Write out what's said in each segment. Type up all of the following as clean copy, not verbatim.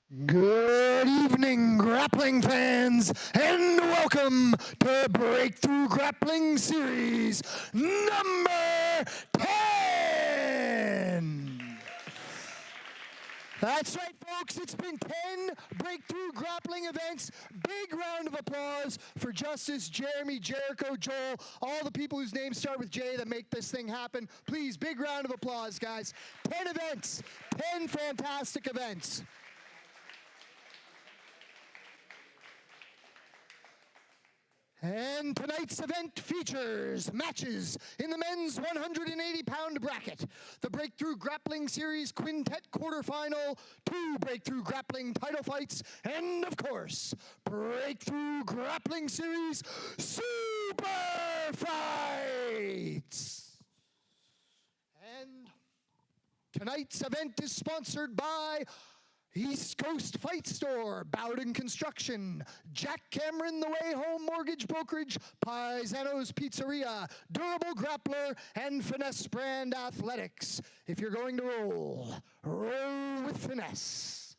Good evening, grappling fans, and welcome to Breakthrough Grappling Series number 10. That's right, folks. It's been 10 Breakthrough Grappling events. Big round of applause for Justice, Jeremy, Jericho, Joel, all the people whose names start with J that make this thing happen. Please, big round of applause, guys. 10 events, 10 fantastic events. And tonight's event features matches in the men's 180-pound bracket, the Breakthrough Grappling Series Quintet quarterfinal, 2 Breakthrough Grappling title fights, and of course, Breakthrough Grappling Series Super Fights. And tonight's event is sponsored by East Coast Fight Store, Bowden Construction, Jack Cameron The Way Home Mortgage Brokerage, Paisano's Pizzeria, Durable Grappler, and Finesse Brand Athletics. If you're going to roll, roll with finesse.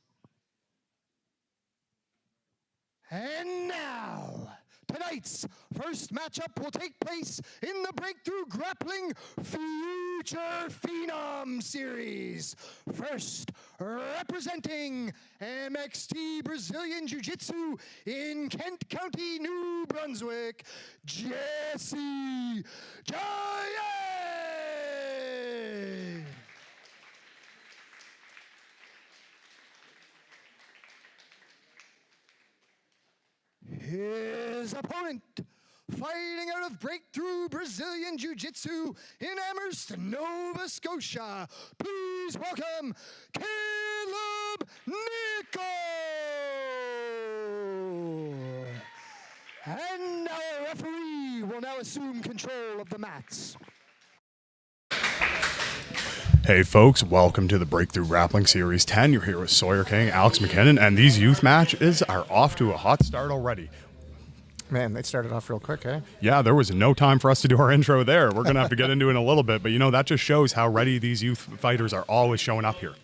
And now, tonight's first matchup will take place in the Breakthrough Grappling Future Phenom Series. First, representing MXT Brazilian Jiu-Jitsu in Kent County, New Brunswick, Jesse Jaye. His opponent, fighting out of Breakthrough Brazilian Jiu-Jitsu in Amherst, Nova Scotia. Please welcome Caleb Nico. And our referee will now assume control of the mats. Hey folks, welcome to the Breakthrough Grappling Series 10. You're here with Sawyer King, Alex McKinnon, and these youth matches are off to a hot start already. Man, they started off real quick, eh? Yeah, there was no time for us to do our intro there. We're going to have to get into it in a little bit, but you know, that just shows how ready these youth fighters are always showing up here.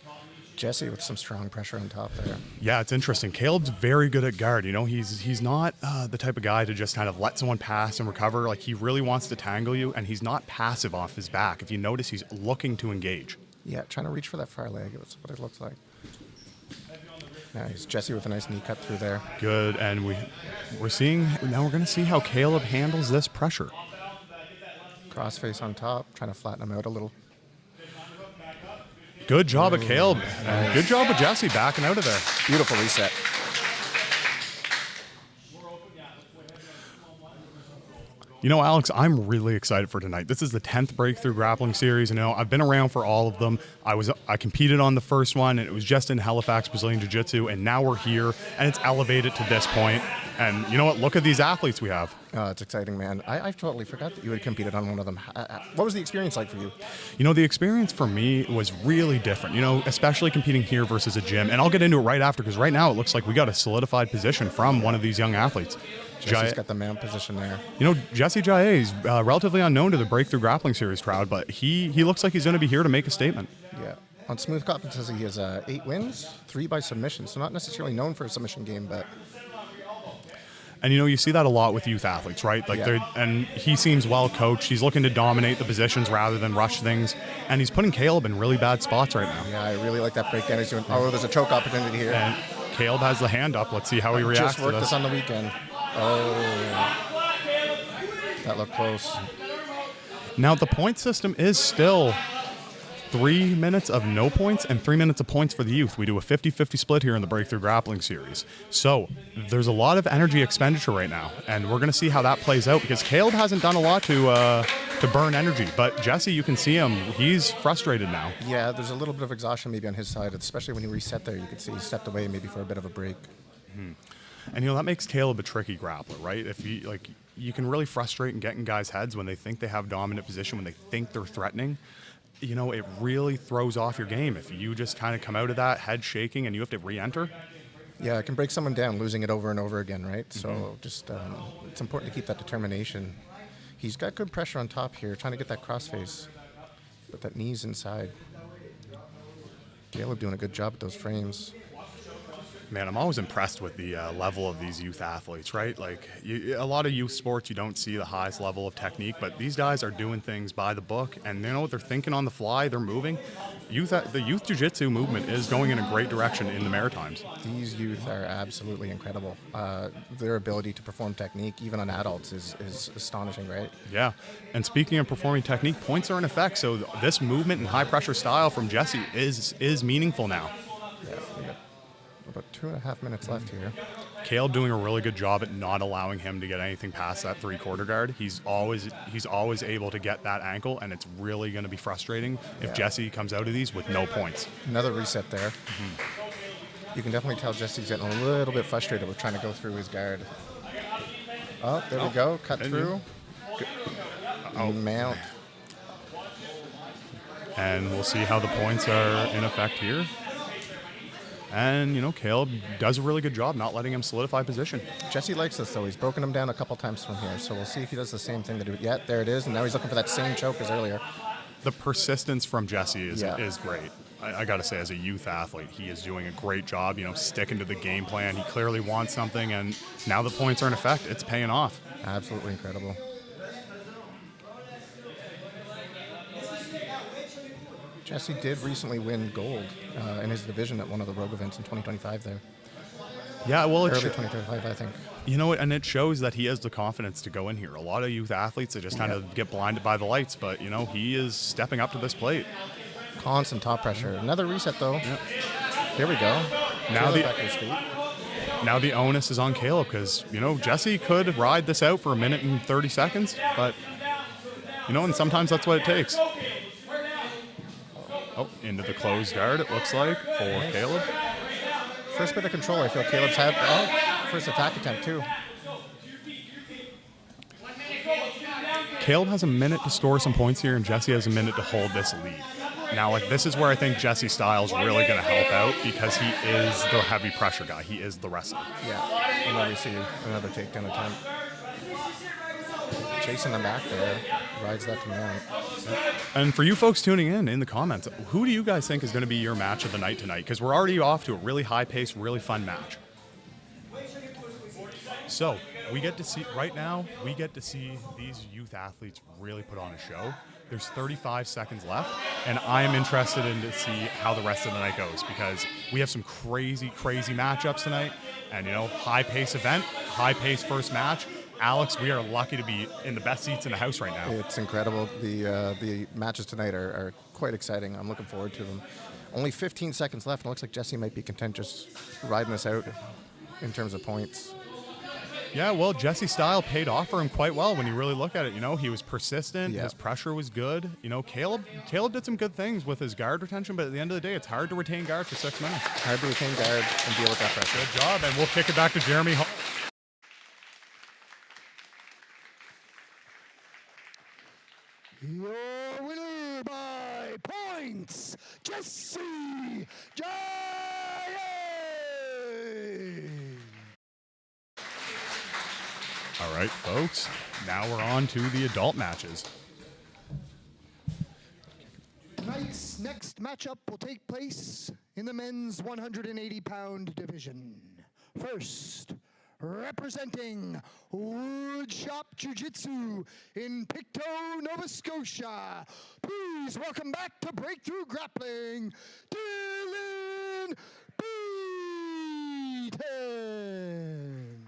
Jesse with some strong pressure on top there. Yeah, it's interesting. Caleb's very good at guard. You know, he's not the type of guy to just kind of let someone pass and recover. Like, he really wants to tangle you, and he's not passive off his back. If you notice, he's looking to engage. Yeah, trying to reach for that far leg. That's what it looks like. Nice. Jesse with a nice knee cut through there. Good, and we're seeing, now we're going to see how Caleb handles this pressure. Crossface on top, trying to flatten him out a little. Good job of Caleb, and good job of Jesse backing out of there. Beautiful reset. You know, Alex, I'm really excited for tonight. This is the 10th Breakthrough Grappling Series. You know, I've been around for all of them. I competed on the first one, and it was just in Halifax, Brazilian Jiu-Jitsu, and now we're here, and it's elevated to this point. And you know what? Look at these athletes we have. It's exciting, man. I totally forgot that you had competed on one of them. What was the experience like for you? You know, the experience for me was really different, you know, especially competing here versus a gym. And I'll get into it right after, because right now it looks like we got a solidified position from one of these young athletes. Jesse's got the mount position there. You know, Jesse Jaye is relatively unknown to the Breakthrough Grappling Series crowd, but he looks like he's going to be here to make a statement. Yeah. On Smooth Cop, it says he has 8 wins, 3 by submission. So not necessarily known for a submission game, but... And, you know, you see that a lot with youth athletes, right? Like, and he seems well coached. He's looking to dominate the positions rather than rush things. And he's putting Caleb in really bad spots right now. Yeah, I really like that breakdown he's doing. Oh, there's a choke opportunity here. And Caleb has the hand up. Let's see how he reacts to this. Just worked this on the weekend. Oh, that looked close. Now, the point system is still 3 minutes of no points and 3 minutes of points for the youth. We do a 50-50 split here in the Breakthrough Grappling Series. So there's a lot of energy expenditure right now, and we're going to see how that plays out, because Caleb hasn't done a lot to burn energy. But Jesse, you can see him. He's frustrated now. Yeah, there's a little bit of exhaustion maybe on his side, especially when he reset there. You could see he stepped away maybe for a bit of a break. Mm-hmm. And, you know, that makes Caleb a tricky grappler, right? If you can really frustrate and get in guys' heads when they think they have dominant position, when they think they're threatening. You know, it really throws off your game if you just kind of come out of that head shaking and you have to re-enter. Yeah, it can break someone down, losing it over and over again, right? Mm-hmm. So just it's important to keep that determination. He's got good pressure on top here, trying to get that crossface, but that knee's inside. Caleb doing a good job at those frames. Man, I'm always impressed with the level of these youth athletes, right? Like, a lot of youth sports, you don't see the highest level of technique, but these guys are doing things by the book, and you know what? They're thinking on the fly, they're moving. The youth jiu-jitsu movement is going in a great direction in the Maritimes. These youth are absolutely incredible. Their ability to perform technique, even on adults, is astonishing, right? Yeah, and speaking of performing technique, points are in effect, so this movement and high-pressure style from Jesse is meaningful now. Yeah, we got about 2.5 minutes left here. Caleb doing a really good job at not allowing him to get anything past that three-quarter guard. He's always able to get that ankle, and it's really going to be frustrating if Jesse comes out of these with no points. Another reset there. You can definitely tell Jesse's getting a little bit frustrated with trying to go through his guard. Oh, there we go. Cut through. Mount. And we'll see how the points are in effect here. And, you know, Caleb does a really good job not letting him solidify position. Jesse likes this, though. He's broken him down a couple times from here, so we'll see if he does the same thing. Yeah, there it is, and now he's looking for that same choke as earlier. The persistence from Jesse is great. I got to say, as a youth athlete, he is doing a great job, you know, sticking to the game plan. He clearly wants something, and now the points are in effect. It's paying off. Absolutely incredible. Jesse did recently win gold in his division at one of the Rogue events in 2025 there. Yeah, well, early 2025, I think. You know what, and it shows that he has the confidence to go in here. A lot of youth athletes that just kind of get blinded by the lights, but, you know, he is stepping up to this plate. Constant top pressure. Another reset, though. Yep. Here we go. Now the onus is on Caleb because, you know, Jesse could ride this out for 1 minute and 30 seconds, but, you know, and sometimes that's what it takes. Oh, into the closed guard, it looks like, for Caleb. First bit of control I feel Caleb's had. Oh, first attack attempt, too. Caleb has a minute to score some points here, and Jesse has a minute to hold this lead. Now, like, this is where I think Jesse's style is really going to help out because he is the heavy pressure guy. He is the wrestler. Yeah, and then we see another takedown attempt. Chasing them back there, rides that to mount. And for you folks tuning in the comments, who do you guys think is going to be your match of the night tonight? Because we're already off to a really high-paced, really fun match. So, we get to see these youth athletes really put on a show. There's 35 seconds left, and I am interested in to see how the rest of the night goes because we have some crazy, crazy matchups tonight. And, you know, high-paced event, high-paced first match. Alex, we are lucky to be in the best seats in the house right now. It's incredible. The matches tonight are quite exciting. I'm looking forward to them. Only 15 seconds left, and it looks like Jesse might be content just riding this out in terms of points. Yeah, well, Jesse's style paid off for him quite well when you really look at it. You know, he was persistent. His pressure was good. You know, Caleb did some good things with his guard retention, but at the end of the day, it's hard to retain guard for 6 minutes. Hard to retain guard and deal with that pressure. Good job, and we'll kick it back to Jeremy Hall. Your winner by points, Jesse Jay. All right, folks. Now we're on to the adult matches. Tonight's next matchup will take place in the men's 180-pound division. First, representing Woodshop Jiu-Jitsu in Pictou, Nova Scotia. Please welcome back to Breakthrough Grappling, Dionne Beaton.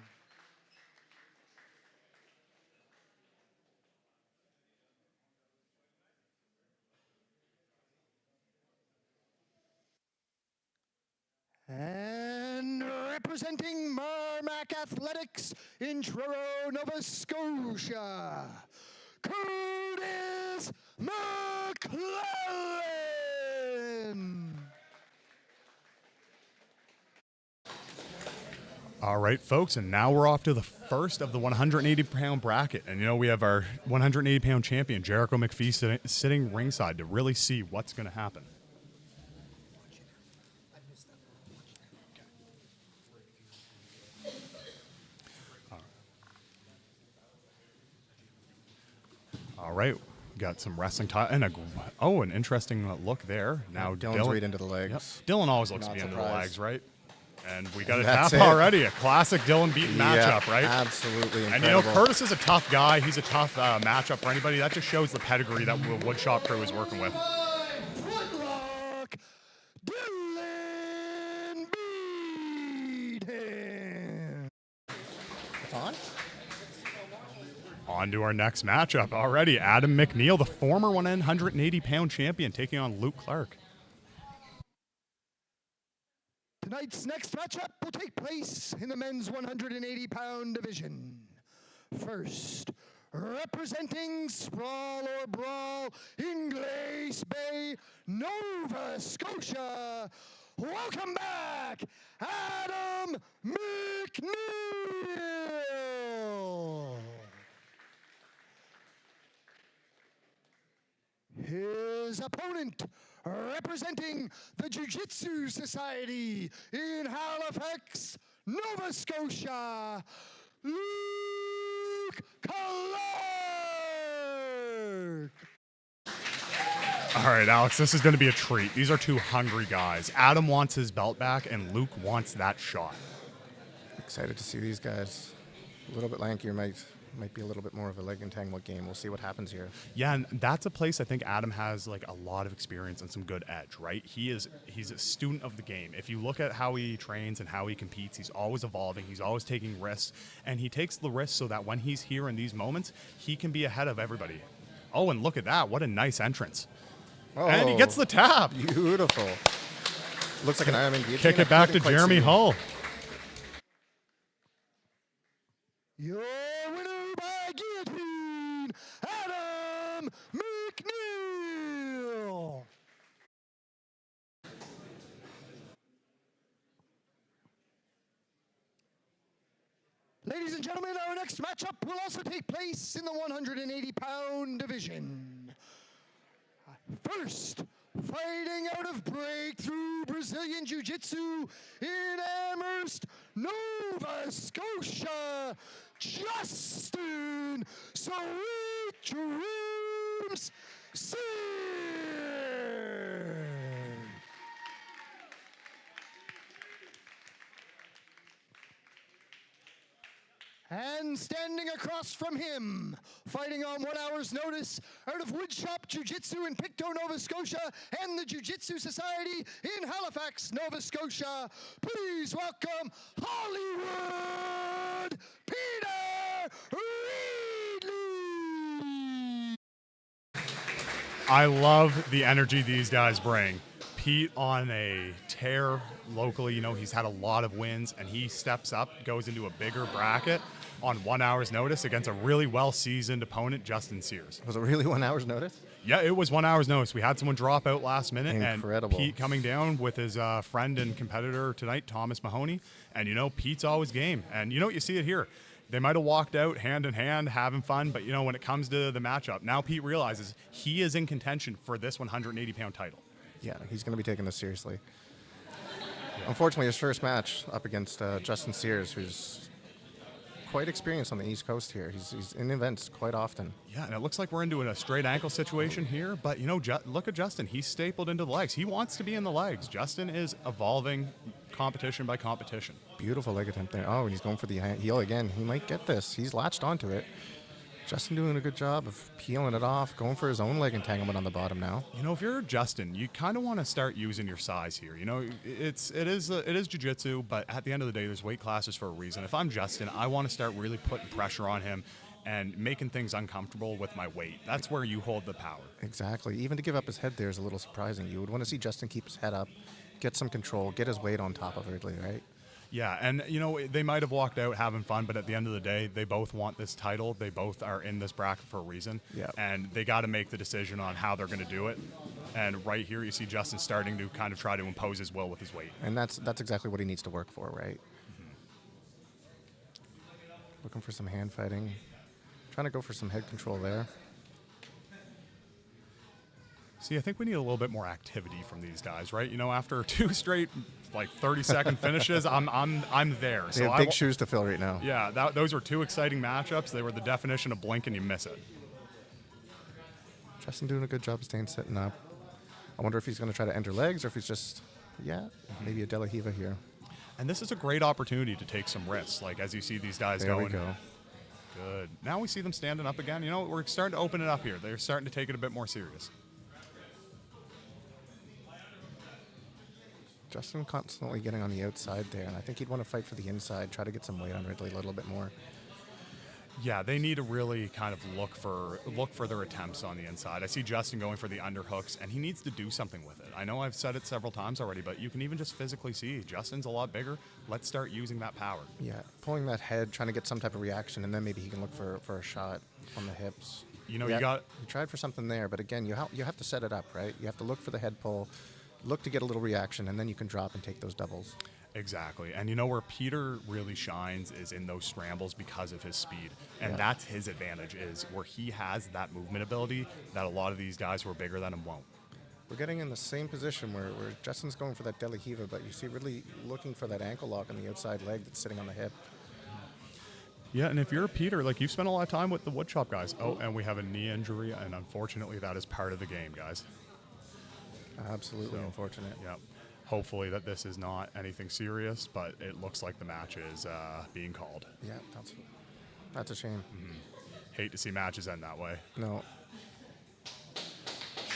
And representing Marmac Athletics in Truro, Nova Scotia, Curtis McClellan. All right, folks, and now we're off to the first of the 180-pound bracket. And, you know, we have our 180-pound champion, Jericho McPhee, sitting ringside to really see what's going to happen. All right, got some wrestling and an interesting look there. Now Dylan's right into the legs. Yep. Dylan always looks to be into the legs, right? And we got a That's tap it. already. A classic Dylan Beaton matchup, right? Absolutely And incredible. Curtis is a tough guy. He's a tough matchup for anybody. That just shows the pedigree that the woodshop crew is working with. Footlock, Dylan Beaton. It's on? On to our next matchup already. Adam McNeil, the former 180-pound champion, taking on Luke Clark. Tonight's next matchup will take place in the men's 180-pound division. First, representing Sprawl or Brawl in Glace Bay, Nova Scotia, welcome back, Adam McNeil. His opponent, representing the Jiu-Jitsu Society in Halifax, Nova Scotia, Luke Clark. All right, Alex, this is going to be a treat. These are two hungry guys. Adam wants his belt back, and Luke wants that shot. Excited to see these guys. A little bit lankier, might be a little bit more of a leg entanglement game. We'll see what happens here. Yeah, and that's a place I think Adam has like a lot of experience and some good edge, right? He's a student of the game. If you look at how he trains and how he competes, he's always evolving. He's always taking risks, and he takes the risks so that when he's here in these moments, he can be ahead of everybody. Oh, and look at that. What a nice entrance. Oh, And he gets the tap. Beautiful. Looks like an Ironman guillotine. Kick I it back to couldn't quite Jeremy see. Hull. Your winner by guillotine, Adam McNeil. Ladies and gentlemen, our next matchup will also take place in the 180-pound division. First, fighting out of Breakthrough Brazilian Jiu-Jitsu in Amherst, Nova Scotia, Justin Sweet Dreams Sears. And standing across from him, fighting on 1 hour's notice, out of Woodshop Jiu-Jitsu in Pictou, Nova Scotia, and the Jiu-Jitsu Society in Halifax, Nova Scotia, please welcome Hollywood Peter Reedley. I love the energy these guys bring. Pete on a tear locally, you know, he's had a lot of wins, and he steps up, goes into a bigger bracket on 1 hour's notice against a really well-seasoned opponent, Justin Sears. Was it really 1 hour's notice? Yeah, it was 1 hour's notice. We had someone drop out last minute, Incredible. and Pete coming down with his friend and competitor tonight, Thomas Mahoney. And, you know, Pete's always game. And, you know, you see it here. They might have walked out hand in hand, having fun, but, you know, when it comes to the matchup, now Pete realizes he is in contention for this 180-pound title. Yeah, he's going to be taking this seriously. Unfortunately, his first match up against Justin Sears, who's quite experienced on the East Coast here. He's in events quite often. Yeah, and it looks like we're into a straight ankle situation here, but, you know, look at Justin. He's stapled into the legs. He wants to be in the legs. Justin is evolving competition by competition. Beautiful leg attempt there. Oh, and he's going for the heel again. He might get this. He's latched onto it. Justin doing a good job of peeling it off, going for his own leg entanglement on the bottom now. You know, if you're Justin, you kind of want to start using your size here. You know, it is jiu-jitsu, but at the end of the day, there's weight classes for a reason. If I'm Justin, I want to start really putting pressure on him and making things uncomfortable with my weight. That's where you hold the power. Exactly. Even to give up his head there is a little surprising. You would want to see Justin keep his head up, get some control, get his weight on top of it, right? Yeah, and, you know, they might have walked out having fun, but at the end of the day, they both want this title. They both are in this bracket for a reason. Yeah. And they got to make the decision on how they're going to do it. And right here, you see Justin starting to kind of try to impose his will with his weight. And that's exactly what he needs to work for, right? Mm-hmm. Looking for some hand fighting. Trying to go for some head control there. See, I think we need a little bit more activity from these guys, right? You know, after two straight, like 30-second finishes, I'm there. They have big shoes to fill right now. Yeah, those were two exciting matchups. They were the definition of blink and you miss it. Justin doing a good job of staying sitting up. I wonder if he's going to try to enter legs or if he's just, maybe a De La Hiva here. And this is a great opportunity to take some risks. Like, as you see these guys There going. we go. Good. Now we see them standing up again. You know, we're starting to open it up here. They're starting to take it a bit more serious. Justin constantly getting on the outside there, and I think he'd want to fight for the inside, try to get some weight on Ridley a little bit more. Yeah, they need to really kind of look for their attempts on the inside. I see Justin going for the underhooks, and he needs to do something with it. I know I've said it several times already, but you can even just physically see Justin's a lot bigger. Let's start using that power. Yeah, pulling that head, trying to get some type of reaction, and then maybe he can look for a shot on the hips. You know, Yeah, you got. he tried for something there, but again, you have to set it up, right? You have to look for the head pull, look to get a little reaction, and then you can drop and take those doubles. Exactly. And you know where Peter really shines is in those scrambles because of his speed. And Yeah. that's his advantage, is where he has that movement ability that a lot of these guys who are bigger than him won't. We're getting in the same position where Justin's going for that deli hiva, but you see really looking for that ankle lock on the outside leg that's sitting on the hip. Yeah, and if you're Peter, like, you've spent a lot of time with the woodshop guys. Oh, and we have a knee injury, and unfortunately that is part of the game, guys. Absolutely So, unfortunate. Yeah. Hopefully that this is not anything serious, but it looks like the match is being called. Yeah, that's a shame. Hate to see matches end that way. No,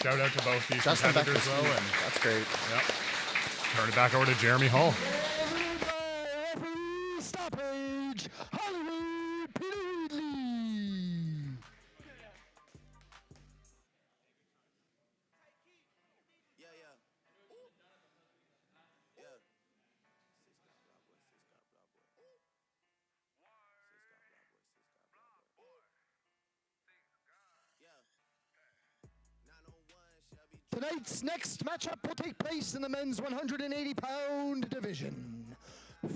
Shout out to both these Justin back to competitors, though, speed. and That's great. yep. Turn it back over to Jeremy Hull. Referee stoppage. Hollywood Peter Ridley. Tonight's next matchup will take place in the men's 180-pound division.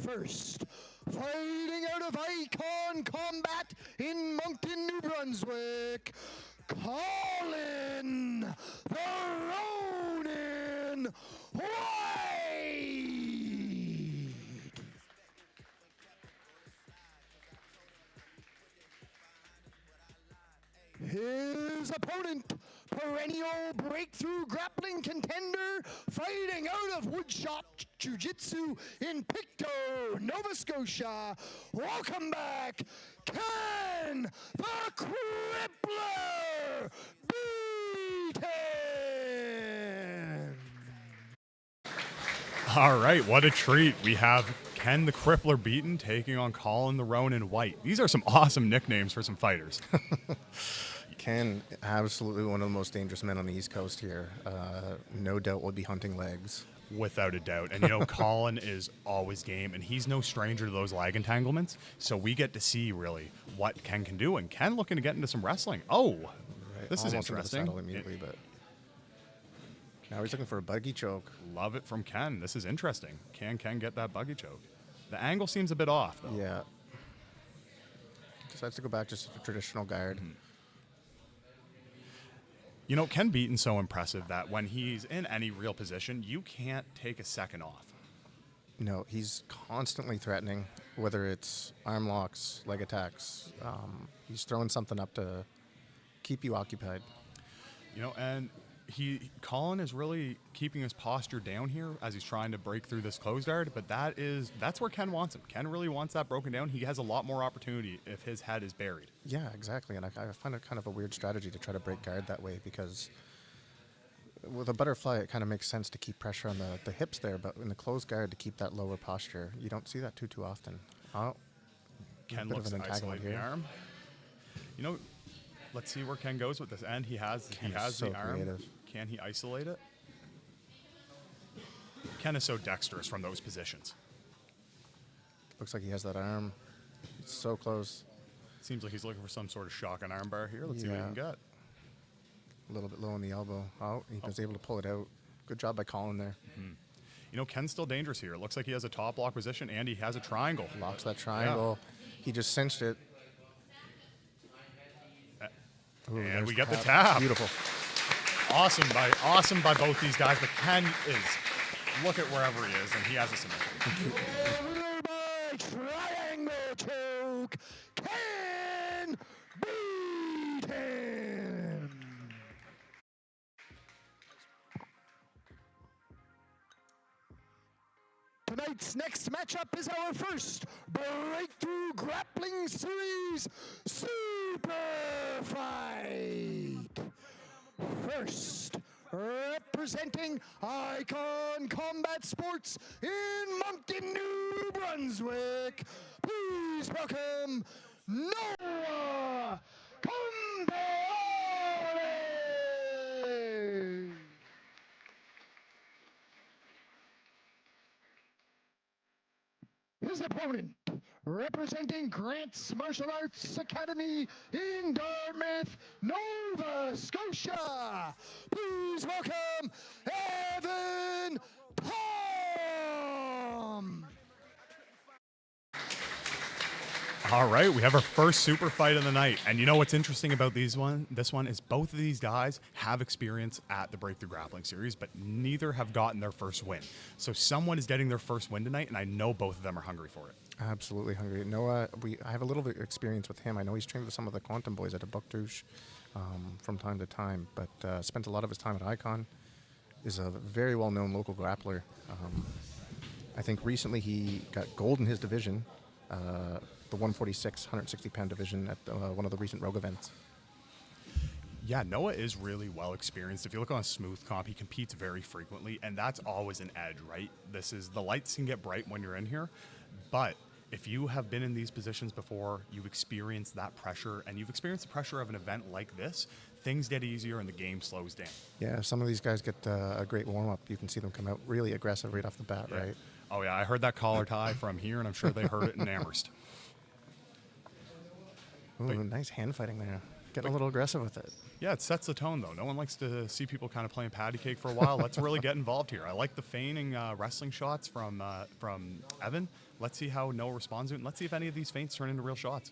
First, fighting out of Icon Combat in Moncton, New Brunswick, Colin the Ronin White. His opponent, perennial breakthrough grappling contender, fighting out of woodshop jiu-jitsu in Pictou, Nova Scotia. Welcome back, Ken the Crippler Beaton. All right, what a treat. We have Ken the Crippler Beaton taking on Colin the Ronin White. These are some awesome nicknames for some fighters. Ken, absolutely one of the most dangerous men on the East Coast here. No doubt will be hunting legs. Without a doubt. And, you know, Colin is always game, and he's no stranger to those lag entanglements. So we get to see, really, what Ken can do. And Ken looking to get into some wrestling. Oh, Right, this is almost into the interesting. saddle immediately, but now he's looking for a buggy choke. Love it from Ken. This is interesting. Can Ken get that buggy choke? The angle seems a bit off, though. Yeah. Decides to go back just to the traditional guard. You know, Ken Beaton's so impressive that when he's in any real position, you can't take a second off. No, he's constantly threatening, whether it's arm locks, leg attacks. He's throwing something up to keep you occupied. You know, and Colin is really keeping his posture down here as he's trying to break through this closed guard, but that's where Ken wants him. Ken really wants that broken down. He has a lot more opportunity if his head is buried. Yeah, exactly. And I find it kind of a weird strategy to try to break guard that way, because with a butterfly, it kind of makes sense to keep pressure on the hips there, but in the closed guard, to keep that lower posture, you don't see that too often. Oh, Ken bit of looks an to entanglement isolate the here. arm. You know, let's see where Ken goes with this. And he has so the arm. creative. Can he isolate it? Ken is so dexterous from those positions. Looks like he has that arm. It's so close. Seems like he's looking for some sort of shotgun arm bar here. Let's see what he Yeah. can get. A little bit low on the elbow. Oh, he was able to pull it out. Good job by Colin there. You know, Ken's still dangerous here. It looks like he has a top lock position, and he has a triangle. Locks that triangle. He just cinched it. Ooh, And there's we get the tap. Beautiful. Awesome by both these guys, but Ken is, look at wherever he is, and he has a submission. Winner by triangle choke, Ken Beaton. Tonight's next matchup is our first Breakthrough Grappling Series Super Fight. First, representing Icon Combat Sports in Moncton, New Brunswick, please welcome Noah Contenders. His opponent, representing Grant's Martial Arts Academy in Dartmouth, Nova Scotia. Please welcome Evan Tom. All right, we have our first super fight of the night. And you know what's interesting about this one is both of these guys have experience at the Breakthrough Grappling Series, but neither have gotten their first win. So someone is getting their first win tonight, and I know both of them are hungry for it. Absolutely hungry. Noah, I have a little bit of experience with him. I know he's trained with some of the Quantum boys at a Bucktouche from time to time, but spent a lot of his time at Icon. Is a very well-known local grappler. I think recently he got gold in his division, the 146, 160-pound division at one of the recent Rogue events. Yeah, Noah is really well experienced. If you look on a smooth comp, he competes very frequently, and that's always an edge, right? The lights can get bright when you're in here, but if you have been in these positions before, you've experienced that pressure, and you've experienced the pressure of an event like this, things get easier and the game slows down. Yeah, some of these guys get a great warm-up. You can see them come out really aggressive right off the bat, right? Oh, yeah, I heard that collar tie from here, and I'm sure they heard it in Amherst. Ooh, nice hand fighting there. Getting a little aggressive with it. Yeah, it sets the tone, though. No one likes to see people kind of playing patty cake for a while. Let's really get involved here. I like the feigning wrestling shots from Evan. Let's see how Noah responds to it, and let's see if any of these feints turn into real shots.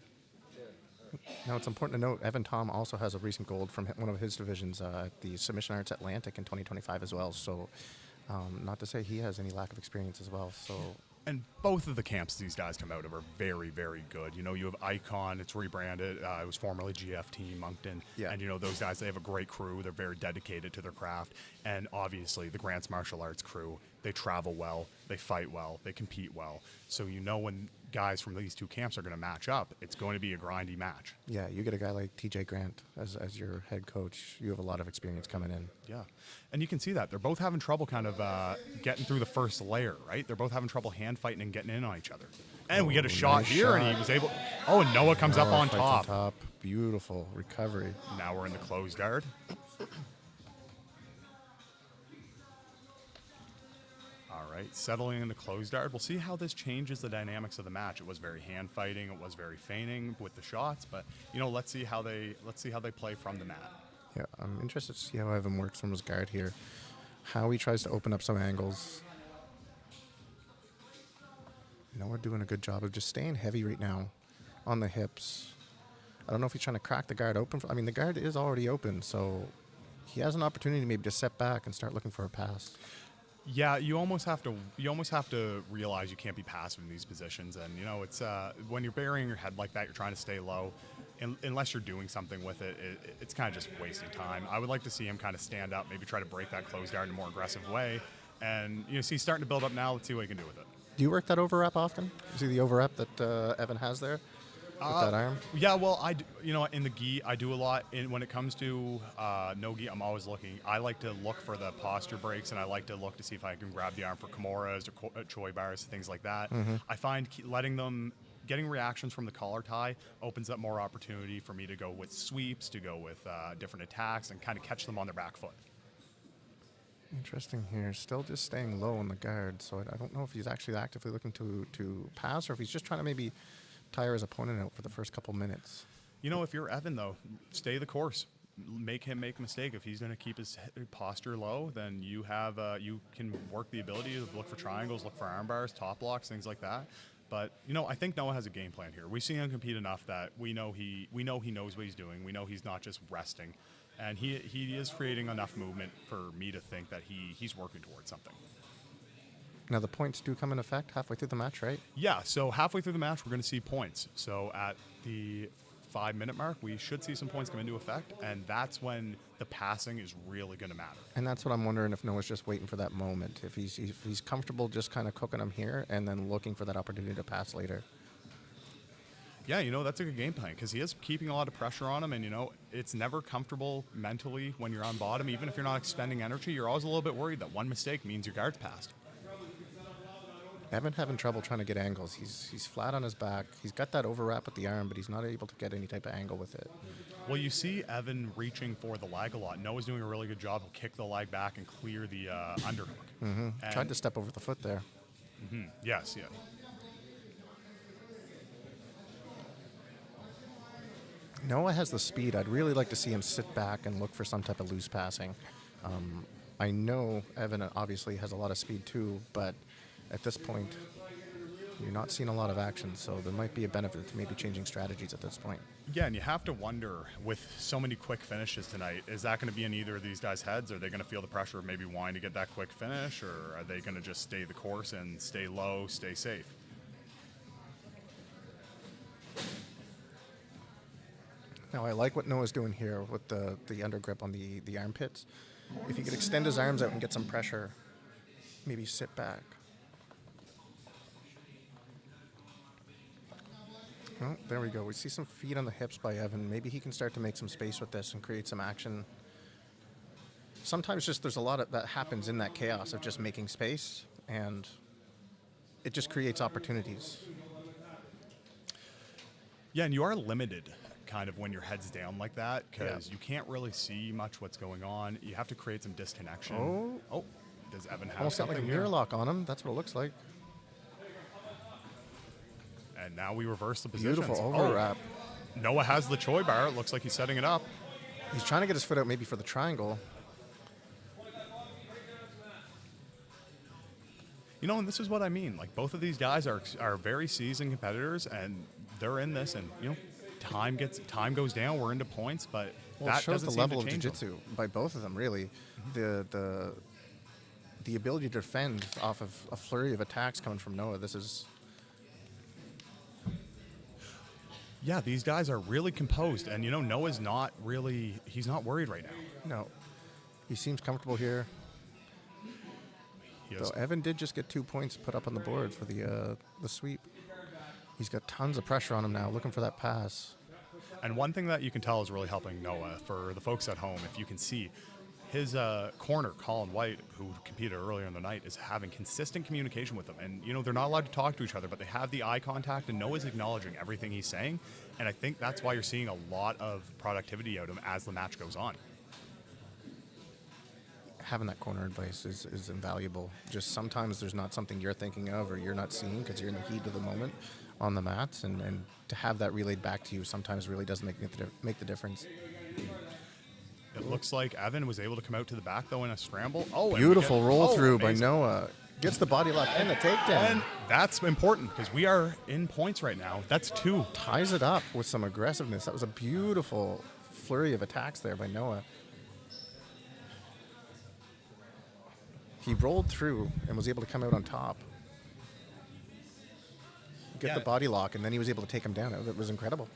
Now, it's important to note, Evan Tom also has a recent gold from one of his divisions at the Submission Arts Atlantic in 2025 as well. So, not to say he has any lack of experience as well. So. And both of the camps these guys come out of are very, very good. You know, you have Icon, it's rebranded. It was formerly GFT Moncton. Yeah. And, you know, those guys, they have a great crew. They're very dedicated to their craft. And obviously, the Grants Martial Arts crew, they travel well, they fight well, they compete well. So, you know, when guys from these two camps are going to match up, it's going to be a grindy match. Yeah, you get a guy like TJ Grant as your head coach. You have a lot of experience coming in. Yeah. And you can see that. They're both having trouble kind of getting through the first layer, right? They're both having trouble hand fighting and getting in on each other. And we get a shot nice here, shot. and he was able... Oh, and Noah comes up on fights top. Beautiful recovery. Now we're in the closed guard. All right, settling in the closed guard. We'll see how this changes the dynamics of the match. It was very hand fighting. It was very feigning with the shots, but you know, let's see how they play from the mat. Yeah, I'm interested to see how Evan works from his guard here. How he tries to open up some angles. Noah doing a good job of just staying heavy right now on the hips. I don't know if he's trying to crack the guard open. I mean, the guard is already open, so he has an opportunity maybe to step back and start looking for a pass. Yeah, you almost have to realize you can't be passive in these positions, and you know it's when you're burying your head like that, you're trying to stay low. Unless you're doing something with it, it's kind of just wasting time. I would like to see him kind of stand up, maybe try to break that closed guard in a more aggressive way, and you know, see he's starting to build up now. Let's see what he can do with it. Do you work that overwrap often? You see the overwrap that Evan has there with that arm? Yeah, well, in the gi, I do a lot. When it comes to no gi, I'm always looking. I like to look for the posture breaks, and I like to look to see if I can grab the arm for kimuras or choi bars, things like that. Mm-hmm. I find getting reactions from the collar tie opens up more opportunity for me to go with sweeps, to go with different attacks, and kind of catch them on their back foot. Interesting here. Still just staying low on the guard, so I don't know if he's actually actively looking to pass or if he's just trying to maybe tire his opponent out for the first couple minutes. You know, if you're Evan, though, stay the course. Make him make a mistake. If he's going to keep his posture low, then you can work the ability to look for triangles, look for arm bars, top locks, things like that. But, you know, I think Noah has a game plan here. We've seen him compete enough that we know he knows what he's doing. We know he's not just resting. And he is creating enough movement for me to think that he's working towards something. Now, the points do come in effect halfway through the match, right? Yeah, so halfway through the match, we're going to see points. So at the 5-minute mark, we should see some points come into effect, and that's when the passing is really going to matter. And that's what I'm wondering if Noah's just waiting for that moment. If he's comfortable just kind of cooking them here and then looking for that opportunity to pass later. Yeah, you know, that's a good game plan because he is keeping a lot of pressure on him, and, you know, it's never comfortable mentally when you're on bottom. Even if you're not expending energy, you're always a little bit worried that one mistake means your guard's passed. Evan having trouble trying to get angles. He's flat on his back. He's got that overwrap with the arm, but he's not able to get any type of angle with it. Well, you see Evan reaching for the lag a lot. Noah's doing a really good job of kick the lag back and clear the underhook. Tried to step over the foot there. Yes, yeah. Noah has the speed. I'd really like to see him sit back and look for some type of loose passing. I know Evan obviously has a lot of speed too, but at this point, you're not seeing a lot of action, so there might be a benefit to maybe changing strategies at this point. Yeah, and you have to wonder, with so many quick finishes tonight, is that going to be in either of these guys' heads? Are they going to feel the pressure of maybe wanting to get that quick finish, or are they going to just stay the course and stay low, stay safe? Now, I like what Noah's doing here with the undergrip on the armpits. If he could extend his arms out and get some pressure, maybe sit back. Oh, there we go. We see some feet on the hips by Evan. Maybe he can start to make some space with this and create some action. Sometimes just there's a lot of that happens in that chaos of just making space, and it just creates opportunities. Yeah, and you are limited kind of when your head's down like that because you can't really see much what's going on. You have to create some disconnection. Oh, does Evan have almost got something like a here? mirror lock on him. That's what it looks like. And now we reverse the positions. Beautiful overwrap. Noah has the Choi bar. It looks like he's setting it up. He's trying to get his foot out maybe for the triangle. You know, and this is what I mean. Like, both of these guys are very seasoned competitors, and they're in this, and, you know, time goes down. We're into points, but Well, that it shows doesn't the seem level to of change jiu-jitsu by both of them, really. The ability to defend off of a flurry of attacks coming from Noah. This is... Yeah, these guys are really composed, and, you know, Noah's not really, he's not worried right now. No. He seems comfortable here. He Though is, Evan did just get 2 points put up on the board for the sweep. He's got tons of pressure on him now, looking for that pass. and one thing that you can tell is really helping Noah, for the folks at home, if you can see, his corner, Colin White, who competed earlier in the night, is having consistent communication with him. And, you know, they're not allowed to talk to each other, but they have the eye contact, and Noah's acknowledging everything he's saying. And I think that's why you're seeing a lot of productivity out of him as the match goes on. Having that corner advice is invaluable. Just sometimes there's not something you're thinking of or you're not seeing because you're in the heat of the moment on the mats. And to have that relayed back to you sometimes really does make the difference. It looks like Evan was able to come out to the back, though, in a scramble. Oh, and Beautiful we get- roll through by amazing. Noah. Gets the body lock and the takedown. And that's important because we are in points right now. That's 2. Ties it up with some aggressiveness. That was a beautiful flurry of attacks there by Noah. He rolled through and was able to come out on top. Get Yeah. the body lock, and then he was able to take him down. It was incredible.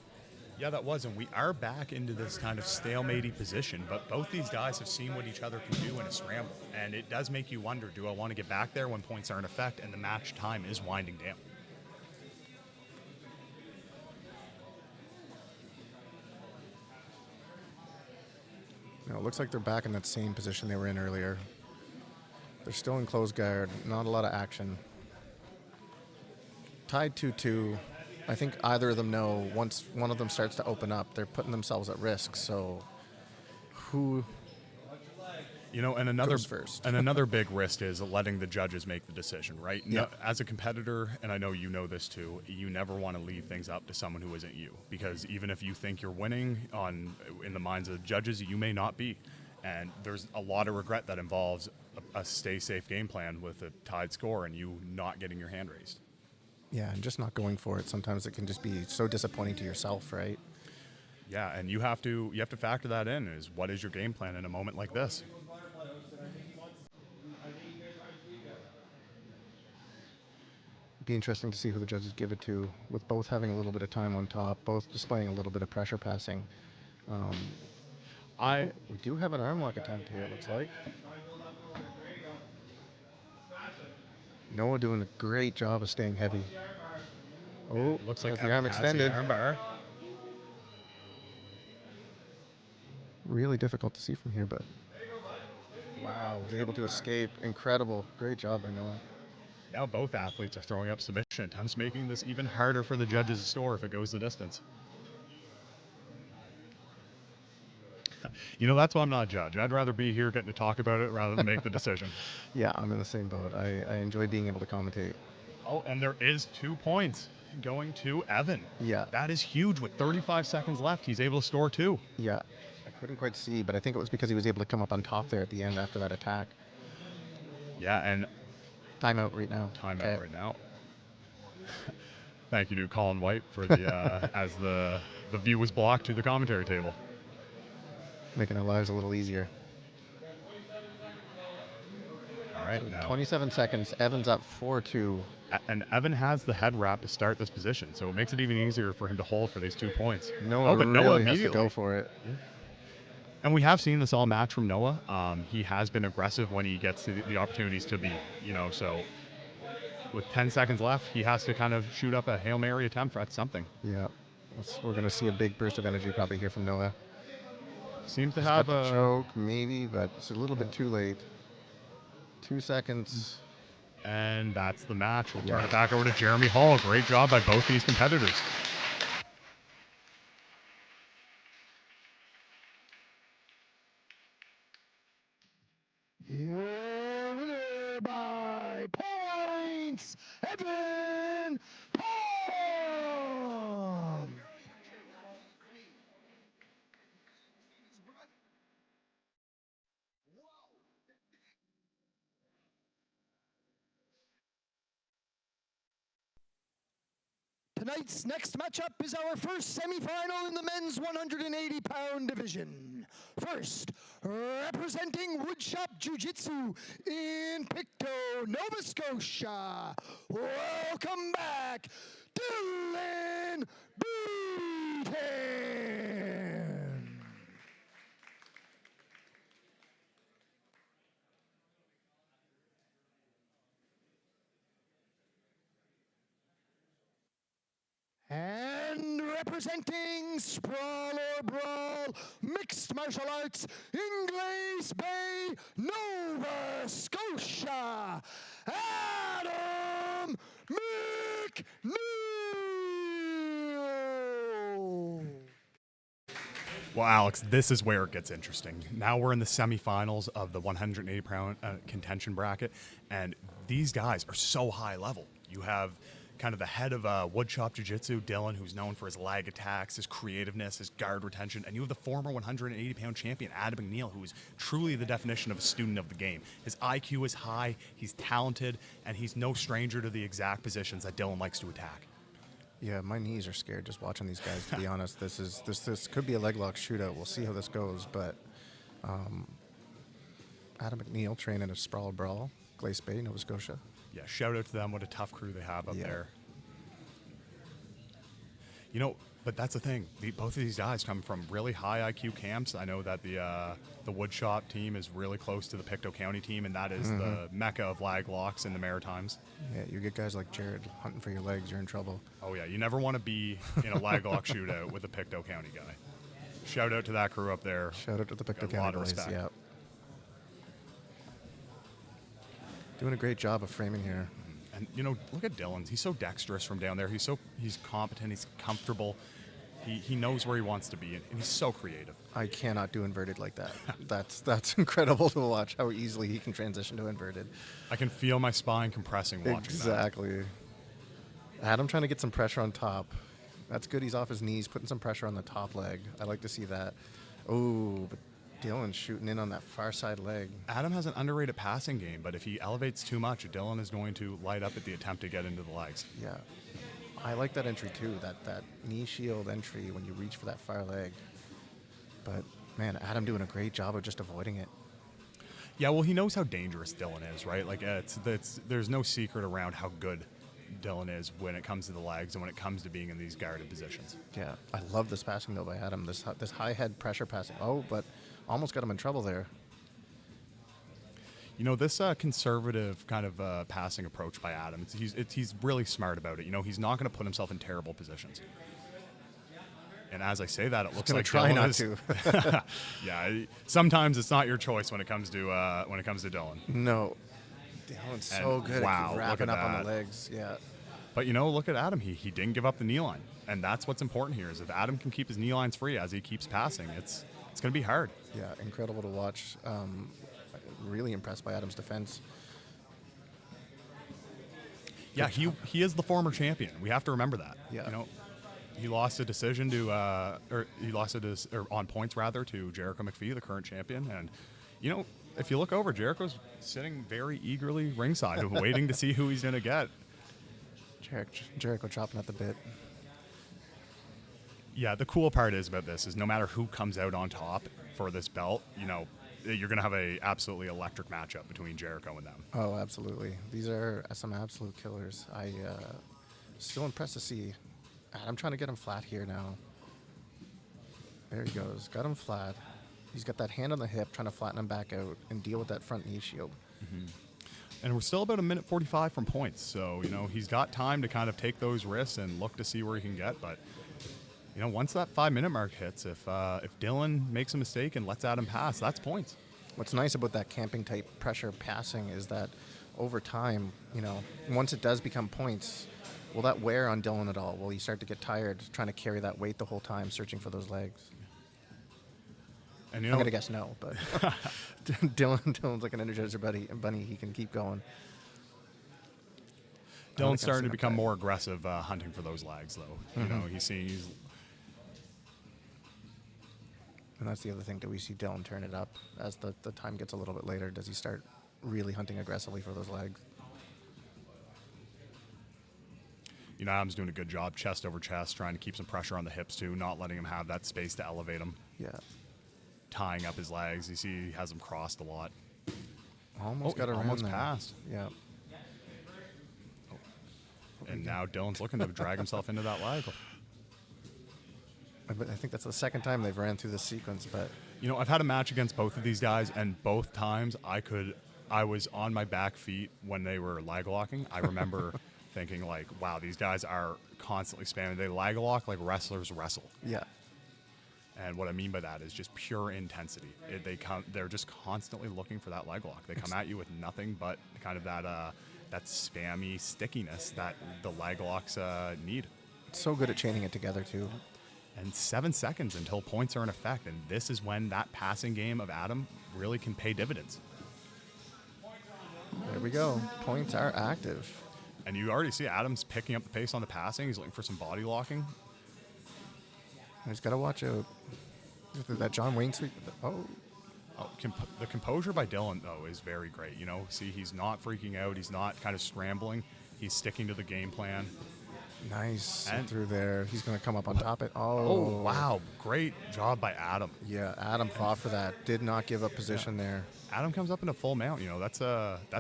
Yeah, that was, and we are back into this kind of stalematey position, but both these guys have seen what each other can do in a scramble, and it does make you wonder, do I want to get back there when points are in effect and the match time is winding down? You know, it looks like they're back in that same position they were in earlier. They're still in closed guard, not a lot of action. Tied 2-2. I think either of them know once one of them starts to open up, they're putting themselves at risk. So who You know, and another goes first? and another big risk is letting the judges make the decision, right? Yeah. No, as a competitor, and I know you know this too, you never want to leave things up to someone who isn't you, because even if you think you're winning in the minds of the judges, you may not be. And there's a lot of regret that involves a stay safe game plan with a tied score and you not getting your hand raised. Yeah, and just not going for it. Sometimes it can just be so disappointing to yourself, right? Yeah, and you have to factor that in, is what is your game plan in a moment like this? be interesting to see who the judges give it to, with both having a little bit of time on top, both displaying a little bit of pressure passing. We do have an arm lock attempt here, it looks like. Noah doing a great job of staying heavy. Oh, Looks like has the arm extended. Armbar. Really difficult to see from here, but wow, was able to escape. Incredible. Great job by Noah. Now both athletes are throwing up submission attempts, making this even harder for the judges to score if it goes the distance. You know, that's why I'm not a judge. I'd rather be here getting to talk about it rather than make the decision. Yeah, I'm in the same boat. I enjoy being able to commentate. Oh, and there is 2 points going to Evan. Yeah. That is huge. With 35 seconds left, he's able to score 2. Yeah. I couldn't quite see, but I think it was because he was able to come up on top there at the end after that attack. Yeah, and Timeout right now. timeout right now. Thank you to Colin White for the as the view was blocked to the commentary table. Making our lives a little easier. All right, now. 27 seconds. Evan's up 4-2. And Evan has the head wrap to start this position, so it makes it even easier for him to hold for these 2 points. Noah really has to go for it. Yeah. And we have seen this all match from Noah. He has been aggressive when he gets to the opportunities to be, so with 10 seconds left, he has to kind of shoot up a Hail Mary attempt at something. Yeah. We're going to see a big burst of energy probably here from Noah. Seems to He's have got a the choke, maybe, but it's a little bit too late. 2 seconds. And that's the match. We'll turn it back over to Jeremy Hall. Great job by both these competitors. Winner by points, Evan Palm. Tonight's next matchup is our first semifinal in the men's 180-pound division. First, representing Woodshop Jiu-Jitsu in Pictou, Nova Scotia. Welcome back, Dylan Beaton. And representing Sprawl or Brawl, Mixed Martial Arts, Ingles Bay, Nova Scotia, Adam McNeil. Well, Alex, this is where it gets interesting. Now we're in the semifinals of the 180-pound contention bracket, and these guys are so high level. You have kind of the head of Woodshop Jiu-Jitsu, Dillon, who's known for his lag attacks, his creativeness, his guard retention, and you have the former 180-pound champion, Adam McNeil, who is truly the definition of a student of the game. His IQ is high, he's talented, and he's no stranger to the exact positions that Dillon likes to attack. Yeah, my knees are scared just watching these guys, to be honest. This could be a leg lock shootout. We'll see how this goes, but Adam McNeil training at Sprawl Brawl, Glace Bay, Nova Scotia. Yeah, shout out to them. What a tough crew they have up there. But that's the thing. Both of these guys come from really high IQ camps. I know that the Woodshop team is really close to the Pictou County team, and that is the mecca of lag locks in the Maritimes. Yeah, you get guys like Jared hunting for your legs, you're in trouble. Oh, yeah. You never want to be in a lag lock shootout with a Pictou County guy. Shout out to that crew up there. Shout out to the Pictou Got a lot County of boys, respect. yeah. Doing a great job of framing here. And, look at Dillon. He's so dexterous from down there. He's competent. He's comfortable. He knows where he wants to be, and he's so creative. I cannot do inverted like that. That's incredible to watch, how easily he can transition to inverted. I can feel my spine compressing watching Exactly. Adam trying to get some pressure on top. That's good. He's off his knees, putting some pressure on the top leg. I like to see that. Oh, but Dillon's shooting in on that far side leg. Adam has an underrated passing game, but if he elevates too much, Dillon is going to light up at the attempt to get into the legs. Yeah. I like that entry too, that knee shield entry when you reach for that far leg. But, man, Adam doing a great job of just avoiding it. Yeah, well, he knows how dangerous Dillon is, right? Like, there's no secret around how good Dionne is when it comes to the legs and when it comes to being in these guarded positions. Yeah, I love this passing though by Adam. This high head pressure passing. Oh, but almost got him in trouble there. You know, this conservative kind of passing approach by Adam, he's really smart about it. You know, he's not going to put himself in terrible positions. And as I say that, it looks like try Dionne not is, to. Yeah, sometimes it's not your choice when it comes to Dionne. No, Dionne's so And good wow, at look wrapping at up on that. the legs. Yeah, But you know, look at Adam. He didn't give up the knee line, and that's what's important here. Is if Adam can keep his knee lines free as he keeps passing, it's going to be hard. yeah, incredible to watch. Really impressed by Adam's defense. Yeah, he is the former champion. We have to remember that. Yeah. You know, he lost a decision to, or on points rather, to Jericho McPhee, the current champion. And you know, if you look over, Jericho's sitting very eagerly ringside, waiting to see who he's going to get. Jericho chopping at the bit. Yeah, the cool part is about this is no matter who comes out on top for this belt, you know, you're going to have a absolutely electric matchup between Jericho and them. Oh, absolutely. These are some absolute killers. I still impressed to see Adam trying to get him flat here now. There he goes. Got him flat. He's got that hand on the hip trying to flatten him back out and deal with that front knee shield. Mm-hmm. And we're still about a minute 45 from points. So, you know, he's got time to kind of take those risks and look to see where he can get. But, you know, once that 5-minute mark hits, if Dionne makes a mistake and lets Adam pass, that's points. What's nice about that camping type pressure passing is that over time, you know, once it does become points, will that wear on Dionne at all? Will he start to get tired trying to carry that weight the whole time, searching for those legs? And you know, I'm going to guess no, but Dionne's like an Energizer bunny. He can keep going. Dionne's starting to become more aggressive hunting for those legs, though. You know, he's and that's the other thing. Do we see Dionne turn it up as the time gets a little bit later? Does he start really hunting aggressively for those legs? You know, Adam's doing a good job chest over chest, trying to keep some pressure on the hips, too, not letting him have that space to elevate him. Yeah. Tying up his legs. You see he has them crossed a lot. Almost got around almost there. passed. Yeah. And now Dillon's looking to drag himself into that leg. I think that's the second time they've ran through this sequence, but You know, I've had a match against both of these guys, and both times I was on my back feet when they were lag locking. I remember thinking like, wow, these guys are constantly spamming. They lag lock like wrestlers wrestle. yeah. And what I mean by that is just pure intensity. They're just constantly looking for that leg lock. They come at you with nothing but kind of that spammy stickiness that the leg locks need. So good at chaining it together too. And 7 seconds until points are in effect. And this is when that passing game of Adam really can pay dividends. There we go. Points are active. And you already see Adam's picking up the pace on the passing. He's looking for some body locking. He's got to watch out. That John Wayne sweep. Oh. The composure by Dionne, though, is very great. You know, see, he's not freaking out. He's not kind of scrambling. He's sticking to the game plan. Nice. And Through there. He's going to come up on top of it. Oh, wow. Great job by Adam. Yeah, Adam fought for that. Did not give up position there. Adam comes up in a full mount. You know, that's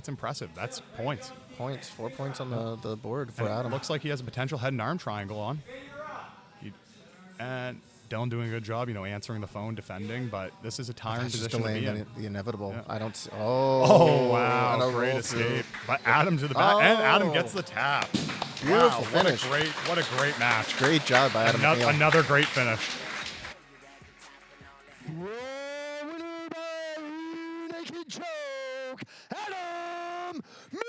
impressive. That's points. 4 points on the board for And Adam. it looks like he has a potential head and arm triangle on. And Dillon doing a good job, you know, answering the phone, defending, but this is a tiring That's just position to be delaying in. the inevitable. Yeah. I don't see. Oh, wow. and a Great roll escape. through. But Adam to the back. And Adam Oh. gets the tap. Beautiful wow, finish. What a great match. Great job by Adam. McNeil. Another great finish. Winner by naked choke, Adam McNeil.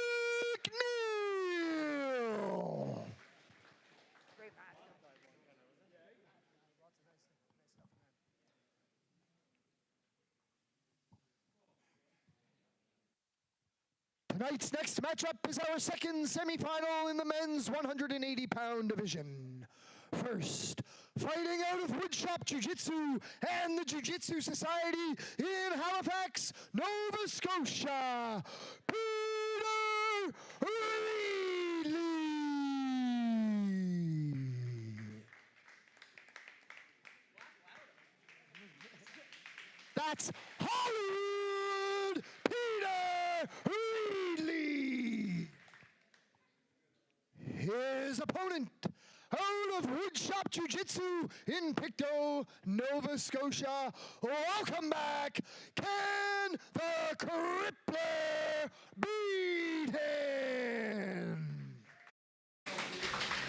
Tonight's next matchup is our second semifinal in the men's 180-pound division. First, fighting out of Woodshop Jiu-Jitsu and the Jiu-Jitsu Society in Halifax, Nova Scotia, Peter Reilly. That's Hollywood Peter Reilly. Top Jiu-Jitsu in Pictou, Nova Scotia. Welcome back, Can the Crippler beat him?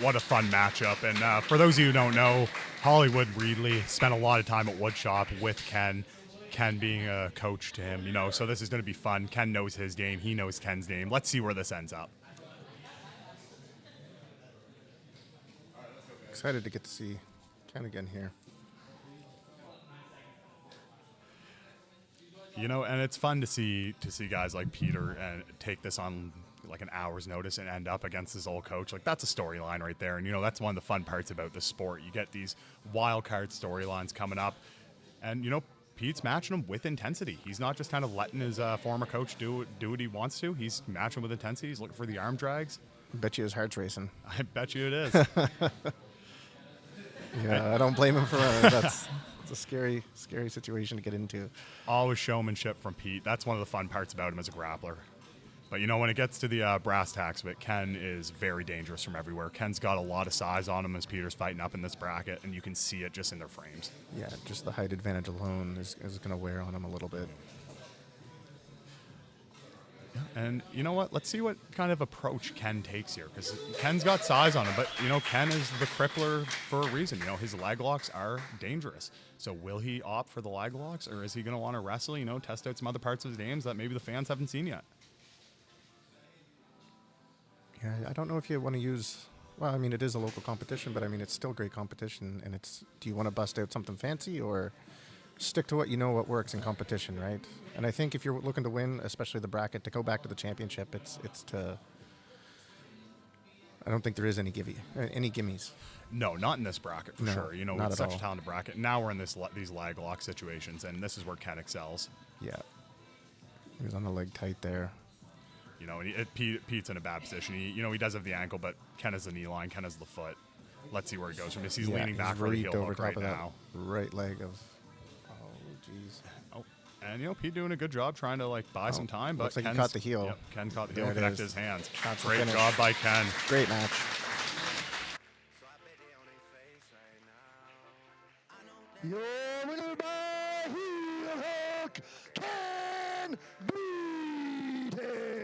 What a fun matchup. And for those of you who don't know, Hollywood Reedley spent a lot of time at Woodshop with Ken. Ken being a coach to him, so this is going to be fun. Ken knows his game. He knows Ken's game. Let's see where this ends up. Excited to get to see Ken again here. And it's fun to see guys like Peter and take this on like an hour's notice and end up against his old coach. Like, that's a storyline right there. And, that's one of the fun parts about the sport. You get these wild card storylines coming up. And, Pete's matching him with intensity. He's not just kind of letting his former coach do what he wants to. He's matching with intensity. He's looking for the arm drags. I bet you his heart's racing. I bet you it is. Yeah, I don't blame him for that. It's a scary situation to get into. Always showmanship from Pete. That's one of the fun parts about him as a grappler. But, when it gets to the brass tacks of it, Ken is very dangerous from everywhere. Ken's got a lot of size on him as Peter's fighting up in this bracket, and you can see it just in their frames. Yeah, just the height advantage alone is going to wear on him a little bit. And you know what? Let's see what kind of approach Ken takes here, because Ken's got size on him, but, Ken is the crippler for a reason. His leg locks are dangerous. So will he opt for the leg locks, or is he going to want to wrestle, test out some other parts of his games that maybe the fans haven't seen yet? Yeah, I don't know if you want to use... Well, I mean, it is a local competition, but, I mean, it's still great competition, and it's... Do you want to bust out something fancy, or stick to what works in competition, right? And I think if you're looking to win, especially the bracket, to go back to the championship, it's to... I don't think there is any gimmies. No, not in this bracket, for sure. Not It's at such all. a talented bracket. Now we're in these lag lock situations, and this is where Ken excels. Yeah. He was on the leg tight there. Pete's in a bad position. He does have the ankle, but Ken has the knee line, Ken has the foot. Let's see where he goes from this. He's leaning back for the heel over hook top right of now. that right leg of... Oh, jeez. Oh, and Pete doing a good job trying to buy some time, but looks like he Ken's- caught the heel. Yep, Ken caught the heel, There it connected is. his hands. That's the Great finish. job by Ken. Great match. Your winner by heel hook, Ken beat him.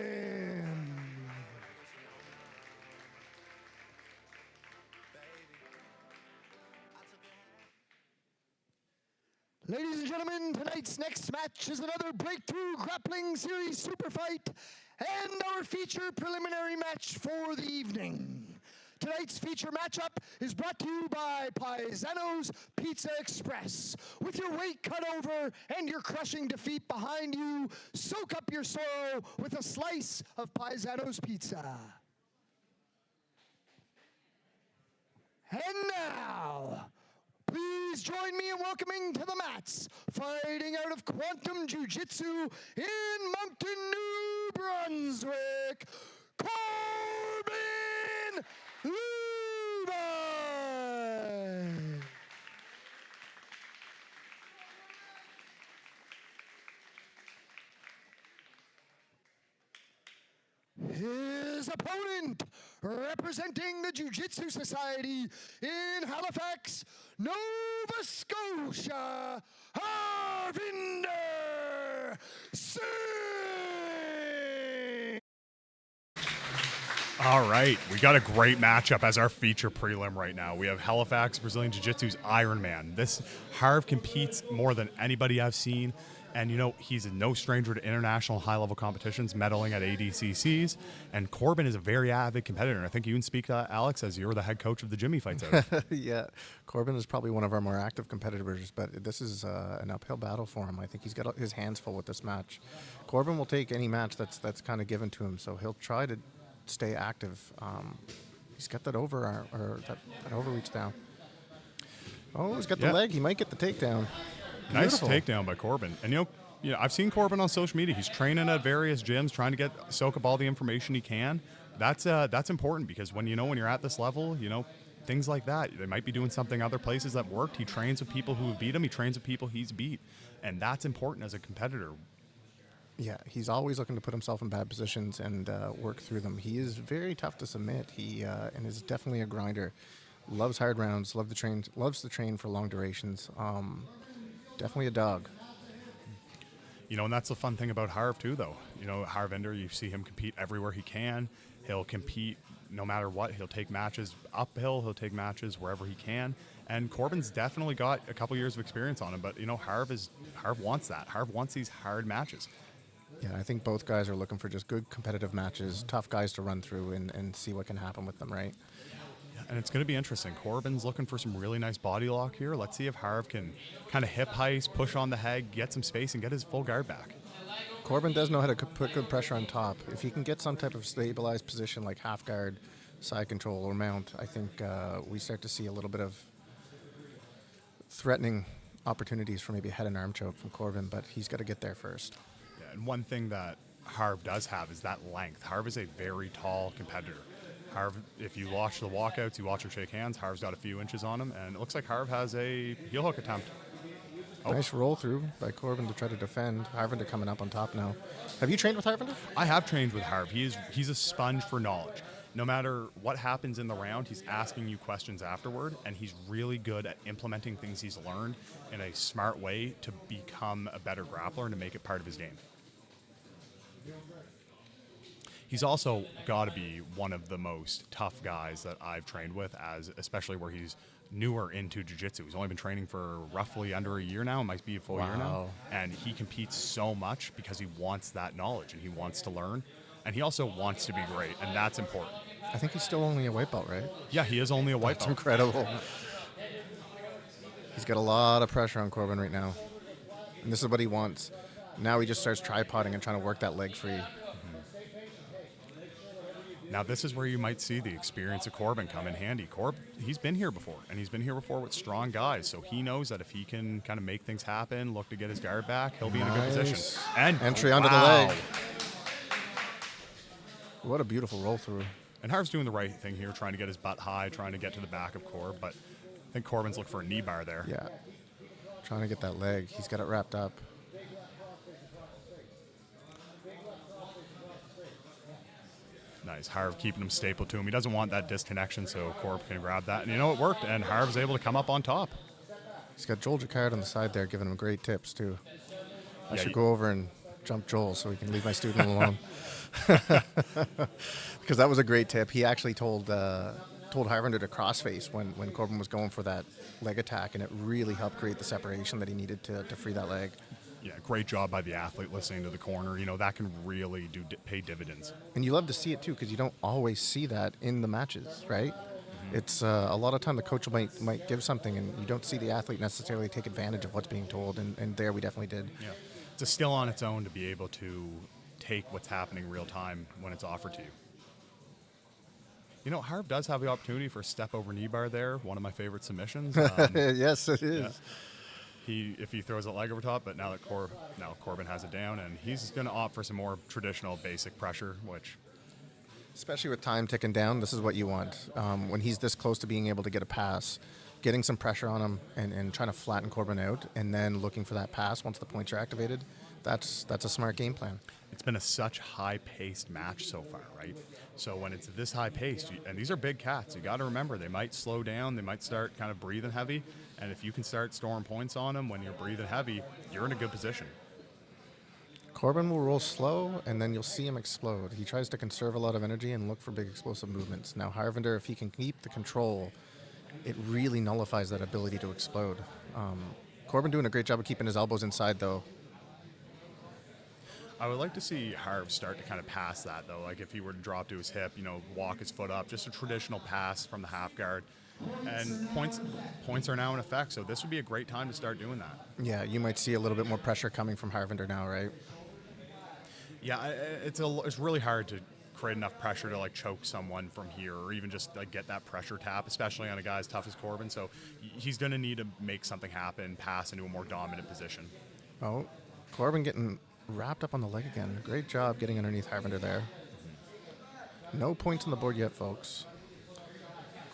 Ladies and gentlemen, tonight's next match is another Breakthrough Grappling Series Super Fight and our feature preliminary match for the evening. Tonight's feature matchup is brought to you by Paisano's Pizza Express. With your weight cut over and your crushing defeat behind you, soak up your sorrow with a slice of Paisano's Pizza. And now, please join me in welcoming to the mats, fighting out of Quantum Jiu-Jitsu in Moncton, New Brunswick, Corbin Levi. His opponent, representing the Jiu-Jitsu Society in Halifax, Nova Scotia, Harvinder Singh. All right, we got a great matchup as our feature prelim right now. We have Halifax Brazilian Jiu-Jitsu's Iron Man. This Harv competes more than anybody I've seen. And, he's no stranger to international high-level competitions, medaling at ADCCs. And Corbin is a very avid competitor. I think you can speak, Alex, as you're the head coach of the Jimmy fights. Yeah, Corbin is probably one of our more active competitors, but this is an uphill battle for him. I think he's got his hands full with this match. Corbin will take any match that's kind of given to him, so he'll try to stay active. He's got that that overreach down. Oh, he's got the leg. He might get the takedown. Nice Beautiful. takedown by Corbin. And, I've seen Corbin on social media. He's training at various gyms, trying to soak up all the information he can. That's important because when you're at this level, things like that. They might be doing something other places that worked. He trains with people who have beat him. He trains with people he's beat. And that's important as a competitor. Yeah, he's always looking to put himself in bad positions and work through them. He is very tough to submit. He and is definitely a grinder. Loves hard rounds. Loves to train for long durations. Definitely a dog. You know, and that's the fun thing about Harv too, though. You know, Harvinder, you see him compete everywhere he can. He'll compete no matter what. He'll take matches uphill. He'll take matches wherever he can. And Corbin's definitely got a couple years of experience on him. But, you know, Harv wants that. Harv wants these hard matches. Yeah, I think both guys are looking for just good competitive matches, tough guys to run through and see what can happen with them, right? And it's going to be interesting. Corbin's looking for some really nice body lock here. Let's see if Harv can kind of hip heist, push on the head, get some space, and get his full guard back. Corbin does know how to put good pressure on top. If he can get some type of stabilized position like half guard, side control, or mount, I think we start to see a little bit of threatening opportunities for maybe a head and arm choke from Corbin, but he's got to get there first. Yeah, and one thing that Harv does have is that length. Harv is a very tall competitor. Harv, if you watch the walkouts, you watch him shake hands, Harv's got a few inches on him, and it looks like Harv has a heel hook attempt. Oh. Nice roll through by Corbin to try to defend. Harvinder coming up on top now. Have you trained with Harvinder? I have trained with Harv. He's a sponge for knowledge. No matter what happens in the round, he's asking you questions afterward, and he's really good at implementing things he's learned in a smart way to become a better grappler and to make it part of his game. He's also got to be one of the most tough guys that I've trained with, especially where he's newer into jiu-jitsu. He's only been training for roughly under a year now. It might be a full year now. And he competes so much because he wants that knowledge and he wants to learn. And he also wants to be great, and that's important. I think he's still only a white belt, right? Yeah, he is only a white That's belt. incredible. He's got a lot of pressure on Corbin right now. And this is what he wants. Now he just starts tripoding and trying to work that leg free. Now, this is where you might see the experience of Corbin come in handy. He's been here before, and he's been here before with strong guys, so he knows that if he can kind of make things happen, look to get his guard back, he'll be in a good position. And entry onto the leg. What a beautiful roll through. And Harv's doing the right thing here, trying to get his butt high, trying to get to the back of Corb, but I think Corbin's looking for a knee bar there. Yeah, trying to get that leg. He's got it wrapped up. Nice. Harv keeping him stapled to him. He doesn't want that disconnection, so Corb can grab that. And you know, it worked, and Harv's able to come up on top. He's got Joel Jacquard on the side there, giving him great tips, too. I Yeah, should go over and jump Joel so he can leave my student alone. Because that was a great tip. He actually told Harvinder to crossface when Corbin was going for that leg attack, and it really helped create the separation that he needed to free that leg. Yeah, great job by the athlete listening to the corner. You know, that can really pay dividends. And you love to see it, too, because you don't always see that in the matches, right? Mm-hmm. It's a lot of time the coach might give something, and you don't see the athlete necessarily take advantage of what's being told, and there we definitely did. Yeah, it's a skill on its own to be able to take what's happening real time when it's offered to you. You know, Harv does have the opportunity for a step over knee bar there, one of my favorite submissions. Yes, it is. Yeah. If he throws a leg over top, but now Corbin has it down, and he's going to opt for some more traditional basic pressure, which... Especially with time ticking down, this is what you want. When he's this close to being able to get a pass, getting some pressure on him and trying to flatten Corbin out, and then looking for that pass once the points are activated, that's a smart game plan. It's been a such high-paced match so far, right? So when it's this high-paced, and these are big cats, you got to remember, they might slow down, they might start kind of breathing heavy, and if you can start storing points on them when you're breathing heavy, you're in a good position. Corbin will roll slow, and then you'll see him explode. He tries to conserve a lot of energy and look for big explosive movements. Now, Harvinder, if he can keep the control, it really nullifies that ability to explode. Corbin doing a great job of keeping his elbows inside, though. I would like to see Harv start to kind of pass that, though. Like if he were to drop to his hip, walk his foot up, just a traditional pass from the half guard. And points are now in effect, so this would be a great time to start doing that. Yeah, you might see a little bit more pressure coming from Harvinder now, right? Yeah, it's really hard to create enough pressure to choke someone from here, or even just get that pressure tap, especially on a guy as tough as Corbin. So he's going to need to make something happen, pass into a more dominant position. Oh, Corbin getting wrapped up on the leg again. Great job getting underneath Harvinder there. No points on the board yet, folks.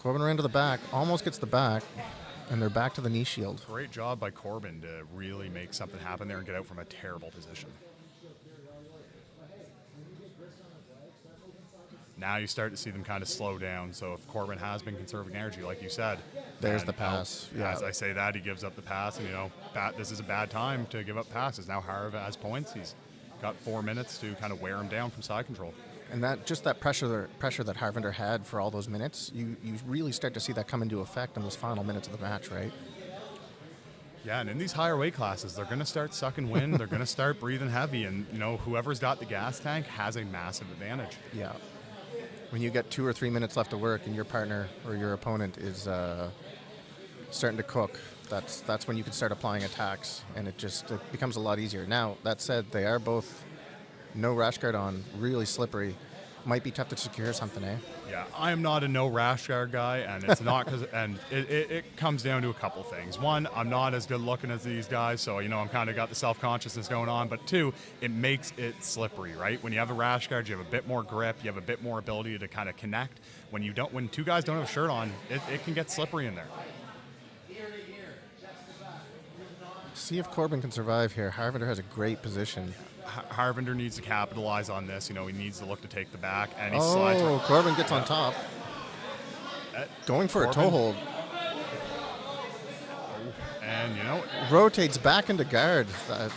Corbin ran to the back, almost gets the back, and they're back to the knee shield. Great job by Corbin to really make something happen there and get out from a terrible position. Now you start to see them kind of slow down. So if Corbin has been conserving energy, like you said, There's then, the pass. Yeah. As I say that, he gives up the pass, and this is a bad time to give up passes. Now Harv has points. He's got 4 minutes to kind of wear him down from side control. And that pressure that Harvinder had for all those minutes, you really start to see that come into effect in those final minutes of the match, right? Yeah, and in these higher weight classes, they're going to start sucking wind. They're going to start breathing heavy, and whoever's got the gas tank has a massive advantage. Yeah. When you get 2 or 3 minutes left to work and your partner or your opponent is starting to cook, that's when you can start applying attacks, and it becomes a lot easier. Now, that said, they are both no rash guard on, really slippery. Might be tough to secure something, eh? Yeah, I am not a no rash guard guy, and it's not because, and it comes down to a couple things. One, I'm not as good looking as these guys, so I'm kind of got the self-consciousness going on. But two, it makes it slippery, right? When you have a rash guard, you have a bit more grip, you have a bit more ability to kind of connect. When two guys don't have a shirt on, it can get slippery in there. See if Corbin can survive here. Harvinder has a great position. Harvinder needs to capitalize on this. He needs to look to take the back, and he slides. Oh, Corbin gets on top. Going for a toe hold. And, rotates back into guard.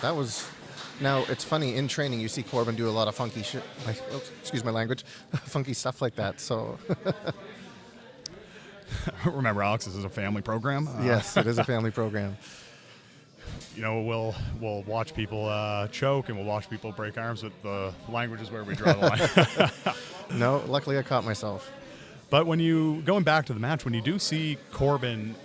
That was... Now, it's funny, in training, you see Corbin do a lot of funky shit. Excuse my language. Funky stuff like that, so... Remember, Alex, this is a family program. Yes, it is a family program. We'll watch people choke, and we'll watch people break arms, but the language is where we draw the line. No, luckily I caught myself. But going back to the match, when you do see Corbin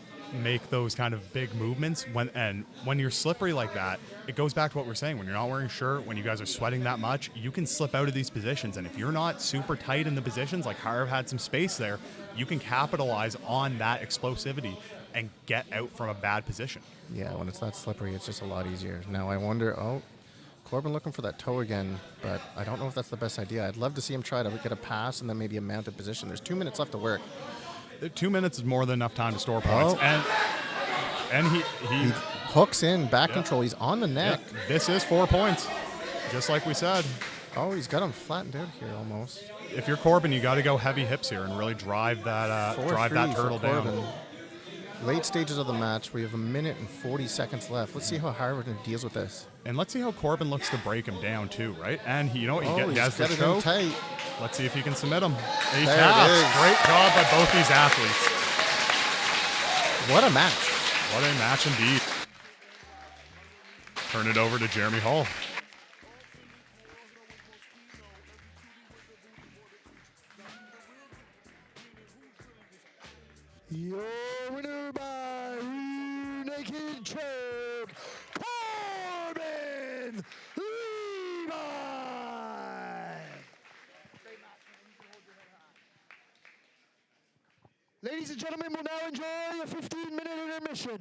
make those kind of big movements, when you're slippery like that, it goes back to what we're saying. When you're not wearing a shirt, when you guys are sweating that much, you can slip out of these positions. And if you're not super tight in the positions, like Harv had some space there, you can capitalize on that explosivity and get out from a bad position. Yeah, when it's that slippery, it's just a lot easier. Now I wonder, Corbin looking for that toe again, but I don't know if that's the best idea. I'd love to see him try to get a pass and then maybe a mounted position. There's 2 minutes left to work. 2 minutes is more than enough time to store points. And he hooks in, back control. He's on the neck. Yep. This is 4 points, just like we said. Oh, he's got him flattened out here almost. If you're Corbin, you got to go heavy hips here and really drive that turtle down. Late stages of the match, we have 1 minute and 40 seconds left. Let's see how Harvinder deals with this. And let's see how Corbin looks to break him down too, right? And he has the got it choke. in tight. Let's see if he can submit him. He There taps. it is. Great job by both these athletes. What a match. What a match indeed. Turn it over to Jeremy Hall. Your winner by naked choke, Corbin Levi. Ladies and gentlemen, we'll now enjoy a 15-minute intermission.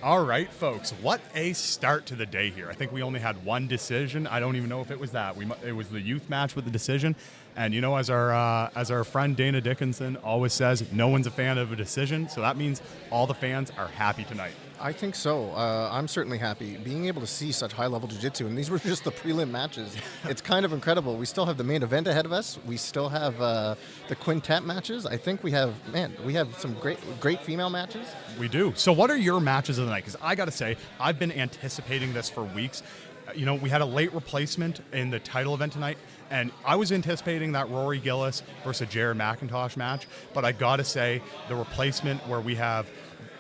All right, folks. What a start to the day here. I think we only had one decision. I don't even know if it was that. It was the youth match with the decision. And as our friend Dana Dickinson always says, no one's a fan of a decision. So that means all the fans are happy tonight. I think so. I'm certainly happy. Being able to see such high-level jiu-jitsu, and these were just the prelim matches. It's kind of incredible. We still have the main event ahead of us. We still have the quintet matches. I think we have some great female matches. We do. So what are your matches of the night? Because I got to say, I've been anticipating this for weeks. We had a late replacement in the title event tonight, and I was anticipating that Rory Gillis versus Jared McIntosh match, but I got to say, the replacement where we have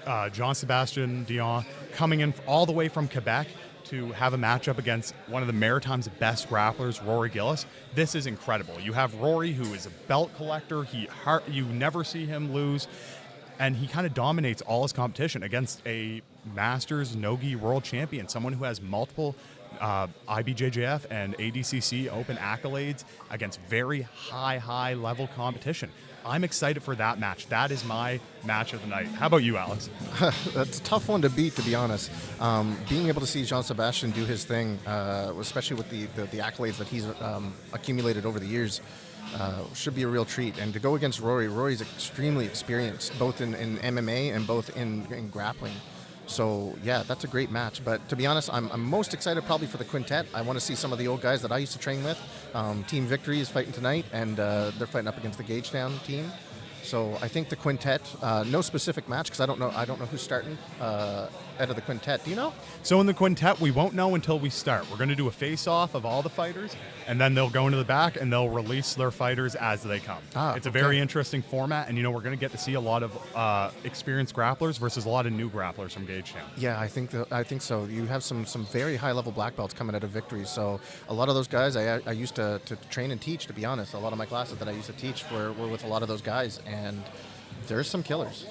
Sebastien Dionne coming in all the way from Quebec to have a matchup against one of the Maritime's best grapplers, Rory Gillis. This is incredible. You have Rory, who is a belt collector. You never see him lose, and he kind of dominates all his competition against a Masters Nogi world champion, someone who has multiple IBJJF and ADCC open accolades against very high level competition. I'm excited for that match. That is my match of the night. How about you, Alex? That's a tough one to beat, to be honest. Being able to see Sebastien do his thing, especially with the accolades that he's accumulated over the years, should be a real treat. And to go against Rory's extremely experienced, both in MMA and both in grappling. So, yeah, that's a great match. But to be honest, I'm most excited probably for the quintet. I want to see some of the old guys that I used to train with. Team Victory is fighting tonight, and they're fighting up against the Gagetown team. So I think the quintet, no specific match because I don't know who's starting out of the quintet. Do you know? So in the quintet, we won't know until we start. We're going to do a face-off of all the fighters, and then they'll go into the back and they'll release their fighters as they come. It's a very interesting format, and we're going to get to see a lot of experienced grapplers versus a lot of new grapplers from Gagetown. Yeah, I think so. You have some very high-level black belts coming out of Victory. So a lot of those guys I used to train and teach. To be honest, a lot of my classes that I used to teach were with a lot of those guys, and there's some killers.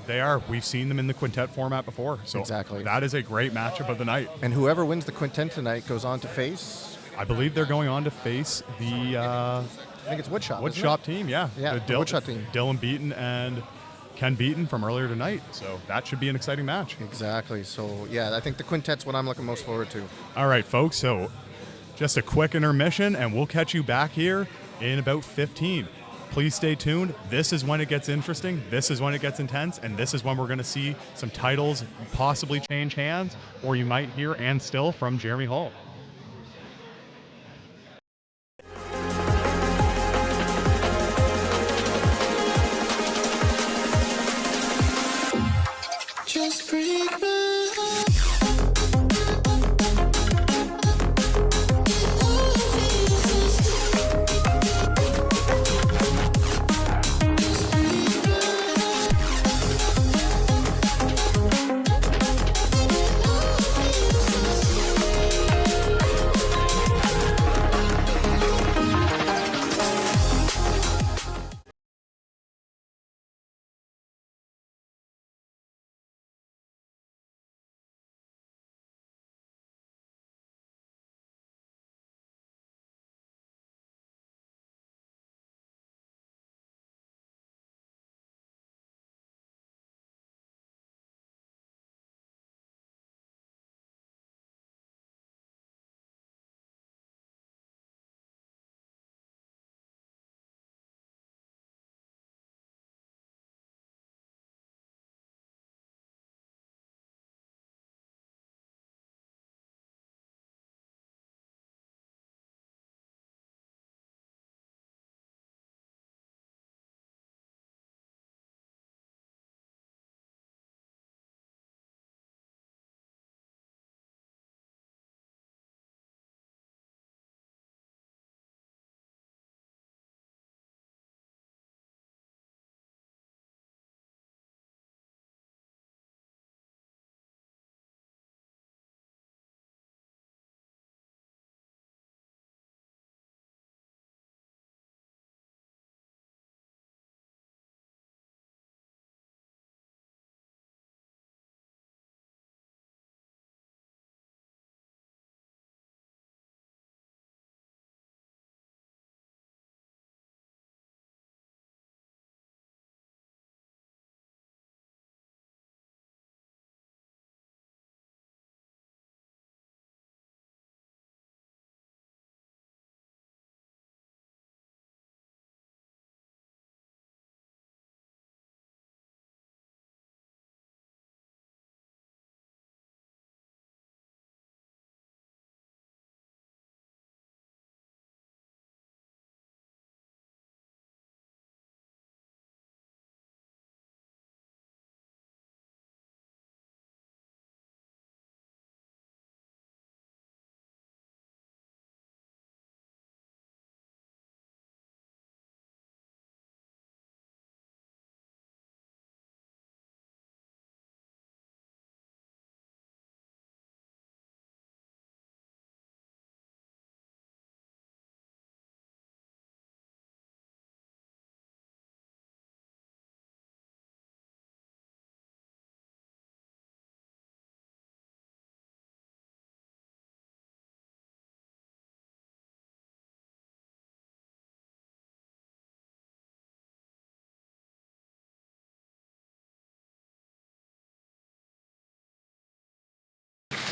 They are. We've seen them in the quintet format before. So exactly. That is a great matchup of the night. And whoever wins the quintet tonight goes on to face... I believe they're going on to face the... I think it's Woodshop team, yeah. Yeah, the Woodshop team. Dylan Beaton and Ken Beaton from earlier tonight. So that should be an exciting match. Exactly. So, yeah, I think the quintet's what I'm looking most forward to. All right, folks. So just a quick intermission, and we'll catch you back here in about 15. Please stay tuned. This is when it gets interesting. This is when it gets intense. And this is when we're going to see some titles possibly change hands, or you might hear "and still" from Jeremy Hall. Just break my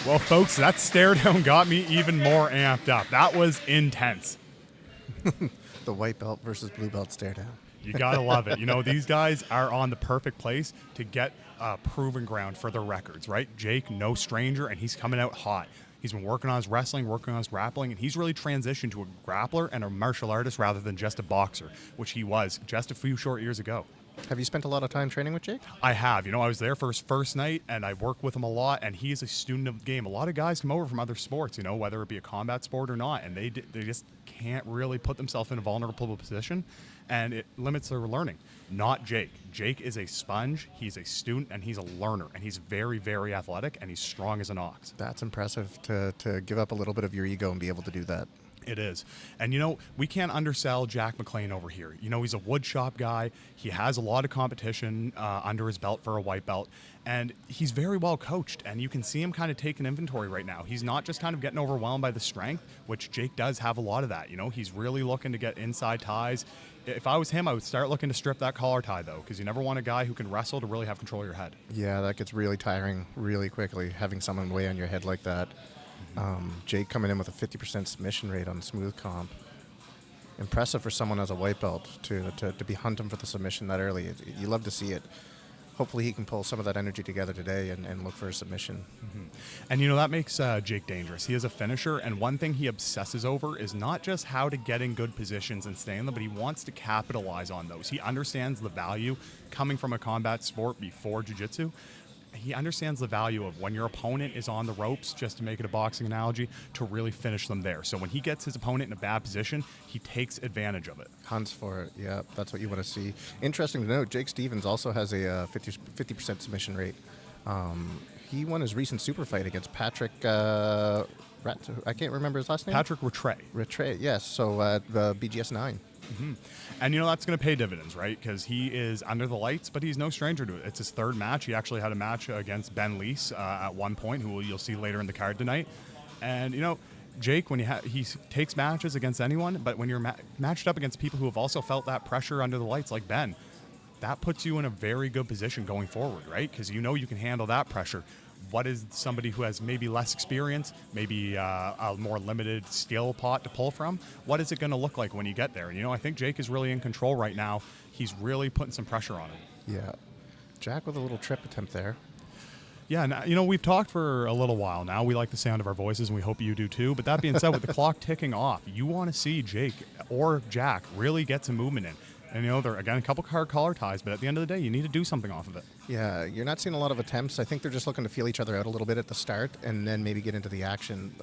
Well, folks, that stare down got me even more amped up. That was intense. The white belt versus blue belt stare down. You got to love it. These guys are on the perfect place to get a proving ground for their records, right? Jake, no stranger, and he's coming out hot. He's been working on his wrestling, working on his grappling, and he's really transitioned to a grappler and a martial artist rather than just a boxer, which he was just a few short years ago. Have you spent a lot of time training with Jake? I have. I was there for his first night, and I worked with him a lot, and he is a student of the game. A lot of guys come over from other sports, whether it be a combat sport or not, and they just can't really put themselves in a vulnerable position, and it limits their learning. Not Jake. Jake is a sponge. He's a student, and he's a learner, and he's very, very athletic, and he's strong as an ox. That's impressive to give up a little bit of your ego and be able to do that. It is. And, we can't undersell Jack McLean over here. He's a wood shop guy. He has a lot of competition under his belt for a white belt. And he's very well coached. And you can see him kind of taking inventory right now. He's not just kind of getting overwhelmed by the strength, which Jake does have a lot of that. He's really looking to get inside ties. If I was him, I would start looking to strip that collar tie, though, because you never want a guy who can wrestle to really have control of your head. Yeah, that gets really tiring really quickly, having someone weigh on your head like that. Jake coming in with a 50% submission rate on smooth comp. Impressive for someone as a white belt to be hunting for the submission that early. You love to see it. Hopefully he can pull some of that energy together today and look for a submission. And, that makes Jake dangerous. He is a finisher, and one thing he obsesses over is not just how to get in good positions and stay in them, but he wants to capitalize on those. He understands the value coming from a combat sport before jiu-jitsu. He understands the value of when your opponent is on the ropes, just to make it a boxing analogy, to really finish them there. So when he gets his opponent in a bad position, he takes advantage of it. Hunts for it. Yeah, that's what you want to see. Interesting to note, Jake Stevens also has a 50% submission rate. He won his recent super fight against Patrick I can't remember his last name. Patrick Rattray. Rattray, yes. So the BGS 9. And that's going to pay dividends, right? Because he is under the lights, but he's no stranger to it. It's his third match. He actually had a match against Ben Leese at one point, who you'll see later in the card tonight. And, Jake, when he takes matches against anyone, but when you're matched up against people who have also felt that pressure under the lights, like Ben, that puts you in a very good position going forward, right? Because you can handle that pressure. What is somebody who has maybe less experience, maybe a more limited skill pot to pull from? What is it going to look like when you get there? And, I think Jake is really in control right now. He's really putting some pressure on him. Yeah. Jack with a little trip attempt there. Yeah, and, we've talked for a little while now. We like the sound of our voices, and we hope you do too. But that being said, with the clock ticking off, you want to see Jake or Jack really get some movement in. And, they're, again, a couple hard collar ties, but at the end of the day, you need to do something off of it. Yeah, you're not seeing a lot of attempts. I think they're just looking to feel each other out a little bit at the start and then maybe get into the action.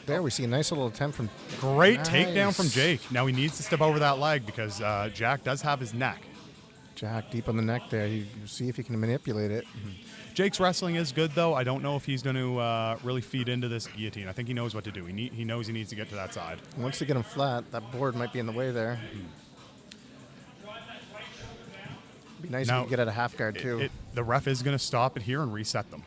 There we see a nice little attempt from... Great takedown from Jake. Now he needs to step over that leg because Jack does have his neck. Jack deep on the neck there. You see if he can manipulate it. Jake's wrestling is good, though. I don't know if he's going to really feed into this guillotine. I think he knows what to do. He knows he needs to get to that side. Once they get him flat, that board might be in the way there. Be nice if you get at a half guard too. The ref is going to stop it here and reset them.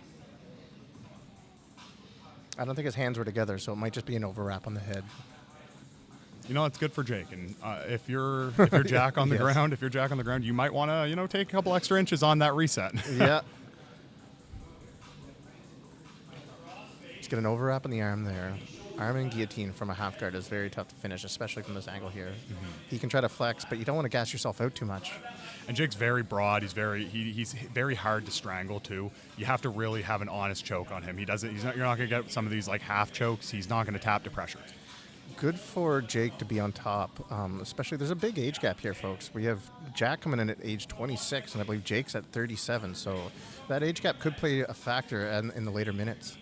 I don't think his hands were together, so it might just be an overwrap on the head. It's good for Jake. And if you're Jack on the ground, you might want to take a couple extra inches on that reset. Yeah. Just get an overwrap on the arm there. Arm and guillotine from a half guard is very tough to finish, especially from this angle here. He can try to flex, but you don't want to gas yourself out too much. And Jake's very broad. He's very hard to strangle too. You have to really have an honest choke on him. You're not going to get some of these like half chokes. He's not going to tap to pressure. Good for Jake to be on top, especially there's a big age gap here, folks. We have Jack coming in at age 26, and I believe Jake's at 37. So that age gap could play a factor in the later minutes.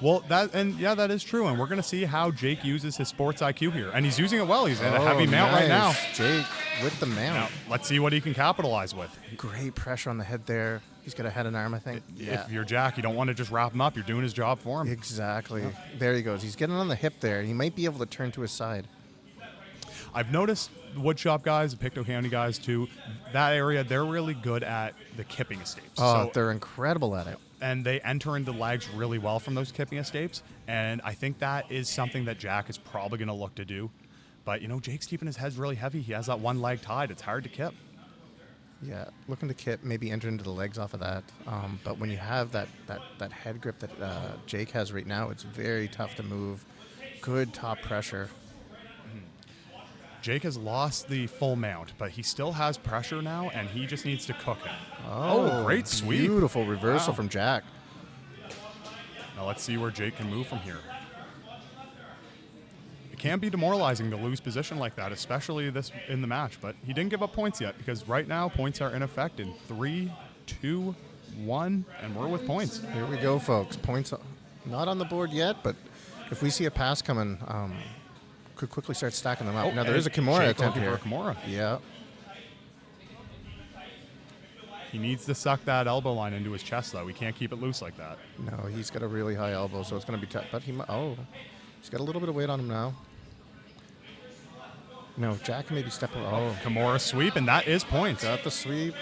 Well, that is true, and we're going to see how Jake uses his sports IQ here, and he's using it well. He's in a heavy mount right now. Jake with the mount. Now, let's see what he can capitalize with. Great pressure on the head there. He's got a head and arm, I think. If you're Jack, you don't want to just wrap him up. You're doing his job for him. Exactly. Yeah. There he goes. He's getting on the hip there. He might be able to turn to his side. I've noticed the woodshop guys, the Pictou County guys too, that area, they're really good at the kipping escapes. Oh, they're incredible at it. And they enter into legs really well from those kipping escapes. And I think that is something that Jack is probably going to look to do. But, Jake's keeping his head really heavy. He has that one leg tied. It's hard to kip. Yeah, looking to kip, maybe enter into the legs off of that. But when you have that head grip that Jake has right now, it's very tough to move. Good top pressure. Jake has lost the full mount, but he still has pressure now, and he just needs to cook it. Oh, great sweep. Beautiful reversal Wow. from Jack. Now let's see where Jake can move from here. It can be demoralizing to lose position like that, especially this in the match, but he didn't give up points yet because right now points are in effect in 3, 2, 1, and we're with points. Here we go, folks. Points not on the board yet, but if we see a pass coming, could quickly start stacking them up. Now there is a Kimura Jake attempt looking here. for a Kimura. Yeah. He needs to suck that elbow line into his chest, though. We can't keep it loose like that. No, he's got a really high elbow, so it's going to be tough. But he's got a little bit of weight on him now. No, Jack can maybe step. Oh, Kimura sweep, and that is points. got the sweep.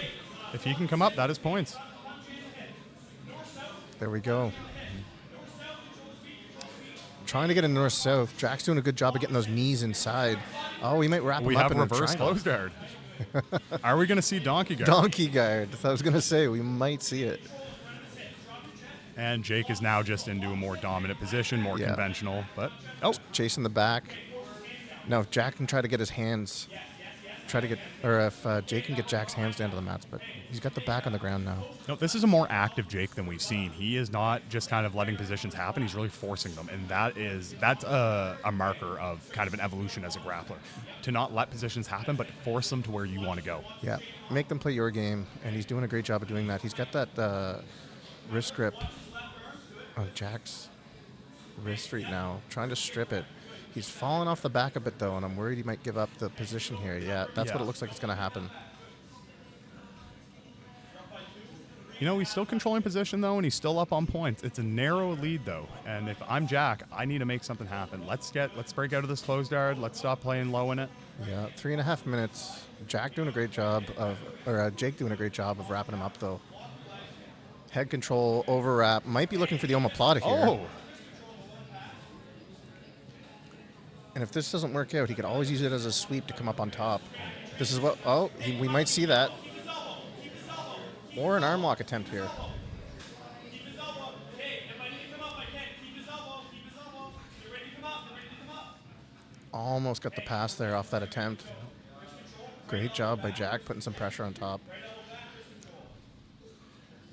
If he can come up, that is points. There we go. Trying to get a north-south. Jack's doing a good job of getting those knees inside. Oh, we might wrap him We up have in a a reverse triangle. close guard. Are we going to see donkey guard? Donkey guard. I was going to say, we might see it. And Jake is now just into a more dominant position, more Yeah. conventional. But, oh, Chasing the back. No, if Jack can try to get his hands. If Jake can get Jack's hands down to the mats, but he's got the back on the ground now. no, this is a more active Jake than we've seen. He is not just kind of letting positions happen. He's really forcing them. And that's a marker of kind of an evolution as a grappler. To not let positions happen, but force them to where you want to go. Yeah, make them play your game, and he's doing a great job of doing that. He's got that wrist grip on Jack's wrist right now, trying to strip it. He's falling off the back a bit, though, and I'm worried he might give up the position here. Yeah, that's what Yeah. it looks like it's going to happen. You know, he's still controlling position, though, and he's still up on points. It's a narrow lead, though. And if I'm Jack, I need to make something happen. Let's break out of this closed guard. Let's stop playing low in it. Yeah, 3.5 minutes. Jake doing a great job of wrapping him up, though. Head control, over wrap. Might be looking for the omoplata here. Oh, And if this doesn't work out, he could always use it as a sweep to come up on top. This is what, we might see that. Or an arm lock attempt here. Almost got the pass there off that attempt. Great job by Jack putting some pressure on top.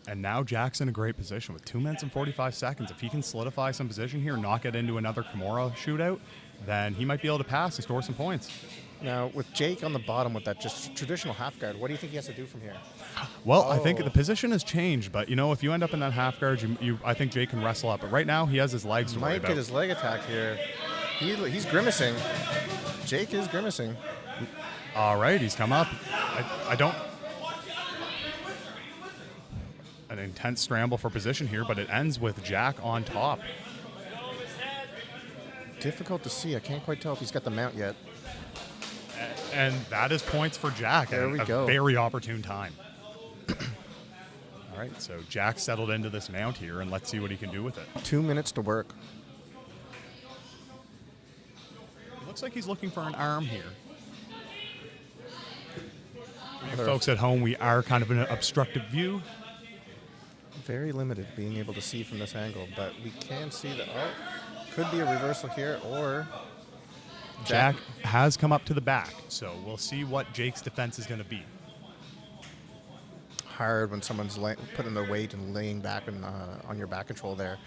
and now Jack's in a great position with 2 minutes and 45 seconds. If he can solidify some position here, not get into another Kimura shootout, then he might be able to pass and score some points. Now, with Jake on the bottom with that just traditional half guard, what do you think he has to do from here? Well, I think the position has changed, but, you know, if you end up in that half guard, I think Jake can wrestle up. But right now, he has his legs to worry Might about. get his leg attacked here. He's grimacing. Jake is grimacing. All right, he's come up. I don't... An intense scramble for position here, but it ends with Jack on top. Difficult to see. I can't quite tell if he's got the mount yet. And that is points for Jack There at we a go. very opportune time. All right, so Jack settled into this mount here, and let's see what he can do with it. 2 minutes to work. It looks like he's looking for an arm here. For Other- folks at home, we are kind of in an obstructive view. Very limited being able to see from this angle, but we can see that. Could be a reversal here, or Jack has come up to the back, so we'll see what Jake's defense is going to be. hard when someone's putting their weight and laying back on your back control there.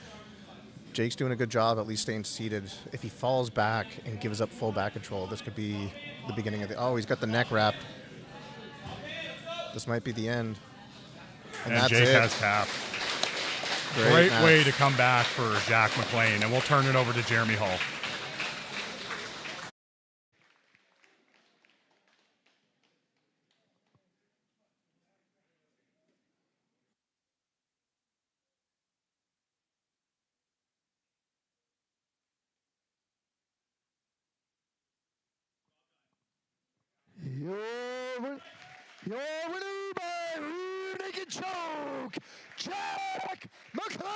Jake's doing a good job at least staying seated. If he falls back and gives up full back control, this could be the beginning of the... Oh, he's got the neck wrapped. This might be the end. And that's Jake it. has tapped. Great match. way to come back for Jack McLean, and we'll turn it over to Jeremy Hall. Your winner by rear naked choke, Jack McLean.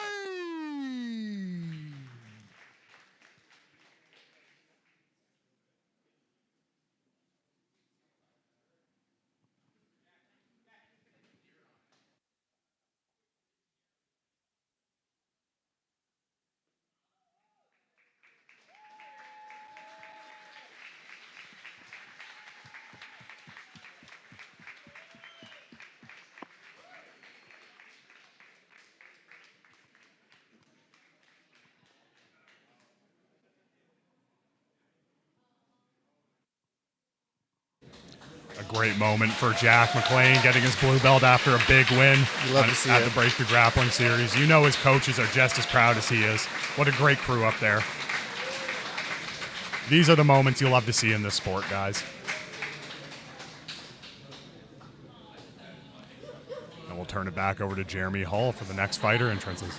great moment for Jack McLean getting his blue belt after a big win You love to see at it. the Breakthrough Grappling Series. You know his coaches are just as proud as he is. What a great crew up there. These are the moments you love to see in this sport, guys. And we'll turn it back over to Jeremy Hull for the next fighter entrances.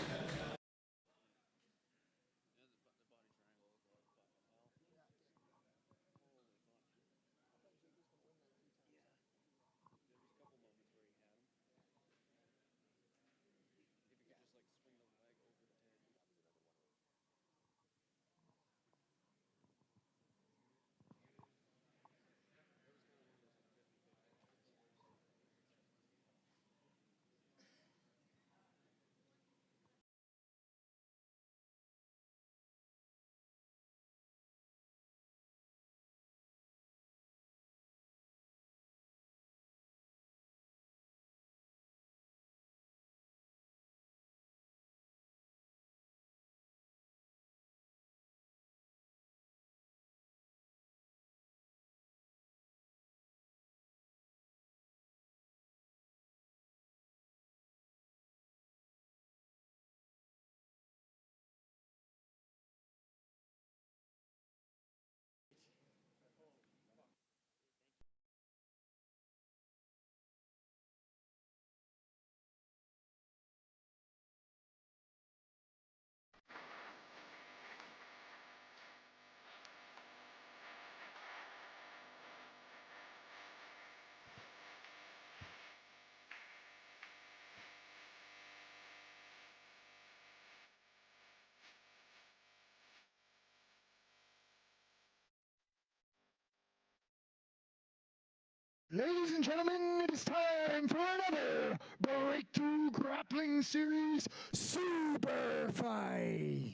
Ladies and gentlemen, it is time for another Breakthrough Grappling Series Super Fight.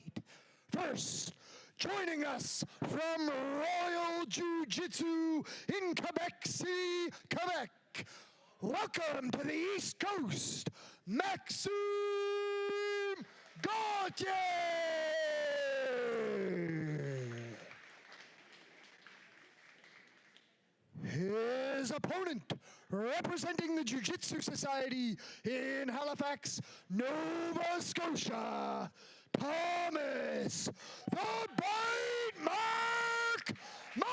First, joining us from Royal Jiu-Jitsu in Quebec City, Quebec. Welcome to the East Coast, Maxime Gauthier. His opponent, representing the Jiu-Jitsu Society in Halifax, Nova Scotia, Thomas the Bite Mark Maloney.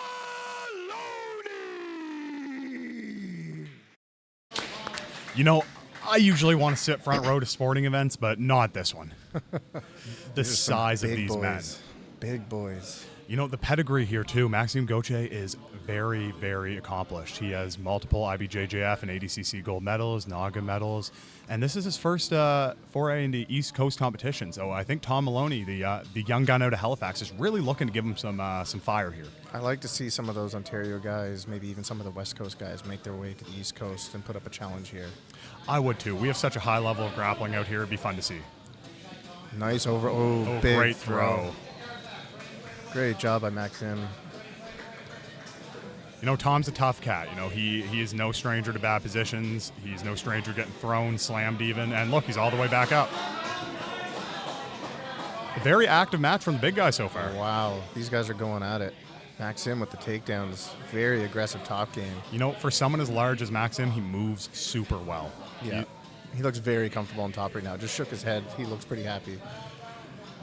You know, I usually want to sit front row to sporting events, but not this one. The These are some size of big these boys. men. Big boys. You know, the pedigree here, too. Maxime Gauthier is very, very accomplished. He has multiple IBJJF and ADCC gold medals, NAGA medals, and this is his first foray into East Coast competition. So I think Tom Maloney, the young gun out of Halifax, is really looking to give him some fire here. I like to see some of those Ontario guys, maybe even some of the West Coast guys, make their way to the East Coast and put up a challenge here. I would, too. We have such a high level of grappling out here. It'd be fun to see. Nice over. Oh, big great throw. Great job by Maxim. You know, Tom's a tough cat. You know, he is no stranger to bad positions. He's no stranger to getting thrown, slammed even. And look, he's all the way back up. A very active match from the big guy so far. Wow, these guys are going at it. Maxim with the takedowns. Very aggressive top game. You know, for someone as large as Maxim, he moves super well. Yeah. He looks very comfortable on top right now. Just shook his head. He looks pretty happy.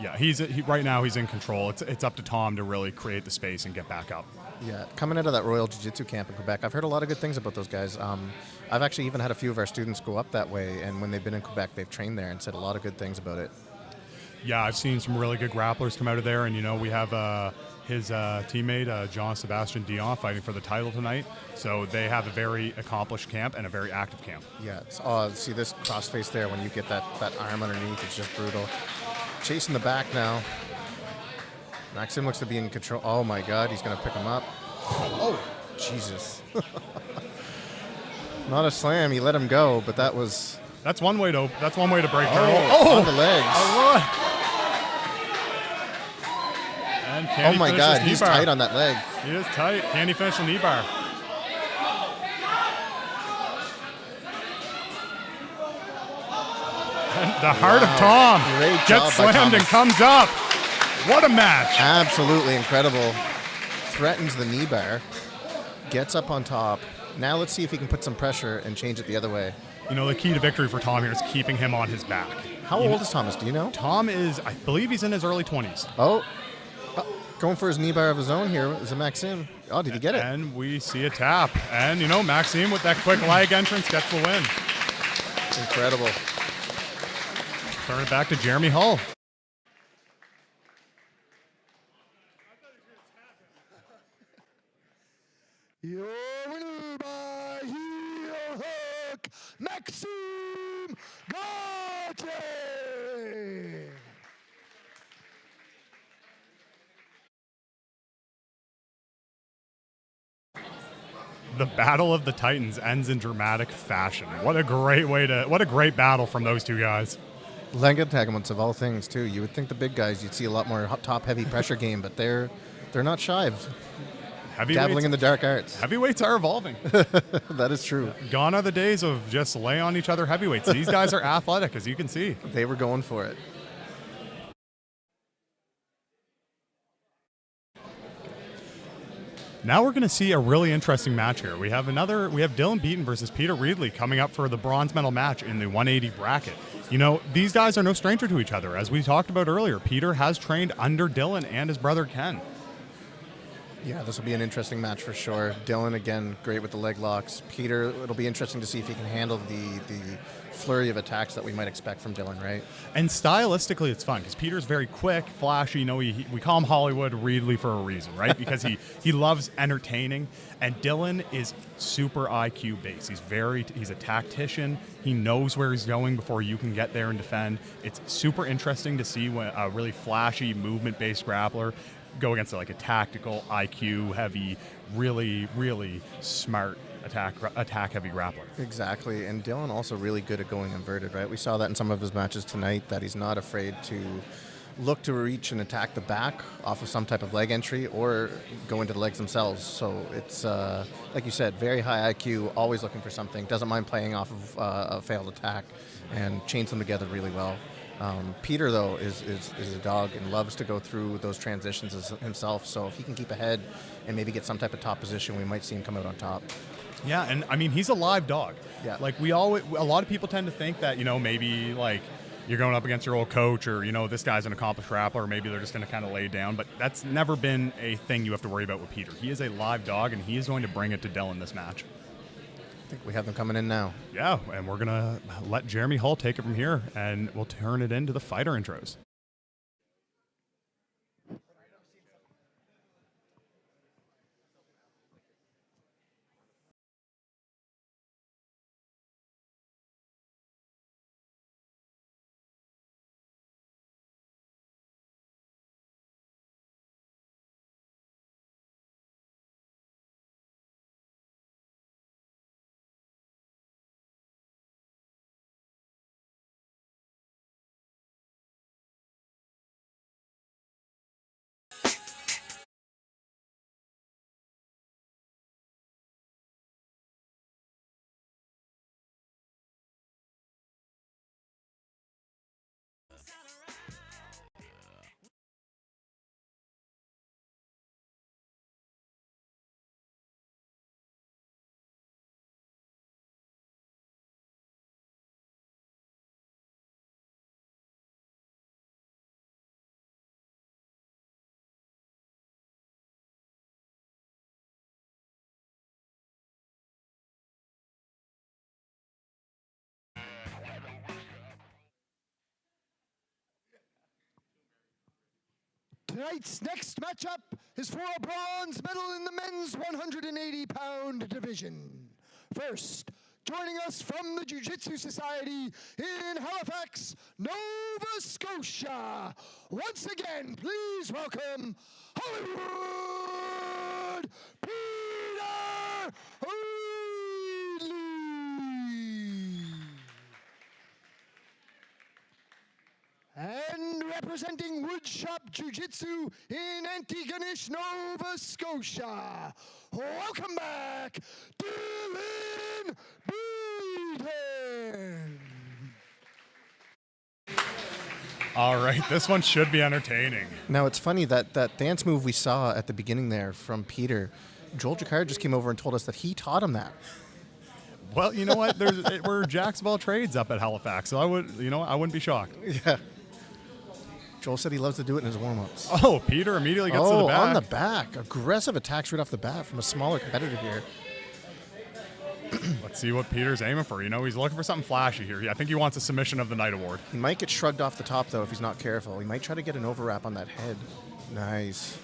Yeah, right now he's in control. It's up to Tom to really create the space and get back up. Yeah, coming out of that Royal Jiu-Jitsu camp in Quebec, I've heard a lot of good things about those guys. I've actually even had a few of our students go up that way, and when they've been in Quebec, they've trained there and said a lot of good things about it. Yeah, I've seen some really good grapplers come out of there, and you know, we have his teammate, Sebastien Dionne, fighting for the title tonight. So they have a very accomplished camp and a very active camp. Yeah, see this crossface there when you get that arm underneath, it's just brutal. Chasing the back now. Maxim looks to be in control. Oh my God, he's going to pick him up. Oh, Jesus. Not a slam, he let him go, but that was... That's one way to break through. On the legs. And can Oh he my finish God, his knee he's bar? tight on that leg. He is tight. Can he finish the knee bar? And the heart of Tom Great gets job by slammed and Thomas. comes up. What a match. Absolutely incredible. Threatens the knee bar. Gets up on top. Now let's see if he can put some pressure and change it the other way. You know, the key to victory for Tom here is keeping him on his back. How old is Thomas? Do you know? Tom is, I believe he's in his early 20s. Oh, going for his knee bar of his own here is a Maxim. Oh, did he get it? And we see a tap. And, you know, Maxime with that quick leg entrance gets the win. Incredible. Turn it back to Jeremy Hull. Your winner by heel hook, Maxime Gagetown. The Battle of the Titans ends in dramatic fashion. What a great battle from those two guys. Leg entanglements of all things too. You would think the big guys you'd see a lot more top heavy pressure game, but they're not shy of dabbling in the dark arts. Heavyweights are evolving. That is true. Gone are the days of just lay on each other heavyweights. These guys are athletic, as you can see. They were going for it. Now we're going to see a really interesting match here. We have Dylan Beaton versus Peter Reedley coming up for the bronze medal match in the 180 bracket. You know, these guys are no stranger to each other. As we talked about earlier, Peter has trained under Dylan and his brother Ken. Yeah, this will be an interesting match for sure. Dylan, again, great with the leg locks. Peter, it'll be interesting to see if he can handle the flurry of attacks that we might expect from Dylan, right? And stylistically, it's fun because Peter's very quick, flashy. You know, we call him Hollywood Reedley for a reason, right? Because he loves entertaining. And Dylan is super IQ based. He's a tactician. He knows where he's going before you can get there and defend. It's super interesting to see when a really flashy, movement-based grappler go against like a tactical, IQ heavy, really, really smart attack heavy grappler. Exactly, and Dylan also really good at going inverted, right? We saw that in some of his matches tonight, that he's not afraid to look to reach and attack the back off of some type of leg entry or go into the legs themselves. So it's, like you said, very high IQ, always looking for something, doesn't mind playing off of a failed attack and chains them together really well. Peter, though, is a dog and loves to go through those transitions himself. So if he can keep ahead and maybe get some type of top position, we might see him come out on top. Yeah, and I mean, he's a live dog. Yeah. Like a lot of people tend to think that, you know, maybe like you're going up against your old coach or, you know, this guy's an accomplished grappler or maybe they're just going to kind of lay down. But that's never been a thing you have to worry about with Peter. He is a live dog and he is going to bring it to Dylan this match. I think we have them coming in now. Yeah, and we're going to let Jeremy Hull take it from here, and we'll turn it into the fighter intros. Tonight's next matchup is for a bronze medal in the men's 180-pound division. First, joining us from the Jiu-Jitsu Society in Halifax, Nova Scotia. Once again, please welcome Hollywood Peter Reedley. And representing Woodshop Jiu-Jitsu in Antigonish, Nova Scotia, welcome back, Dylan Beaton. All right, this one should be entertaining. Now, it's funny that dance move we saw at the beginning there from Peter, Joel Jacquard just came over and told us that he taught him that. Well, you know what? We're jacks of all trades up at Halifax, so I wouldn't be shocked. Yeah. Joel said he loves to do it in his warm-ups. Oh, Peter immediately gets to the back. On the back. Aggressive attacks right off the bat from a smaller competitor here. Let's see what Peter's aiming for. He's looking for something flashy here. I think he wants a submission of the night award. He might get shrugged off the top, though, if he's not careful. He might try to get an overwrap on that head. Nice.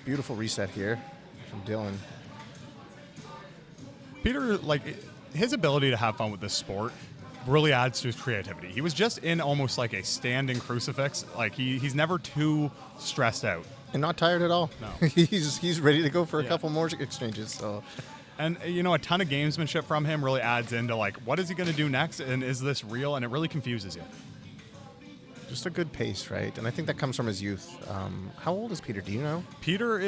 Beautiful reset here from Dillon. Peter, his ability to have fun with this sport really adds to his creativity. He was just in almost like a standing crucifix. He's never too stressed out. And not tired at all. No. He's ready to go for a couple more exchanges. So, and a ton of gamesmanship from him really adds into what is he going to do next, and is this real? And it really confuses you. Just a good pace, right? And I think that comes from his youth. How old is Peter? Do you know? Peter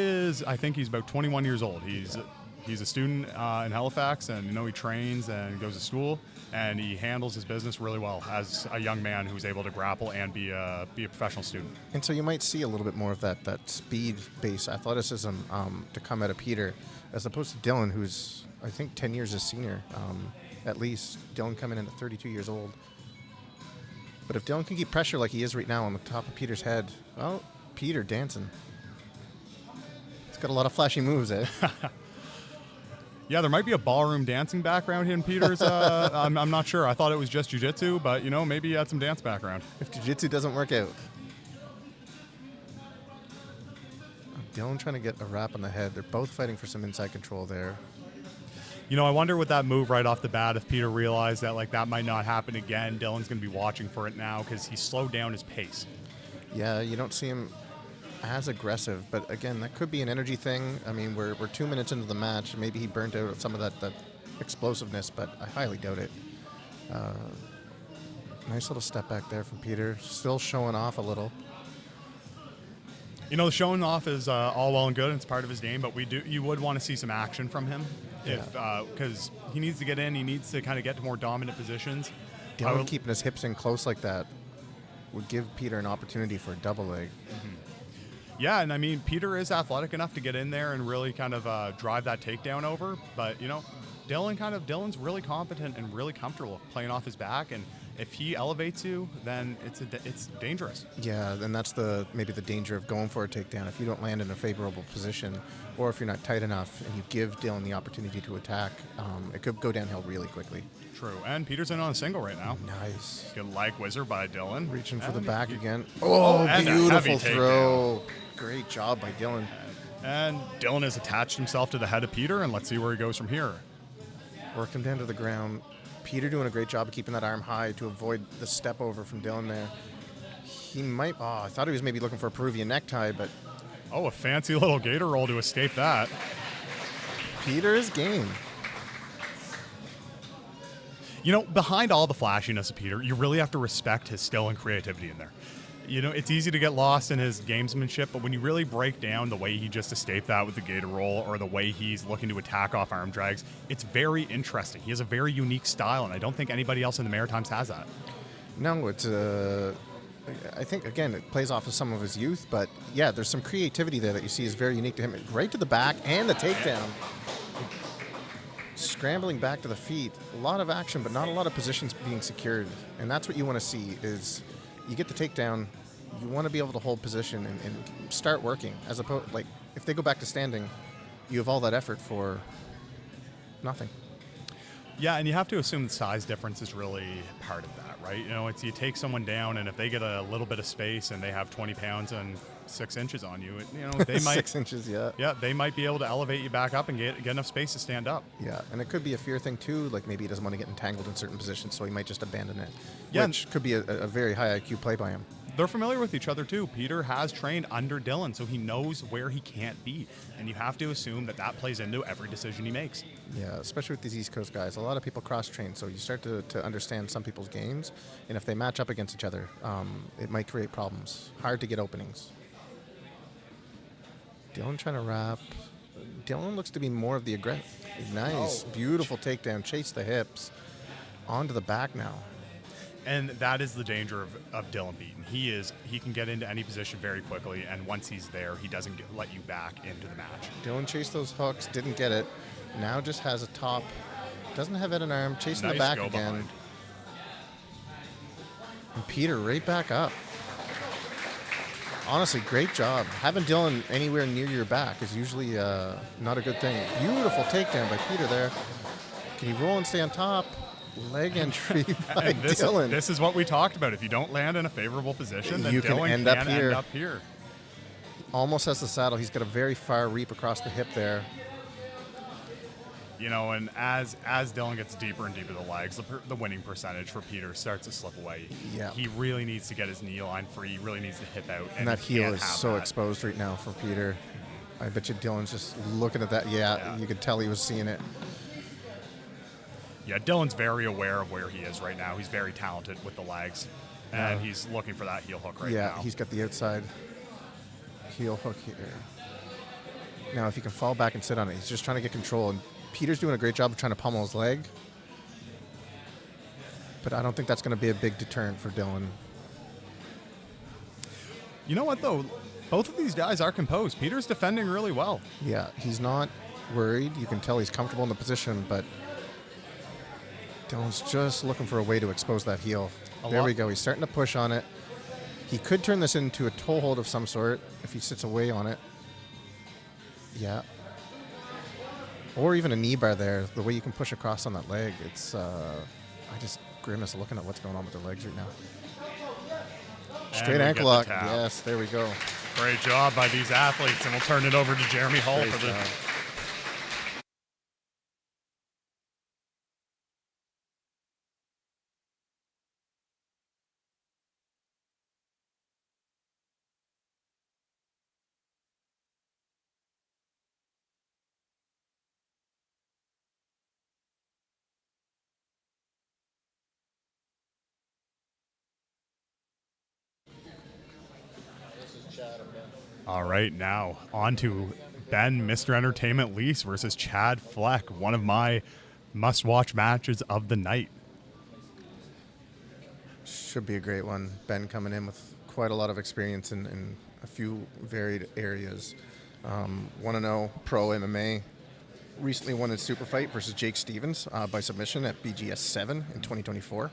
I think he's about 21 years old. He's a student in Halifax, and he trains and goes to school, and he handles his business really well as a young man who's able to grapple and be a professional student. And so you might see a little bit more of that speed-based athleticism to come out of Peter, as opposed to Dillon, who's I think 10 years his senior, at least. Dillon coming in at 32 years old. But if Dillon can keep pressure like he is right now on the top of Peter's head, well, Peter dancing. He's got a lot of flashy moves, eh? Yeah, there might be a ballroom dancing background in Peter's. I'm not sure. I thought it was just jiu-jitsu, but, maybe he had some dance background. If jiu-jitsu doesn't work out. Dillon trying to get a wrap on the head. They're both fighting for some inside control there. I wonder with that move right off the bat, if Peter realized that, that might not happen again, Dillon's going to be watching for it now because he slowed down his pace. Yeah, you don't see him as aggressive, but again, that could be an energy thing. I mean, we're 2 minutes into the match. Maybe he burnt out some of that explosiveness, but I highly doubt it. Nice little step back there from Peter. Still showing off a little. The showing off is all well and good, and it's part of his game, but you would want to see some action from him, because he needs to get in. He needs to kind of get to more dominant positions. Dillon keeping his hips in close like that would give Peter an opportunity for a double leg. Mm-hmm. Yeah, and I mean, Peter is athletic enough to get in there and really kind of drive that takedown over, but Dillon's really competent and really comfortable playing off his back, and if he elevates you, then it's dangerous. Yeah, and that's maybe the danger of going for a takedown. If you don't land in a favorable position, or if you're not tight enough and you give Dillon the opportunity to attack, it could go downhill really quickly. True, and Peter's in on a single right now. Nice. Good leg wizard by Dillon. Reaching for the back again. Oh, beautiful throw. Great job by Dillon. And Dillon has attached himself to the head of Peter, and let's see where he goes from here. Work him down to the ground. Peter doing a great job of keeping that arm high to avoid the step over from Dillon there. He might... Oh, I thought he was maybe looking for a Peruvian necktie, but... Oh, a fancy little gator roll to escape that. Peter is game. Behind all the flashiness of Peter, you really have to respect his skill and creativity in there. It's easy to get lost in his gamesmanship, but when you really break down the way he just escaped that with the gator roll, or the way he's looking to attack off arm drags, it's very interesting. He has a very unique style, and I don't think anybody else in the Maritimes has that. No, it's I think, again, it plays off of some of his youth, but yeah, there's some creativity there that you see is very unique to him. Right to the back and the takedown. Scrambling back to the feet. A lot of action, but not a lot of positions being secured. And that's what you want to see is... You get the takedown, you want to be able to hold position and start working. As opposed, if they go back to standing, you have all that effort for nothing. Yeah, and you have to assume the size difference is really part of that, right? It's you take someone down, and if they get a little bit of space and they have 20 pounds and 6 inches on you, they might 6 inches, yeah. Yeah, they might be able to elevate you back up and get enough space to stand up. Yeah, and it could be a fear thing too. Maybe he doesn't want to get entangled in certain positions, so he might just abandon it. Yeah, which could be a very high IQ play by him. They're familiar with each other too. Peter has trained under Dillon, so he knows where he can't be, and you have to assume that plays into every decision he makes. Yeah, especially with these East Coast guys. A lot of people cross-train, so you start to understand some people's games, and if they match up against each other, it might create problems. Hard to get openings. Dillon trying to wrap. Dillon looks to be more of the aggressive. Nice, beautiful takedown. Chase the hips. Onto the back now. And that is the danger of Dillon Beaton. He can get into any position very quickly, and once he's there, he doesn't let you back into the match. Dillon chased those hooks, didn't get it. Now just has a top. Doesn't have it in arm. Chasing the Nice back go again. behind. And Peter right back up. Honestly, great job. Having Dillon anywhere near your back is usually not a good thing. Beautiful takedown by Peter there. Can he roll and stay on top? Leg entry by Dillon. This is what we talked about. If you don't land in a favorable position, then You can Dillon end can up here. end up here. Almost has the saddle. He's got a very far reap across the hip there. You know, and as Dillon gets deeper and deeper the legs, the winning percentage for Peter starts to slip away. Yeah. He really needs to get his knee line free. He really needs to hip out. And that he heel can't is have so that. exposed right now for Peter. I bet you Dillon's just looking at that. Yeah, you could tell he was seeing it. Yeah, Dillon's very aware of where he is right now. He's very talented with the legs, and he's looking for that heel hook right now. Yeah, he's got the outside heel hook here. Now, if he can fall back and sit on it, he's just trying to get control. And Peter's doing a great job of trying to pummel his leg. But I don't think that's going to be a big deterrent for Dillon. You know what, though? Both of these guys are composed. Peter's defending really well. Yeah, he's not worried. You can tell he's comfortable in the position, but Dillon's just looking for a way to expose that heel. There we go. He's starting to push on it. He could turn this into a toe hold of some sort if he sits away on it. Yeah. Or even a knee bar there. The way you can push across on that leg. It's, I just grimace looking at what's going on with their legs right now. Straight we ankle get lock. the tap. Yes, there we go. Great job by these athletes, and we'll turn it over to Jeremy Hull Great for the job. All right, now on to Ben, Mr. Entertainment Lease versus Chad Fleck, one of my must-watch matches of the night. Should be a great one. Ben coming in with quite a lot of experience in a few varied areas. 1-0 pro MMA. Recently won in Super Fight versus Jake Stevens by submission at BGS 7 in 2024.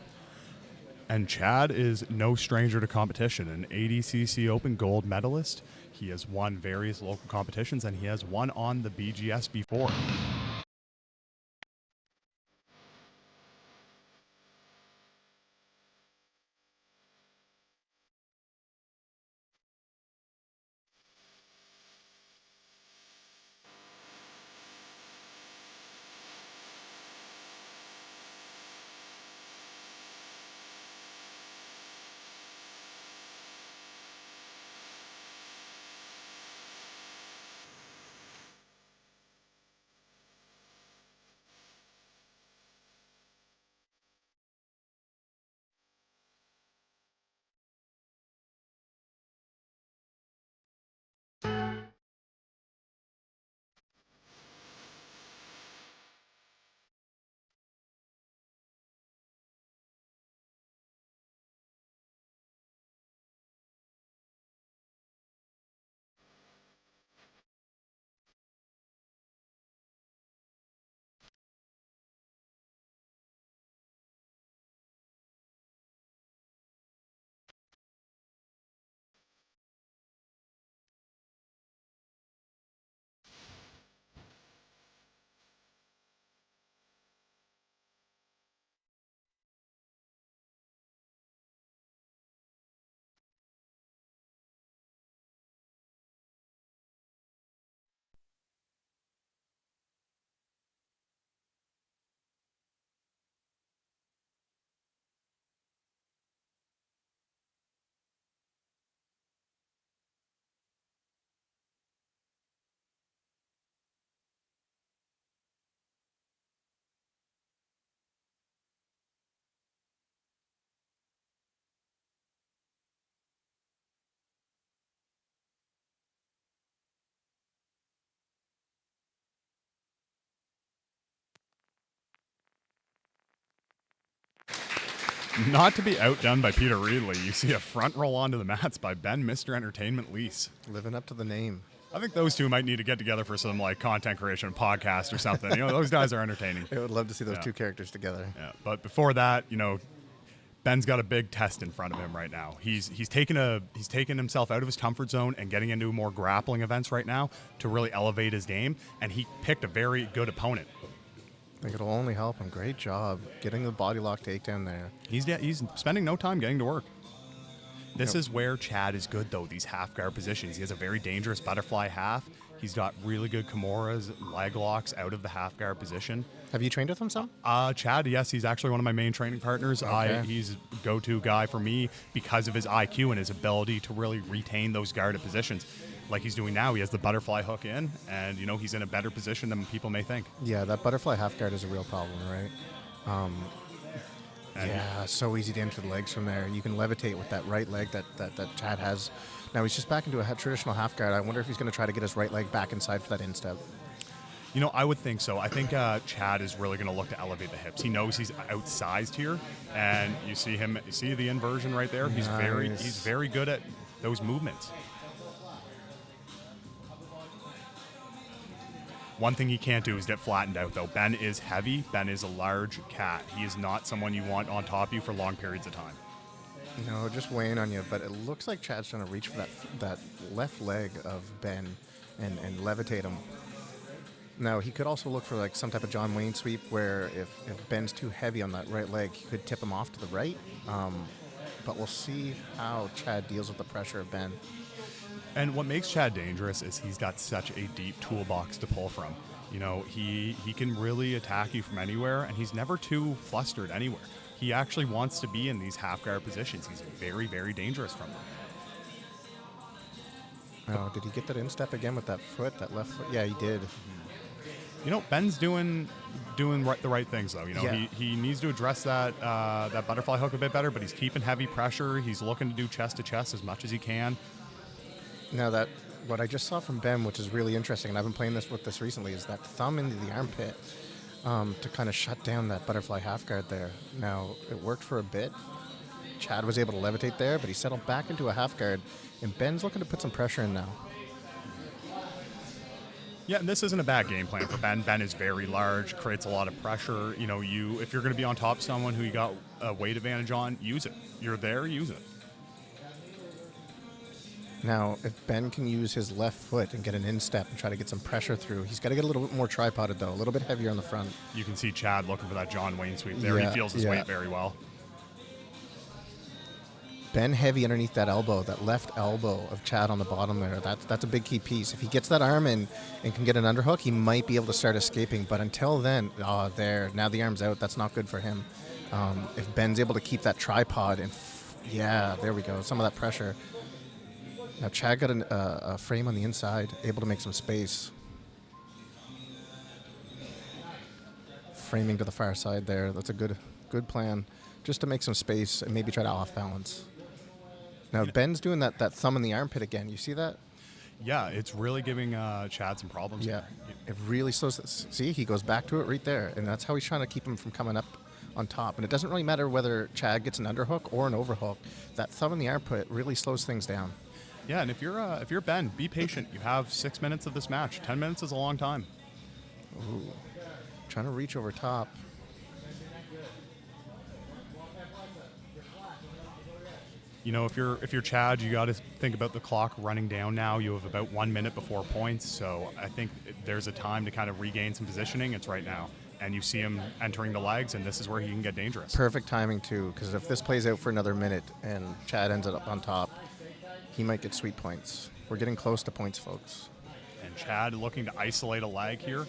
And Chad is no stranger to competition, an ADCC Open gold medalist. He has won various local competitions, and he has won on the BGS before. Not to be outdone by Peter Reedley, you see a front roll onto the mats by Ben, Mr. Entertainment Lease. Living up to the name. I think those two might need to get together for some like content creation podcast or something. Those guys are entertaining. I would love to see those two characters together. Yeah, but before that, Ben's got a big test in front of him right now. He's taken himself out of his comfort zone and getting into more grappling events right now to really elevate his game, and he picked a very good opponent. I think it'll only help him. Great job getting the body lock takedown there. He's spending no time getting to work. This is where Chad is good, though, these half guard positions. He has a very dangerous butterfly half. He's got really good Kimuras, leg locks out of the half guard position. Have you trained with him some? Chad, yes, he's actually one of my main training partners. Okay. He's a go-to guy for me because of his IQ and his ability to really retain those guarded positions. Like he's doing now, he has the butterfly hook in, and he's in a better position than people may think. Yeah, that butterfly half guard is a real problem, right? Yeah, so easy to enter the legs from there. You can levitate with that right leg that Chad has. Now he's just back into a traditional half guard. I wonder if he's going to try to get his right leg back inside for that instep. I would think so. I think Chad is really going to look to elevate the hips. He knows he's outsized here, and you see the inversion right there. He's very good at those movements. One thing he can't do is get flattened out, though. Ben is heavy. Ben is a large cat. He is not someone you want on top of you for long periods of time. No, just weighing on you, but it looks like Chad's trying to reach for that left leg of Ben and levitate him. Now, he could also look for like some type of John Wayne sweep where if Ben's too heavy on that right leg, he could tip him off to the right. But we'll see how Chad deals with the pressure of Ben. And what makes Chad dangerous is he's got such a deep toolbox to pull from. He can really attack you from anywhere, and he's never too flustered anywhere. He actually wants to be in these half guard positions. He's very, very dangerous from them. Oh, did he get that instep again with that foot, that left foot? Yeah, he did. Ben's doing the right things, though. He needs to address that butterfly hook a bit better, but he's keeping heavy pressure. He's looking to do chest to chest as much as he can. Now what I just saw from Ben, which is really interesting, and I've been playing with this recently, is that thumb into the armpit to kind of shut down that butterfly half guard there. Now, it worked for a bit. Chad was able to levitate there, but he settled back into a half guard, and Ben's looking to put some pressure in now. Yeah, and this isn't a bad game plan for Ben. Ben is very large, creates a lot of pressure. If you're going to be on top of someone who you got a weight advantage on, use it. You're there, use it. Now, if Ben can use his left foot and get an instep and try to get some pressure through, he's got to get a little bit more tripoded, though, a little bit heavier on the front. You can see Chad looking for that John Wayne sweep there. Yeah, he feels his weight very well. Ben heavy underneath that elbow, that left elbow of Chad on the bottom there. That's a big key piece. If he gets that arm in and can get an underhook, he might be able to start escaping. But until then, now the arm's out. That's not good for him. If Ben's able to keep that tripod and, there we go, some of that pressure. Now Chad got a frame on the inside, able to make some space. Framing to the far side there. That's a good plan, just to make some space and maybe try to off balance. Now Ben's doing that thumb in the armpit again. You see that? Yeah, it's really giving Chad some problems. Yeah, it really slows. See, he goes back to it right there, and that's how he's trying to keep him from coming up on top. And it doesn't really matter whether Chad gets an underhook or an overhook. That thumb in the armpit really slows things down. Yeah, and if you're Ben, be patient. You have 6 minutes of this match. 10 minutes is a long time. Ooh, trying to reach over top. If you're Chad, you got to think about the clock running down now. You have about 1 minute before points, so I think there's a time to kind of regain some positioning. It's right now, and you see him entering the legs, and this is where he can get dangerous. Perfect timing too, because if this plays out for another minute and Chad ends up on top, he might get sweet points. We're getting close to points, folks. And Chad looking to isolate a leg here.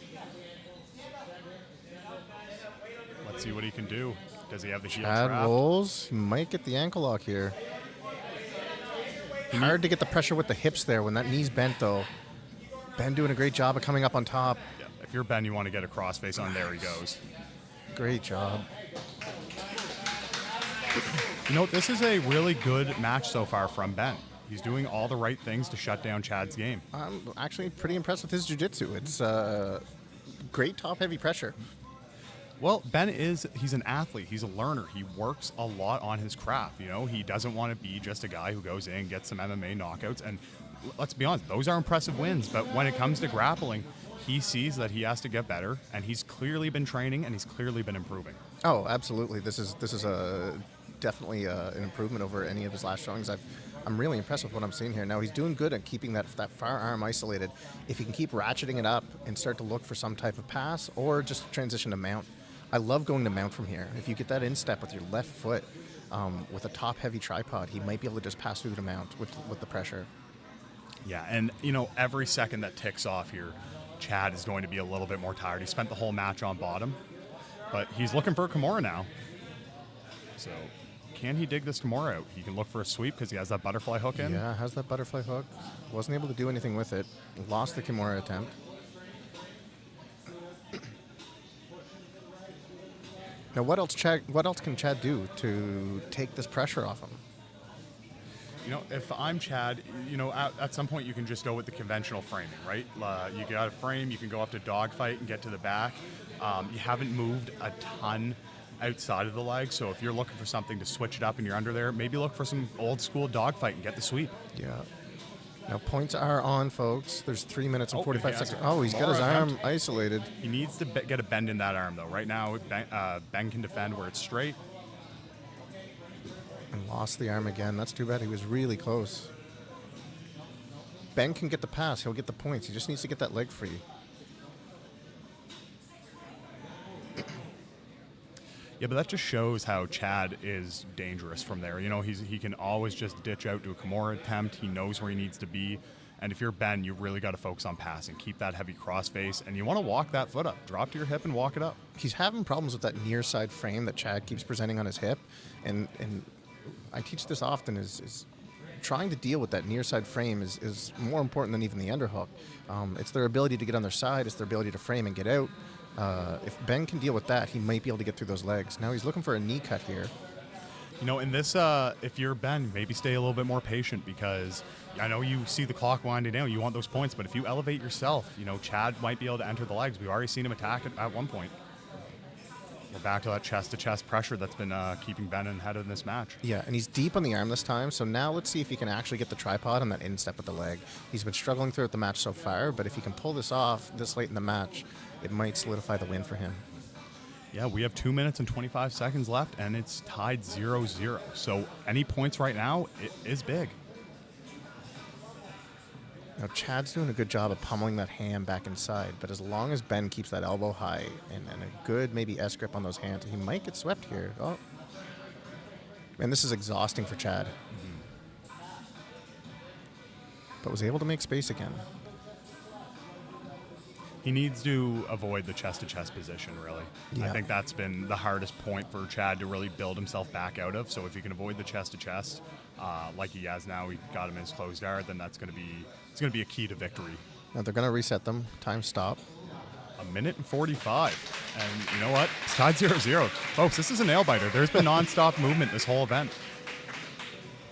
Let's see what he can do. Does he have the heel Chad trapped? rolls. He might get the ankle lock here. Hard to get the pressure with the hips there when that knee's bent, though. Ben doing a great job of coming up on top. Yeah, if you're Ben, you want to get a crossface on. There he goes. Great job. This is a really good match so far from Ben. He's doing all the right things to shut down Chad's game. I'm actually pretty impressed with his jiu-jitsu. It's great top-heavy pressure. Well, he's an athlete. He's a learner. He works a lot on his craft. You know, he doesn't want to be just a guy who goes in, gets some MMA knockouts. And let's be honest, those are impressive wins. But when it comes to grappling, he sees that he has to get better. And he's clearly been training and he's clearly been improving. Oh, absolutely. This is definitely an improvement over any of his last showings. I'm really impressed with what I'm seeing here. Now, he's doing good at keeping that far arm isolated. If he can keep ratcheting it up and start to look for some type of pass or just transition to mount. I love going to mount from here. If you get that instep with your left foot with a top-heavy tripod, he might be able to just pass through the mount with the pressure. Yeah, and, you know, every second that ticks off here, Chad is going to be a little bit more tired. He spent the whole match on bottom, but he's looking for a Kimura now. So can he dig this Kimura out? He can look for a sweep because he has that butterfly hook in. Yeah, has that butterfly hook. Wasn't able to do anything with it. Lost the Kimura attempt. Now, what else can Chad do to take this pressure off him? You know, if I'm Chad, you know, at some point you can just go with the conventional framing, right? You got a frame, you can go up to dogfight and get to the back. You haven't moved a ton outside of the leg, so if you're looking for something to switch it up and you're under there, maybe look for some old school dogfight and get the sweep. Yeah. Now, points are on, folks. There's 3 minutes and 45 seconds. Oh, he's got his arm isolated. He needs to get a bend in that arm, though. Right now, Ben can defend where it's straight. And lost the arm again. That's too bad. He was really close. Ben can get the pass. He'll get the points. He just needs to get that leg free. Yeah, but that just shows how Chad is dangerous from there. You know, he can always just ditch out to a Kimura attempt. He knows where he needs to be. And if you're Ben, you really got to focus on passing. Keep that heavy cross face, and you want to walk that foot up. Drop to your hip and walk it up. He's having problems with that near side frame that Chad keeps presenting on his hip. And I teach this often is trying to deal with that near side frame is more important than even the underhook. It's their ability to get on their side. It's their ability to frame and get out. If Ben can deal with that, he might be able to get through those legs. Now he's looking for a knee cut here. You know, in this, if you're Ben, maybe stay a little bit more patient because I know you see the clock winding down. You want those points, but if you elevate yourself, you know, Chad might be able to enter the legs. We've already seen him attack at one point. We're back to that chest-to-chest pressure that's been keeping Ben ahead in this match. Yeah, and he's deep on the arm this time, so now let's see if he can actually get the tripod on that instep with the leg. He's been struggling throughout the match so far, but if he can pull this off this late in the match, it might solidify the win for him. Yeah, we have 2 minutes and 25 seconds left, and it's tied 0-0. So any points right now, it is big. Now, Chad's doing a good job of pummeling that hand back inside, but as long as Ben keeps that elbow high and a good maybe S-grip on those hands, he might get swept here. Oh. And this is exhausting for Chad. But was able to make space again. He needs to avoid the chest-to-chest position, really. Yeah. I think that's been the hardest point for Chad to really build himself back out of. So if he can avoid the chest-to-chest, like he has now, he got him in his closed guard, then it's going to be a key to victory. Now they're going to reset them. Time stop. 1:45. And you know what? It's tied 0-0. Folks, this is a nail-biter. There's been nonstop movement this whole event.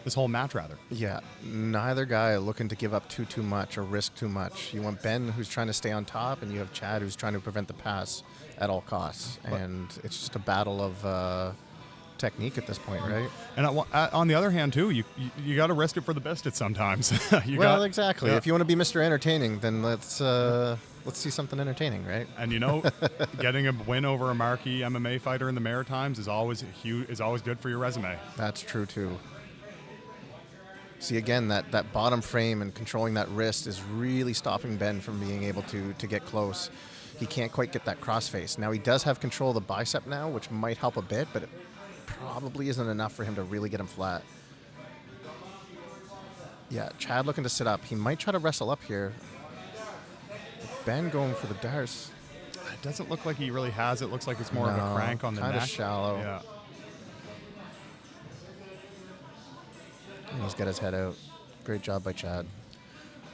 This whole match, rather. Yeah, neither guy looking to give up too much or risk too much. You want Ben, who's trying to stay on top, and you have Chad, who's trying to prevent the pass at all costs. And it's just a battle of technique at this point, right? And on the other hand, too, you got to risk it for the biscuit sometimes. Exactly. Yeah. If you want to be Mr. Entertaining, then let's see something entertaining, right? And you know, getting a win over a marquee MMA fighter in the Maritimes is always good for your resume. That's true too. See, again, that bottom frame and controlling that wrist is really stopping Ben from being able to get close. He can't quite get that crossface. Now, he does have control of the bicep now, which might help a bit, but it probably isn't enough for him to really get him flat. Yeah, Chad looking to sit up. He might try to wrestle up here. Ben going for the darts. It doesn't look like he really has. It looks like it's more of a crank on the neck. Kind of shallow. Yeah. And he's got his head out. Great job by Chad.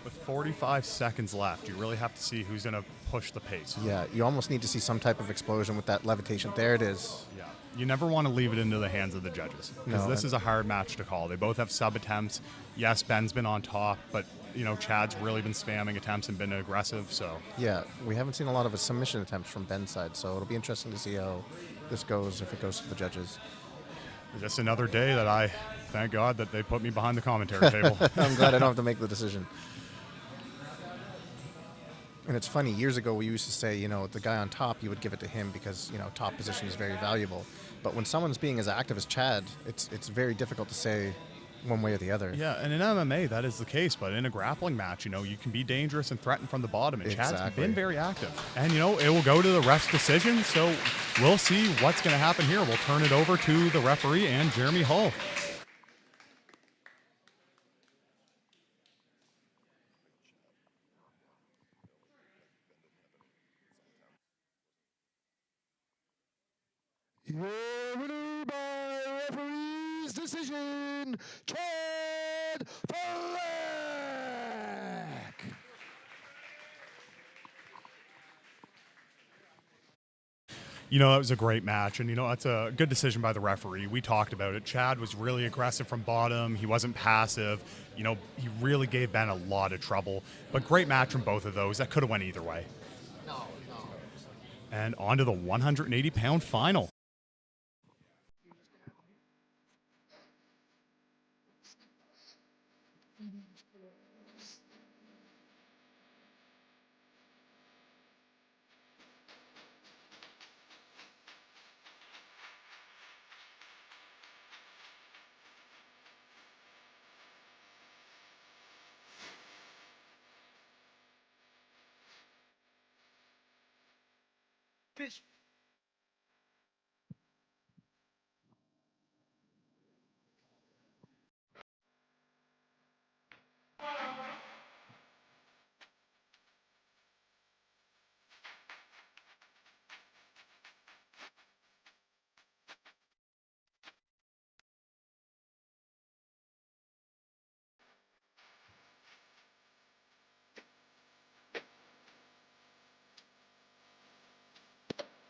With 45 seconds left, you really have to see who's going to push the pace. Yeah, you almost need to see some type of explosion with that levitation. There it is. Yeah. You never want to leave it into the hands of the judges because this is a hard match to call. They both have sub attempts. Yes, Ben's been on top, but Chad's really been spamming attempts and been aggressive. So Yeah, we haven't seen a lot of his submission attempts from Ben's side, so it'll be interesting to see how this goes if it goes to the judges. just another day that I thank God that they put me behind the commentary table. I'm glad I don't have to make the decision. And it's funny, years ago we used to say, the guy on top, you would give it to him because, top position is very valuable. But when someone's being as active as Chad, it's very difficult to say one way or the other. Yeah, and in MMA that is the case, but in a grappling match, you can be dangerous and threaten from the bottom, and Chad's Exactly. been very active. And, it will go to the ref's decision, so we'll see what's going to happen here. We'll turn it over to the referee and Jeremy Hull. Winner by referee's decision, Chad Thalie. That was a great match, and, that's a good decision by the referee. We talked about it. Chad was really aggressive from bottom. He wasn't passive. He really gave Ben a lot of trouble. But great match from both of those. That could have went either way. And on to the 180-pound final.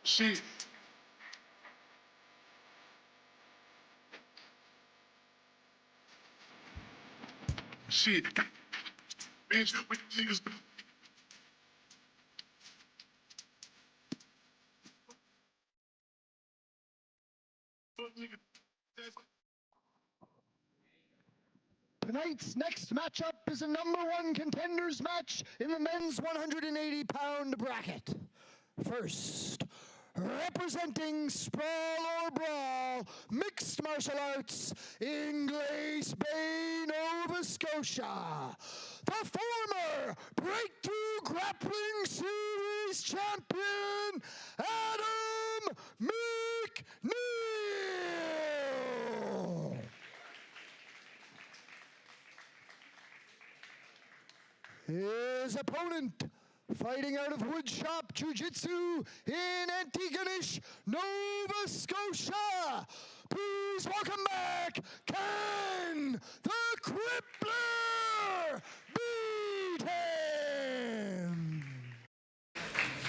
Shit. Shit. Bitch, what niggas do? Tonight's next matchup is a #1 contenders match in the men's 180-pound bracket. First, representing Sprawl or Brawl Mixed Martial Arts in Glace Bay, Nova Scotia, the former Breakthrough Grappling Series champion, Adam McNeil. His opponent, fighting out of Woodshop Jiu-Jitsu in Antigonish, Nova Scotia. Please welcome back Ken the Crippler Beaton.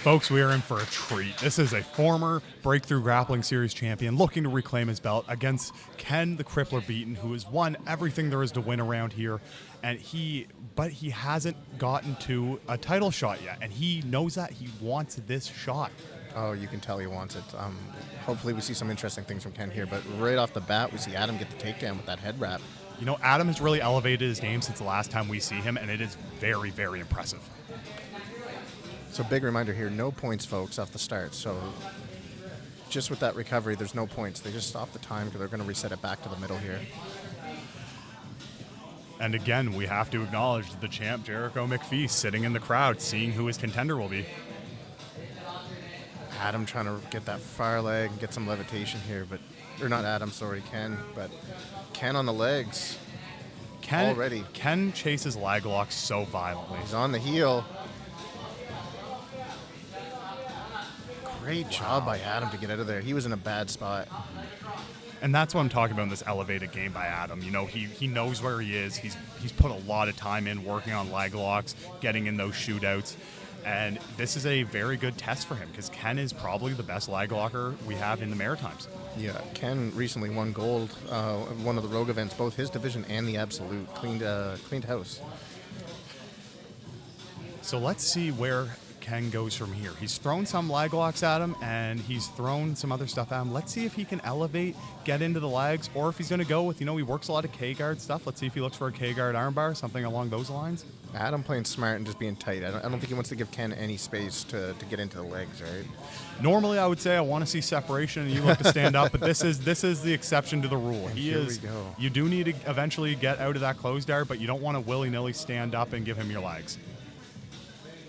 Folks, we are in for a treat. This is a former Breakthrough Grappling Series champion looking to reclaim his belt against Ken the Crippler Beaton, who has won everything there is to win around here. But he hasn't gotten to a title shot yet, and he knows that. He wants this shot. Oh, you can tell he wants it. Hopefully we see some interesting things from Ken here, but right off the bat, we see Adam get the takedown with that head wrap. Adam has really elevated his game since the last time we see him, and it is very, very impressive. So big reminder here, no points, folks, off the start. So just with that recovery, there's no points. They just stop the time because they're going to reset it back to the middle here. And again, we have to acknowledge the champ, Jericho McPhee, sitting in the crowd, seeing who his contender will be. Adam trying to get that far leg and get some levitation here, or not Adam, sorry, Ken, but Ken on the legs already. Ken chases lag locks so violently. He's on the heel. Great job by Adam to get out of there. He was in a bad spot. And that's what I'm talking about in this elevated game by Adam. He knows where he is. He's put a lot of time in working on lag locks, getting in those shootouts. And this is a very good test for him because Ken is probably the best lag locker we have in the Maritimes. Yeah, Ken recently won gold one of the Rogue events, both his division and the Absolute. Cleaned house. So let's see where Ken goes from here. He's thrown some leg locks at him, and he's thrown some other stuff at him. Let's see if he can elevate, get into the legs, or if he's going to go with, he works a lot of K-guard stuff. Let's see if he looks for a K-guard armbar, something along those lines. Adam playing smart and just being tight. I don't think he wants to give Ken any space to get into the legs, right? Normally, I would say I want to see separation and you look to stand up, but this is the exception to the rule. Here we go. You do need to eventually get out of that closed guard, but you don't want to willy-nilly stand up and give him your legs.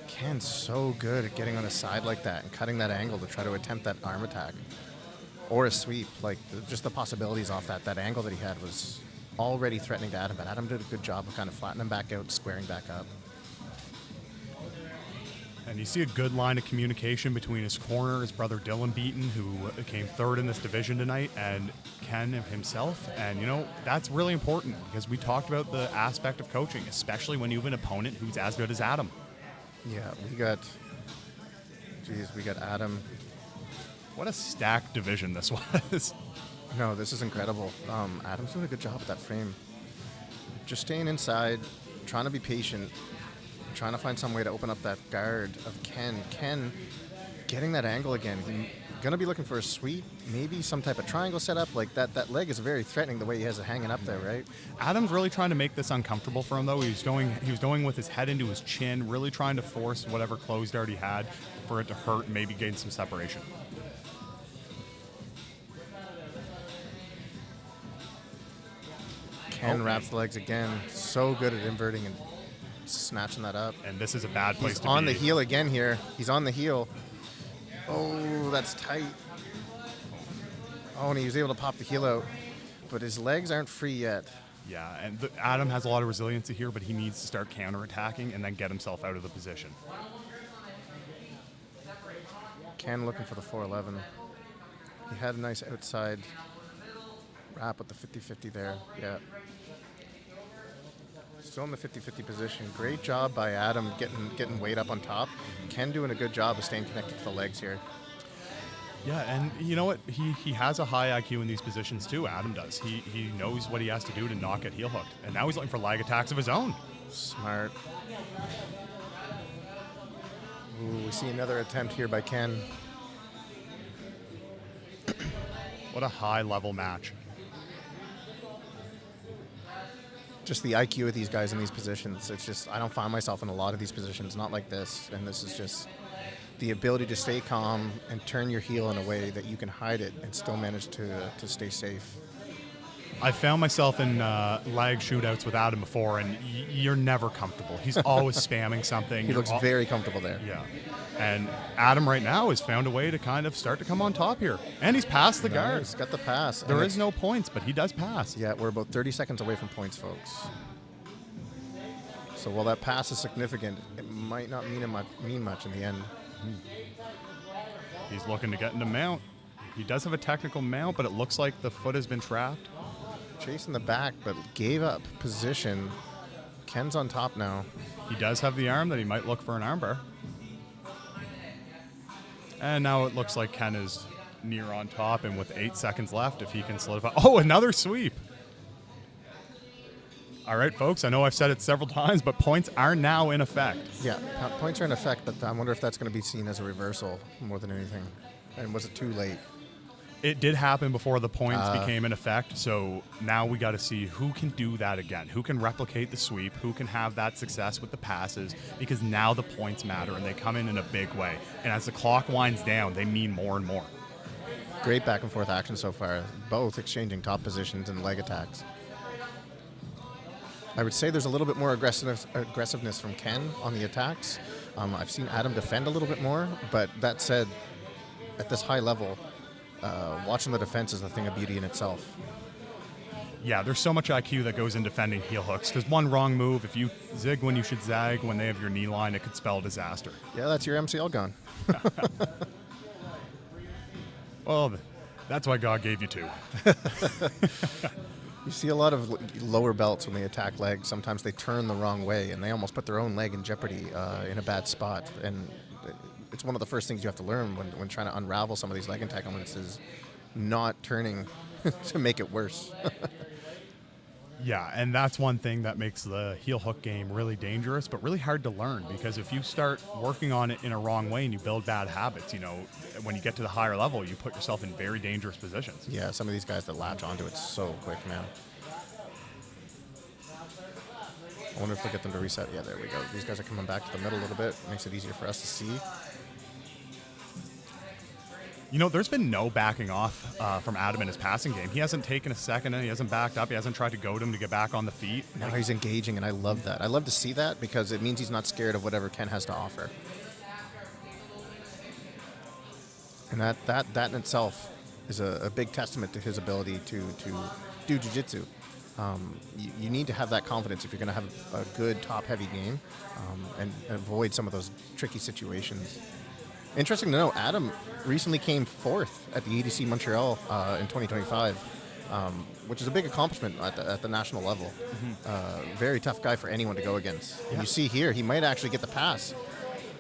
Ken's so good at getting on his side like that and cutting that angle to try to attempt that arm attack or a sweep. Like, just the possibilities off that angle that he had was already threatening to Adam, but Adam did a good job of kind of flattening him back out and squaring back up. And you see a good line of communication between his corner, his brother Dylan Beaton, who came third in this division tonight, and Ken himself. And, that's really important because we talked about the aspect of coaching, especially when you have an opponent who's as good as Adam. Yeah, we got Adam. What a stacked division this was. No, this is incredible. Adam's doing a good job with that frame. Just staying inside, trying to be patient, trying to find some way to open up that guard of Ken. Ken getting that angle again. He's going to be looking for a sweep, maybe some type of triangle setup. Like that leg is very threatening the way he has it hanging up there, right? Adam's really trying to make this uncomfortable for him, though. He was going with his head into his chin, really trying to force whatever closed guard he had for it to hurt and maybe gain some separation. Ken wraps the legs again. So good at inverting and snatching that up. And this is a bad place to be. He's on the heel again here. He's on the heel. Oh, that's tight. Oh, and he was able to pop the heel out. But his legs aren't free yet. Yeah, and Adam has a lot of resiliency here, but he needs to start counterattacking and then get himself out of the position. Ken looking for the 411. He had a nice outside wrap with the 50-50 there. Yeah. Still in the 50-50 position. Great job by Adam getting weight up on top. Ken doing a good job of staying connected to the legs here. Yeah, and you know what? He has a high IQ in these positions too. Adam does. He knows what he has to do to not get heel hooked. And now he's looking for lag attacks of his own. Smart. Ooh, we see another attempt here by Ken. What a high level match. Just the IQ of these guys in these positions. It's just, I don't find myself in a lot of these positions, not like this. And this is just the ability to stay calm and turn your heel in a way that you can hide it and still manage to stay safe. I found myself in lag shootouts with Adam before, and you're never comfortable. He's always spamming something. He looks very comfortable there. Yeah. And Adam right now has found a way to kind of start to come on top here. And he's passed the guard. He's got the pass. There is no points, but he does pass. Yeah, we're about 30 seconds away from points, folks. So while that pass is significant, it might not mean much in the end. He's looking to get into mount. He does have a technical mount, but it looks like the foot has been trapped. Chasing the back, but gave up position. Ken's on top now. He does have the arm that he might look for an armbar. And now it looks like Ken is near on top, and with 8 seconds left, if he can solidify. Oh, another sweep. All right, folks, I know I've said it several times, but points are now in effect. Yeah, points are in effect, but I wonder if that's going to be seen as a reversal more than anything. And was it too late? It did happen before the points became in effect, so now we got to see who can do that again, who can replicate the sweep, who can have that success with the passes, because now the points matter and they come in a big way. And as the clock winds down, they mean more and more. Great back and forth action so far, both exchanging top positions and leg attacks. I would say there's a little bit more aggressiveness from Ken on the attacks. I've seen Adam defend a little bit more, but that said, at this high level, watching the defense is a thing of beauty in itself. Yeah, there's so much IQ that goes in defending heel hooks, because one wrong move, if you zig when you should zag, when they have your knee line, it could spell disaster. Yeah, that's your MCL gone. Well, that's why God gave you two. You see a lot of lower belts when they attack legs. Sometimes they turn the wrong way, and they almost put their own leg in jeopardy in a bad spot. And it's one of the first things you have to learn when trying to unravel some of these leg entanglements is not turning to make it worse. Yeah, and that's one thing that makes the heel hook game really dangerous, but really hard to learn, because if you start working on it in a wrong way and you build bad habits, when you get to the higher level, you put yourself in very dangerous positions. Yeah, some of these guys that latch onto it so quick, man. I wonder if they'll get them to reset. Yeah, there we go. These guys are coming back to the middle a little bit. Makes it easier for us to see. There's been no backing off from Adam in his passing game. He hasn't taken a second, and he hasn't backed up. He hasn't tried to goad him to get back on the feet. Now he's engaging, and I love that. I love to see that because it means he's not scared of whatever Ken has to offer. And that in itself is a big testament to his ability to do jiu-jitsu. You need to have that confidence if you're going to have a good top-heavy game and avoid some of those tricky situations. Interesting to know, Adam recently came 4th at the EDC Montreal in 2025, which is a big accomplishment at the national level. Very tough guy for anyone to go against. And you see here, he might actually get the pass.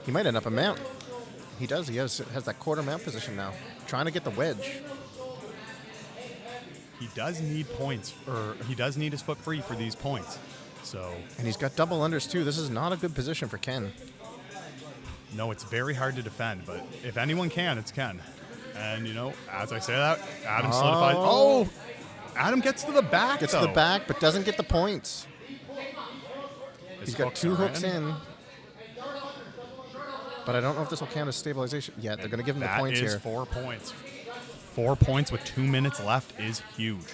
He might end up a mount. He does. He has that quarter mount position now, trying to get the wedge. He does need points, or he does need his foot free for these points. And he's got double unders too. This is not a good position for Ken. No, it's very hard to defend, but if anyone can, it's Ken. And, as I say that, Adam solidifies. Oh! Adam gets to the back, Gets to the back, but doesn't get the points. He's got 2 hooks in. But I don't know if this will count as stabilization. Yeah, they're going to give him the points here. That is 4 points. 4 points with 2 minutes left is huge.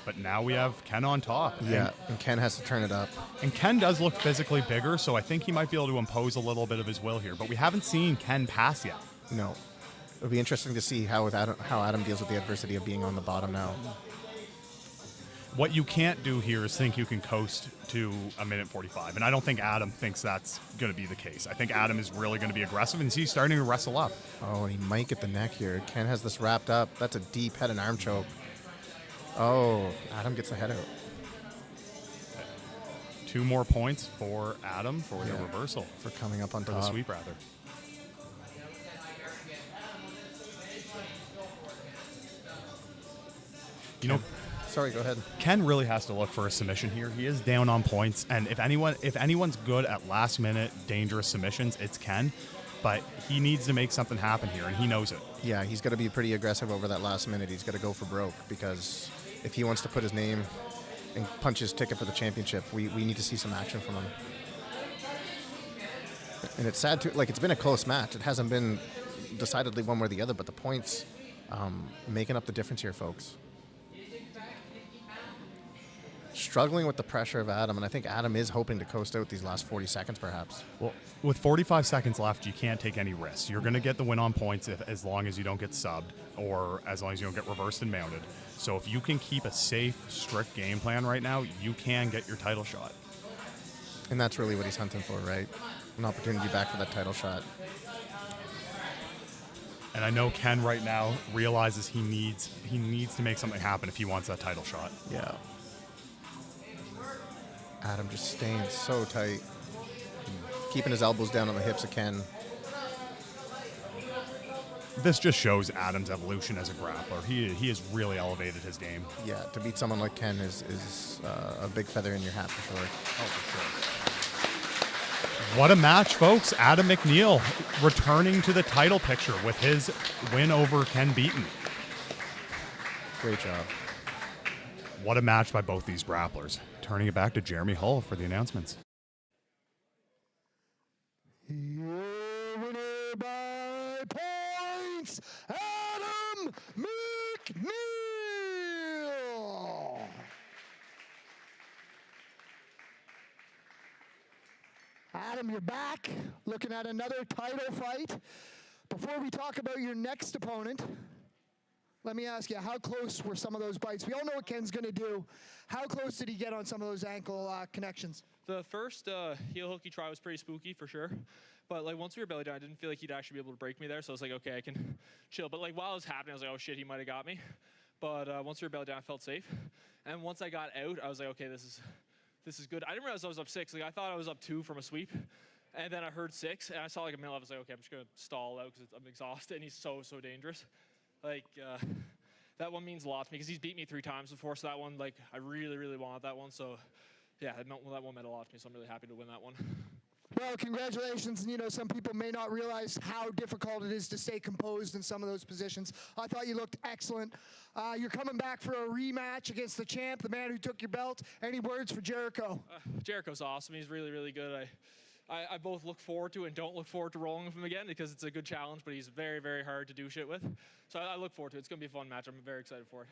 But now we have Ken on top. Yeah, and Ken has to turn it up. And Ken does look physically bigger, so I think he might be able to impose a little bit of his will here. But we haven't seen Ken pass yet. No. It'll be interesting to see how Adam deals with the adversity of being on the bottom now. What you can't do here is think you can coast to a minute 45. And I don't think Adam thinks that's going to be the case. I think Adam is really going to be aggressive, and he's starting to wrestle up. Oh, and he might get the neck here. Ken has this wrapped up. That's a deep head and arm choke. Oh, Adam gets the head out. 2 more points for Adam for the reversal. For coming up on top. For the sweep, rather. Sorry, go ahead. Ken really has to look for a submission here. He is down on points, and if anyone's good at last-minute dangerous submissions, it's Ken. But he needs to make something happen here, and he knows it. Yeah, he's got to be pretty aggressive over that last minute. He's got to go for broke, because if he wants to put his name and punch his ticket for the championship, we need to see some action from him. And it's sad, too. It's been a close match. It hasn't been decidedly one way or the other, but the points making up the difference here, folks. Struggling with the pressure of Adam, and I think Adam is hoping to coast out these last 40 seconds, perhaps. Well, with 45 seconds left, you can't take any risks. You're going to get the win on points as long as you don't get subbed, or as long as you don't get reversed and mounted. So if you can keep a safe, strict game plan right now, you can get your title shot. And that's really what he's hunting for, right? An opportunity back for that title shot. And I know Ken right now realizes he needs to make something happen if he wants that title shot. Yeah. Adam just staying so tight, keeping his elbows down on the hips of Ken. This just shows Adam's evolution as a grappler. He has really elevated his game. Yeah, to beat someone like Ken is a big feather in your hat for sure. Oh, for sure. What a match, folks. Adam McNeil returning to the title picture with his win over Ken Beaton. Great job. What a match by both these grapplers. Turning it back to Jeremy Hull for the announcements. Your winner by points, Adam McNeil. Adam, you're back, looking at another title fight. Before we talk about your next opponent, let me ask you, how close were some of those bites? We all know what Ken's going to do. How close did he get on some of those ankle connections? The first heel hook he tried was pretty spooky for sure. But once we were belly down, I didn't feel like he'd actually be able to break me there. So I was like, okay, I can chill. But while it was happening, I was like, oh shit, he might have got me. But once we were belly down, I felt safe. And once I got out, I was like, okay, this is good. I didn't realize I was up 6. I thought I was up 2 from a sweep. And then I heard 6, and I saw a middle. I was like, okay, I'm just going to stall out because I'm exhausted. And he's so dangerous. that one means a lot to me because he's beat me 3 times before. So that one, like, I really, really wanted that one. So yeah, that one meant a lot to me. So I'm really happy to win that one. Well, congratulations. And, you know, some people may not realize how difficult it is to stay composed in some of those positions. I thought you looked excellent. You're coming back for a rematch against the champ, the man who took your belt. Any words for Jericho? Jericho's awesome. He's really, really good. I both look forward to and don't look forward to rolling with him again because it's a good challenge, but he's very, very hard to do shit with. So I look forward to it. It's going to be a fun match. I'm very excited for it.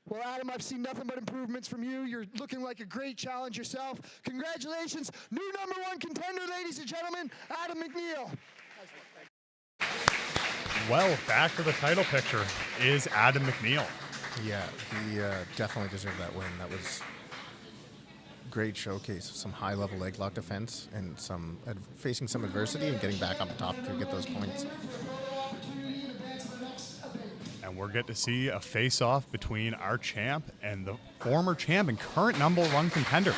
Well, Adam, I've seen nothing but improvements from you. You're looking like a great challenge yourself. Congratulations. New #1 contender, ladies and gentlemen, Adam McNeil. Well, back to the title picture is Adam McNeil. Yeah, he definitely deserved that win. That was a great showcase of some high-level leg lock defense and facing some adversity and getting back on the top to get those points. And we're getting to see a face-off between our champ and the former champ and current #1 contender.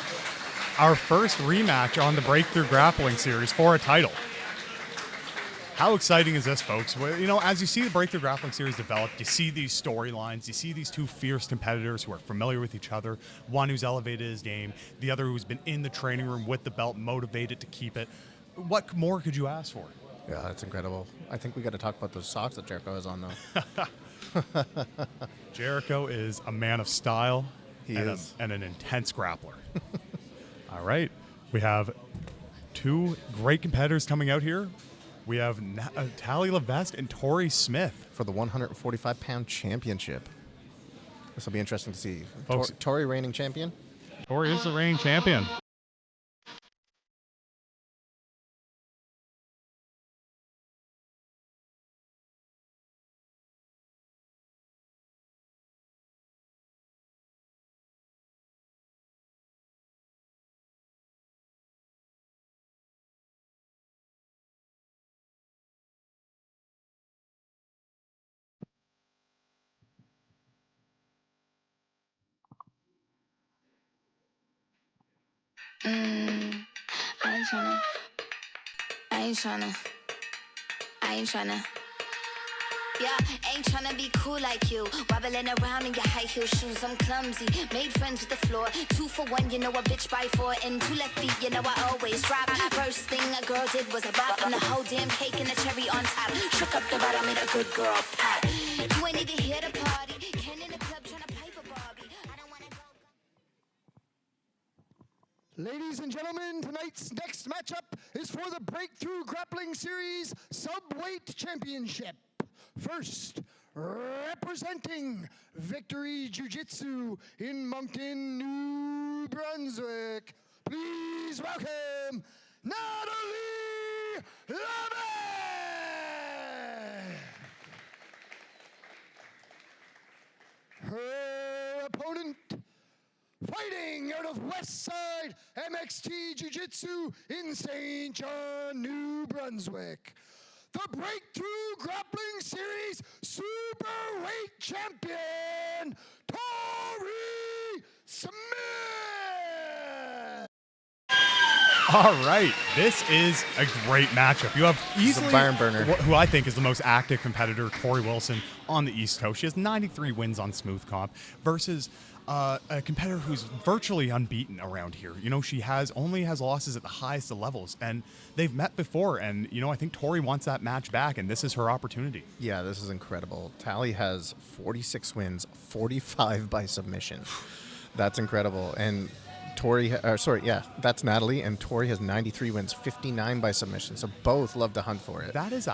Our first rematch on the Breakthrough Grappling Series for a title. How exciting is this, folks? Well, you know, as you see the Breakthrough Grappling Series develop, you see these storylines, you see these two fierce competitors who are familiar with each other, one who's elevated his game, the other who's been in the training room with the belt, motivated to keep it. What more could you ask for? Yeah, that's incredible. I think we got to talk about those socks that Jericho has on, though. Jericho is a man of style. He is. And an intense grappler. All right. We have 2 great competitors coming out here. We have Thalie Levesque and Tori Smith. For the 145-pound championship. This will be interesting to see. Folks, Tori reigning champion. Tori is the reigning champion. I ain't tryna. Yeah, ain't tryna be cool like you. Wobbling around in your high heel shoes, I'm clumsy. Made friends with the floor. 2 for 1, you know a bitch by 4. And 2 left feet, you know I always drop. First thing a girl did was a bop. And the whole damn cake and the cherry on top. Shook up the bottom, made a good girl pop. You ain't even here to party. Ken in the club tryna pipe a Barbie. I don't wanna go. Ladies and gentlemen, tonight's next matchup is for the Breakthrough Grappling Series Subweight Championship. First, representing Victory Jiu-Jitsu in Moncton, New Brunswick, please welcome Natalie Levesque! Her opponent, fighting out of Westside MXT Jiu-Jitsu in St. John, New Brunswick, the Breakthrough Grappling Series Superweight Champion, Tori Smith! All right, this is a great matchup. You have easily barn burner. Who I think is the most active competitor, Tori Wilson, on the East Coast. She has 93 wins on Smooth Comp versus a competitor who's virtually unbeaten around here. You know, she only has losses at the highest of levels, and they've met before. And you know, I think Tori wants that match back, and this is her opportunity. Yeah, this is incredible. Thalie has 46 wins, 45 by submission. That's incredible. And that's Natalie, and Tori has 93 wins, 59 by submission. So both love to hunt for it. That is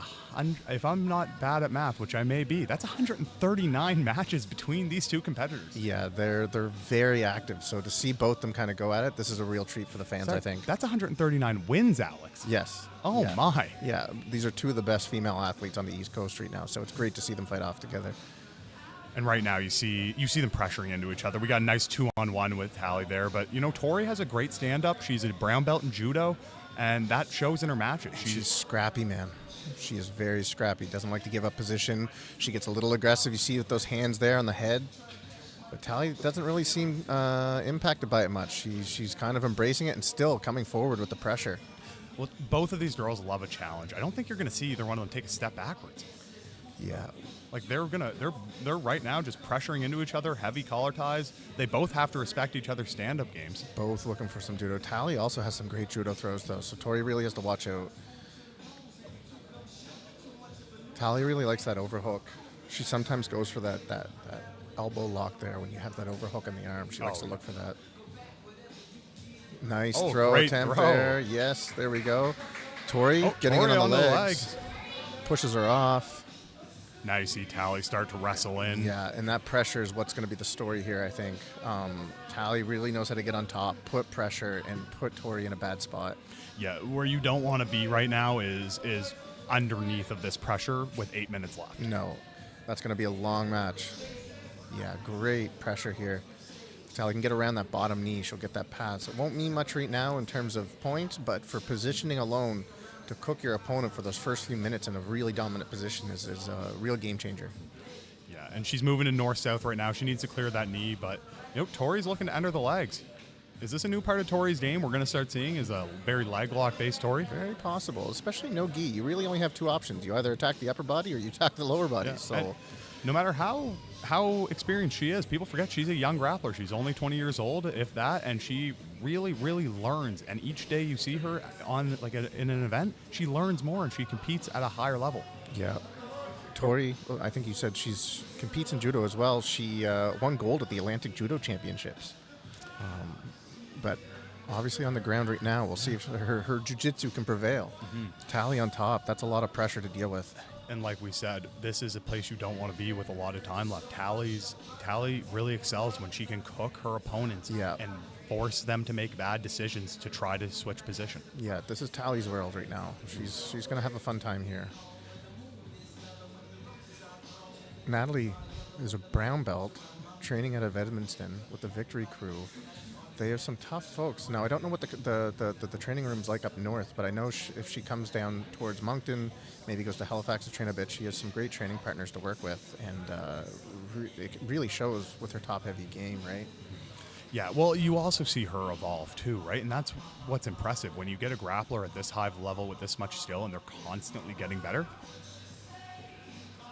if I'm not bad at math, which I may be, that's 139 matches between these two competitors. Yeah, they're very active. So to see both them kind of go at it, this is a real treat for the fans, I think. That's 139 wins, Alex. Yes. Oh, yeah. my. Yeah, these are 2 of the best female athletes on the East Coast right now. So it's great to see them fight off together. And right now you see them pressuring into each other. We got a nice 2-on-1 with Thalie there, but you know, Tori has a great stand-up. She's a brown belt in judo, and that shows in her matches. She's scrappy, man. She is very scrappy. Doesn't like to give up position. She gets a little aggressive. You see with those hands there on the head. But Thalie doesn't really seem impacted by it much. She's kind of embracing it and still coming forward with the pressure. Well, both of these girls love a challenge. I don't think you're going to see either one of them take a step backwards. Yeah. Like they're right now just pressuring into each other, heavy collar ties. They both have to respect each other's stand-up games. Both looking for some judo. Thalie also has some great judo throws, though, so Tori really has to watch out. Thalie really likes that overhook. She sometimes goes for that elbow lock there when you have that overhook in the arm. She likes to look for that. Nice throw attempt there. Yes, there we go. Tori getting Tori in on the legs. legs. Pushes her off. Now you see Thalie start to wrestle in. Yeah, and that pressure is what's going to be the story here, I think. Thalie really knows how to get on top, put pressure, and put Tori in a bad spot. Yeah, where you don't want to be right now is underneath of this pressure with 8 minutes left. No, that's going to be a long match. Yeah, great pressure here. Thalie can get around that bottom knee. She'll get that pass. It won't mean much right now in terms of points, but for positioning alone, to cook your opponent for those first few minutes in a really dominant position is a real game changer. Yeah, and she's moving to north-south right now. She needs to clear that knee, but Tori's looking to enter the legs. Is this a new part of Tori's game we're going to start seeing? Is a very leg lock-based Tori? Very possible, especially no gi. You really only have two options. You either attack the upper body or you attack the lower body. Yeah, so, no matter how experienced she is, people forget she's a young grappler. She's only 20 years old, if that, and she really, really learns. And each day you see her on in an event, she learns more and she competes at a higher level. yeah. Tori, I think you said she's competes in judo as well. She won gold at the Atlantic Judo Championships. But obviously on the ground right now, we'll see if her jiu-jitsu can prevail. Thalie on top, that's a lot of pressure to deal with. And like we said, this is a place you don't want to be with a lot of time left. Thalie really excels when she can cook her opponents and force them to make bad decisions to try to switch position. Yeah, this is Thalie's world right now. She's going to have a fun time here. Natalie is a brown belt training out of Edmundston with the Victory Crew. They have some tough folks. Now, I don't know what the training room's like up north, but I know if she comes down towards Moncton, maybe goes to Halifax to train a bit, she has some great training partners to work with, and it really shows with her top-heavy game, right? Yeah, well, you also see her evolve too, right? And that's what's impressive. When you get a grappler at this high level with this much skill and they're constantly getting better.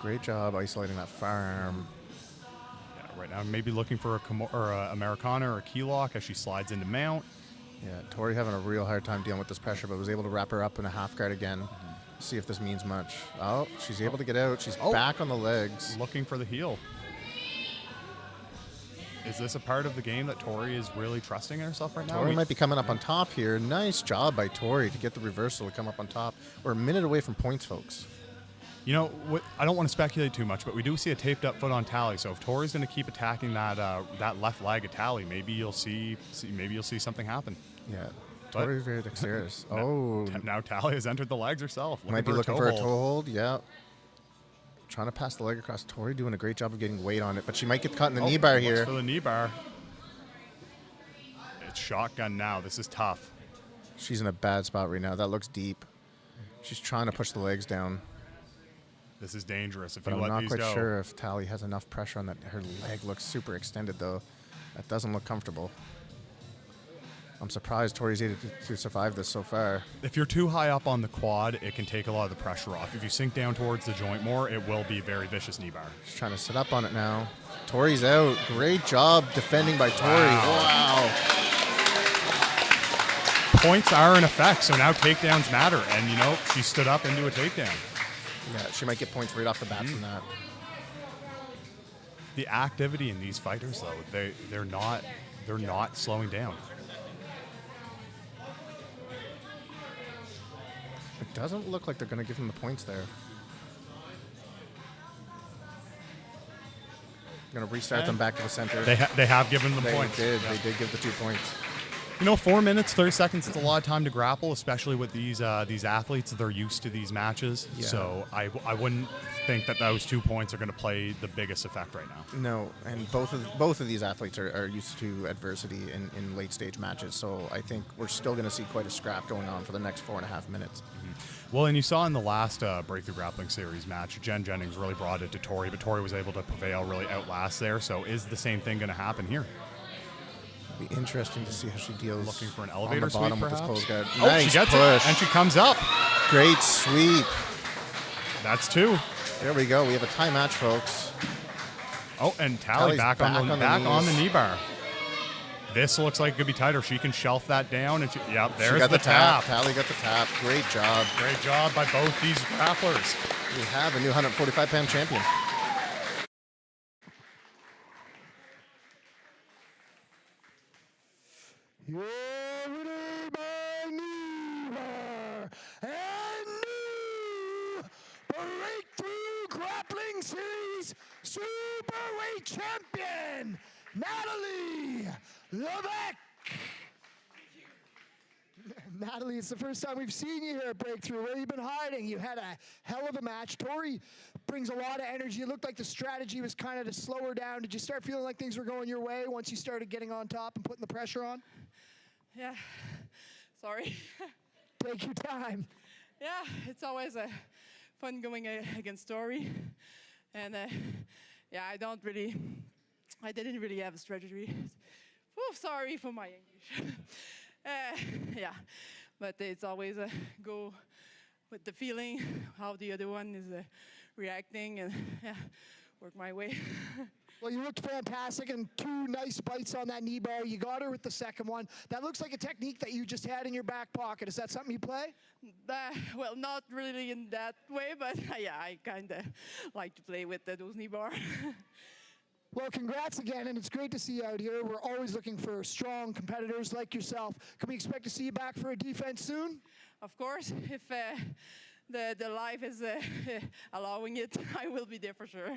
Great job isolating that firearm. Right now, maybe looking for a Americana or a key lock as she slides into mount. Yeah, Tori having a real hard time dealing with this pressure, but was able to wrap her up in a half guard again. See if this means much. Oh, she's able to get out. She's back on the legs. Looking for the heel. Is this a part of the game that Tori is really trusting in herself right now? Tori might be coming up on top here. Nice job by Tori to get the reversal to come up on top. We're a minute away from points, folks. You know, I don't want to speculate too much, but we do see a taped up foot on Thalie. So if Tori's going to keep attacking that left leg at Thalie, maybe you'll see something happen. Yeah, But Tori's very dexterous. Now Thalie has entered the legs herself. Might be looking for a toe hold. Yeah. Trying to pass the leg across. Tori doing a great job of getting weight on it, but she might get caught in the knee bar here. For the knee bar. It's shotgun now. This is tough. She's in a bad spot right now. That looks deep. She's trying to push the legs down. This is dangerous if But you I'm let not these quite go. sure if Thalie has enough pressure on that. Her leg looks super extended, though. That doesn't look comfortable. I'm surprised Tori's able to survive this so far. If you're too high up on the quad, it can take a lot of the pressure off. If you sink down towards the joint more, it will be a very vicious knee bar. She's trying to sit up on it now. Tori's out. Great job defending by Tori. Wow. Points are in effect, so now takedowns matter. And, you know, she stood up into a takedown. Yeah, she might get points right off the bat from that. The activity in these fighters, though, they're not slowing down. It doesn't look like they're going to give him the points there. Going to restart them back to the center. They have given them points. They did give the 2 points. You know, 4 minutes, 30 seconds, it's a lot of time to grapple, especially with these athletes. They're used to these matches. Yeah. So I wouldn't think that those 2 points are going to play the biggest effect right now. No, and both of these athletes are used to adversity in late stage matches. So I think we're still going to see quite a scrap going on for the next 4.5 minutes. Well, and you saw in the last Breakthrough Grappling Series match, Jen Jennings really brought it to Tori, but Tori was able to prevail, really outlast there. So is the same thing going to happen here? Be interesting to see how she deals. Looking for an elevator on the bottom sweep, with this perhaps? closed guard. Oh, Nice she gets push. it, and she comes up. Great sweep. That's 2. There we go. We have a tie match, folks. Oh, and Thalie's Thalie back on the knees. knee bar. This looks like it could be tighter. She can shelf that down. And yep, there's She got the tap. Thalie got the tap. Great job. Great job by both these grapplers. We have a new 145-pound champion. Your winner by knee bar and new Breakthrough Grappling Series Superweight Champion, Natalie Levesque. Natalie, it's the first time we've seen you here at Breakthrough. Where have you been hiding? You had a hell of a match. Tori brings a lot of energy. It looked like the strategy was kind of to slow her down. Did you start feeling like things were going your way once you started getting on top and putting the pressure on? Yeah, sorry. Take your time. Yeah, it's always fun going against Tori. And yeah, I didn't really have a strategy. Sorry for my English. Yeah, but it's always go with the feeling how the other one is reacting and yeah, work my way. Well, you looked fantastic, and 2 nice bites on that knee bar. You got her with the second one. That looks like a technique that you just had in your back pocket. Is that something you play? Well, not really in that way, but yeah, I kind of like to play with those knee bars. Well, congrats again, and it's great to see you out here. We're always looking for strong competitors like yourself. Can we expect to see you back for a defense soon? Of course, if the life is allowing it, I will be there for sure.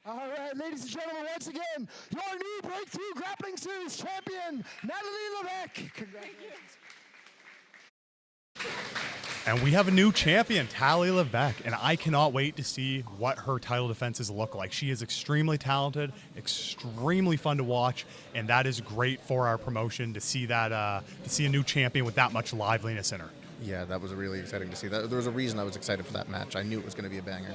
All right, ladies and gentlemen, once again, your new Breakthrough Grappling Series champion, Natalie Levesque. Congratulations. And we have a new champion, Thalie Levesque, and I cannot wait to see what her title defenses look like. She is extremely talented, extremely fun to watch, and that is great for our promotion to see that to see a new champion with that much liveliness in her. Yeah, that was really exciting to see. There was a reason I was excited for that match. I knew it was going to be a banger.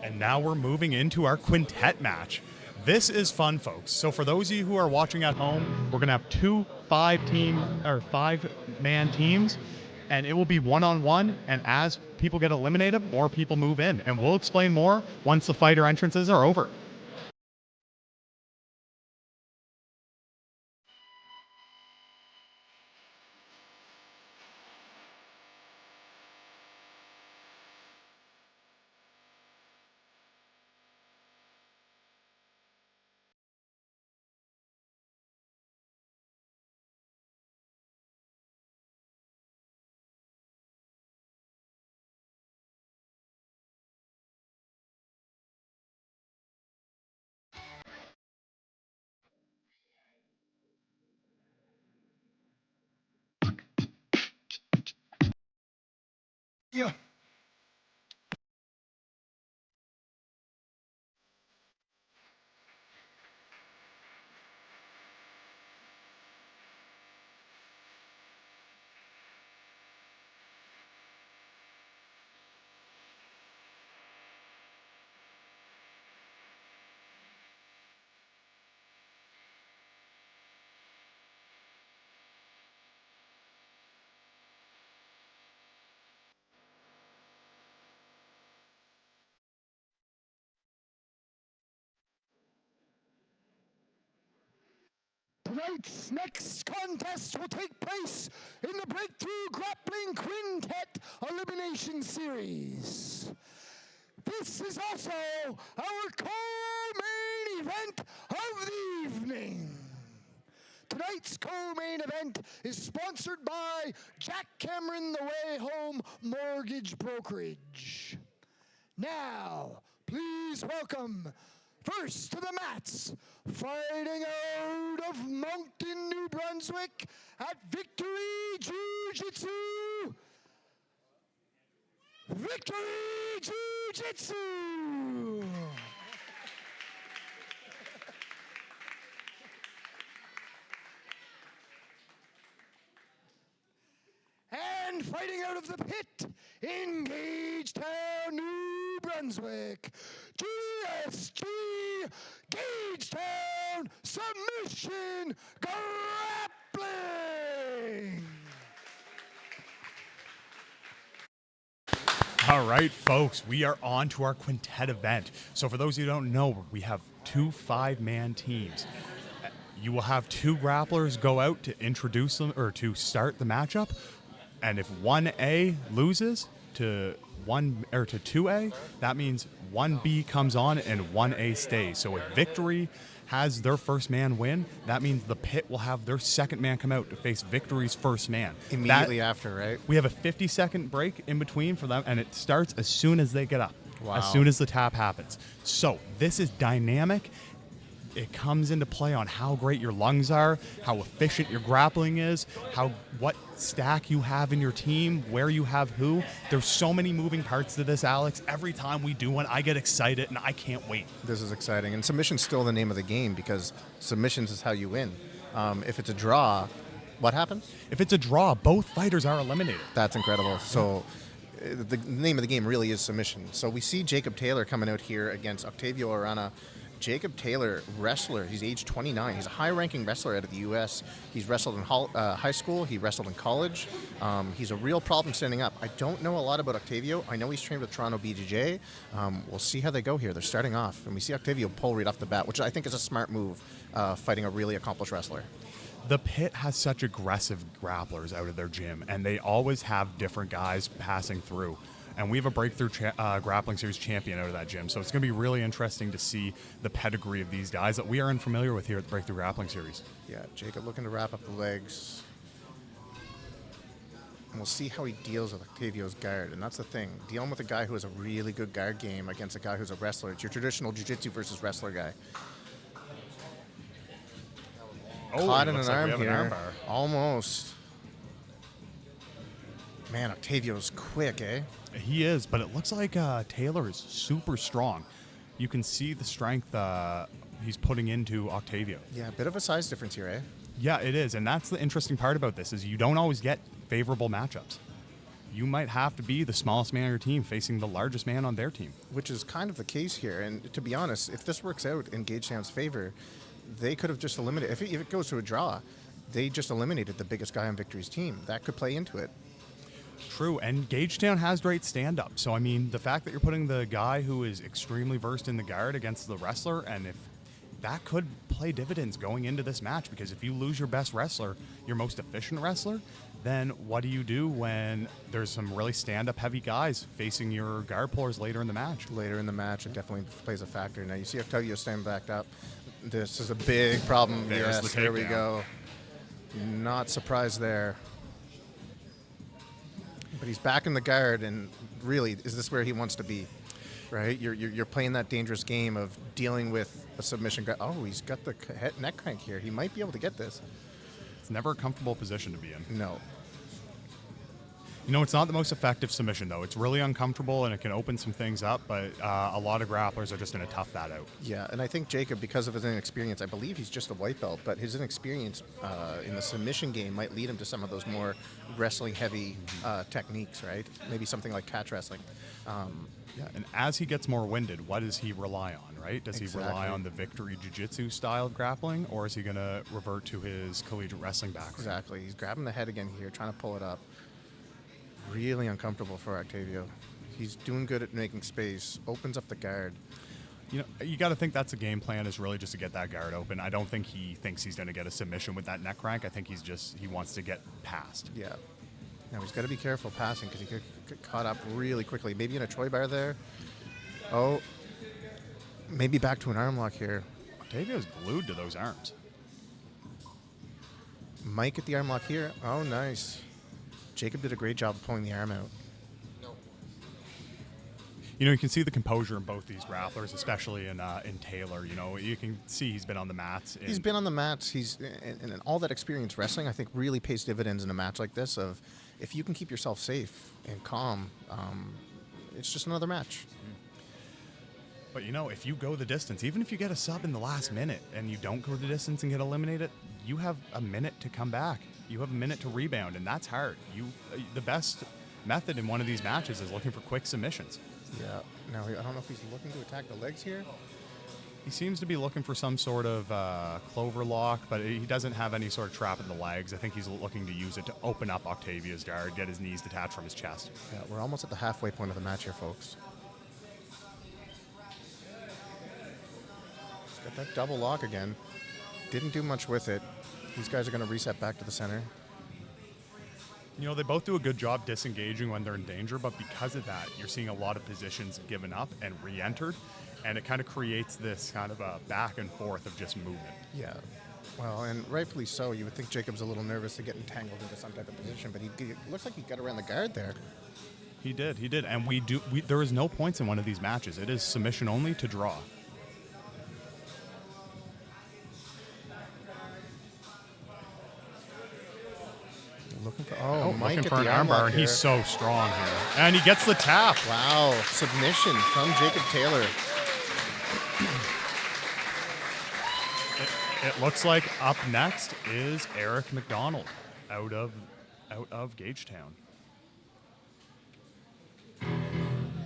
And now we're moving into our quintet match. This is fun, folks. So for those of you who are watching at home, we're going to have 2 5-man teams, and it will be one-on-one, and as people get eliminated, more people move in. And we'll explain more once the fighter entrances are over. Yeah. Tonight's next contest will take place in the Breakthrough Grappling Quintet Elimination Series. This is also our co-main event of the evening. Tonight's co-main event is sponsored by Jack Cameron The Way Home Mortgage Brokerage. Now, please welcome first to the mats, fighting out of Moncton, New Brunswick at Victory Jiu-Jitsu, Victory Jiu-Jitsu! And fighting out of the pit in Gagetown, New Brunswick, GSG Gagetown Submission Grappling! All right, folks, we are on to our quintet event. So for those who don't know, we have 2 5-man teams. You will have 2 grapplers go out to introduce them or to start the matchup. And if 1A loses to 2A, that means 1B comes on and 1A stays. So if Victory has their first man win, that means the pit will have their second man come out to face Victory's first man. Immediately after, right? We have a 50-second break in between for them, and it starts as soon as they get up, Wow. as soon as the tap happens. So this is dynamic. It comes into play on how great your lungs are, how efficient your grappling is, what stack you have in your team, where you have who. There's so many moving parts to this, Alex. Every time we do one, I get excited, and I can't wait. This is exciting. And submission's still the name of the game because submissions is how you win. If it's a draw, what happens? If it's a draw, both fighters are eliminated. That's incredible. So the name of the game really is submission. So we see Jacob Taylor coming out here against Octavio Arana. Jacob Taylor, wrestler. He's age 29. He's a high-ranking wrestler out of the U.S. He's wrestled in high school. He wrestled in college. He's a real problem standing up. I don't know a lot about Octavio. I know he's trained with Toronto BJJ. We'll see how they go here. They're starting off, and we see Octavio pull right off the bat, which I think is a smart move, fighting a really accomplished wrestler. The pit has such aggressive grapplers out of their gym, and they always have different guys passing through. And we have a breakthrough grappling series champion out of that gym. So it's going to be really interesting to see the pedigree of these guys that we are unfamiliar with here at the Breakthrough Grappling Series. Yeah, Jacob looking to wrap up the legs. And we'll see how he deals with Octavio's guard. And that's the thing. Dealing with a guy who has a really good guard game against a guy who's a wrestler. It's your traditional jiu-jitsu versus wrestler guy. Caught in an arm here. Almost. Man, Octavio's quick, eh? He is, but it looks like Taylor is super strong. You can see the strength he's putting into Octavio. Yeah, a bit of a size difference here, eh? Yeah, it is, and that's the interesting part about this is you don't always get favorable matchups. You might have to be the smallest man on your team facing the largest man on their team. Which is kind of the case here. And to be honest, if this works out in Gagetown's favor, they could have just eliminated, if it goes to a draw, they just eliminated the biggest guy on Victory's team. That could play into it. True, and Gagetown has great stand-up. So, I mean, the fact that you're putting the guy who is extremely versed in the guard against the wrestler, and if that could play dividends going into this match, because if you lose your best wrestler, your most efficient wrestler, then what do you do when there's some really stand-up heavy guys facing your guard pullers later in the match? Later in the match, it definitely plays a factor. Now, you see Octavio standing back up. This is a big problem. There's yes, the there we takedown. go. Not surprised there. But he's back in the guard, and really, is this where he wants to be? Right? You're playing that dangerous game of dealing with a submission guard. Oh, he's got the neck crank here. He might be able to get this. It's never a comfortable position to be in. No. You know, it's not the most effective submission, though. It's really uncomfortable, and it can open some things up, but a lot of grapplers are just going to tough that out. Yeah, and I think Jacob, because of his inexperience, I believe he's just a white belt, but his inexperience in the submission game might lead him to some of those more wrestling-heavy techniques, right? Maybe something like catch wrestling. Yeah, and as he gets more winded, what does he rely on, right? Does he rely Exactly. on the Victory Jiu-Jitsu style of grappling, or is he going to revert to his collegiate wrestling background? Exactly. He's grabbing the head again here, trying to pull it up. Really uncomfortable for Octavio. He's doing good at making space, opens up the guard. You know, you got to think that's a game plan is really just to get that guard open. I don't think he thinks he's going to get a submission with that neck crank. I think he wants to get past. Yeah. Now he's got to be careful passing because he could get caught up really quickly. Maybe in a Troy bar there. Oh, maybe back to an arm lock here. Octavio's glued to those arms. Might get the arm lock here. Oh, nice. Jacob did a great job of pulling the arm out. You know, you can see the composure in both these grapplers, especially in Taylor. You know, you can see he's been on the mats. He's been on the mats. And all that experience wrestling, I think, really pays dividends in a match like this. Of if you can keep yourself safe and calm, it's just another match. But, you know, if you go the distance, even if you get a sub in the last minute and you don't go the distance and get eliminated, you have a minute to come back. You have a minute to rebound, and that's hard. The best method in one of these matches is looking for quick submissions. Yeah. Now, I don't know if he's looking to attack the legs here. He seems to be looking for some sort of clover lock, but he doesn't have any sort of trap in the legs. I think he's looking to use it to open up Octavia's guard, get his knees detached from his chest. Yeah, we're almost at the halfway point of the match here, folks. He's got that double lock again. Didn't do much with it. These guys are going to reset back to the center. You know, they both do a good job disengaging when they're in danger, but because of that, you're seeing a lot of positions given up and re-entered, and it kind of creates this kind of a back and forth of just movement. Yeah. Well, and rightfully so. You would think Jacob's a little nervous to get entangled into some type of position, but it looks like he got around the guard there. He did. And there is no points in one of these matches. It is submission only to draw. Looking for Looking for an armbar, and he's so strong here. And he gets the tap. Wow, submission from Jacob Taylor. It looks like up next is Eric McDonald out of Gagetown.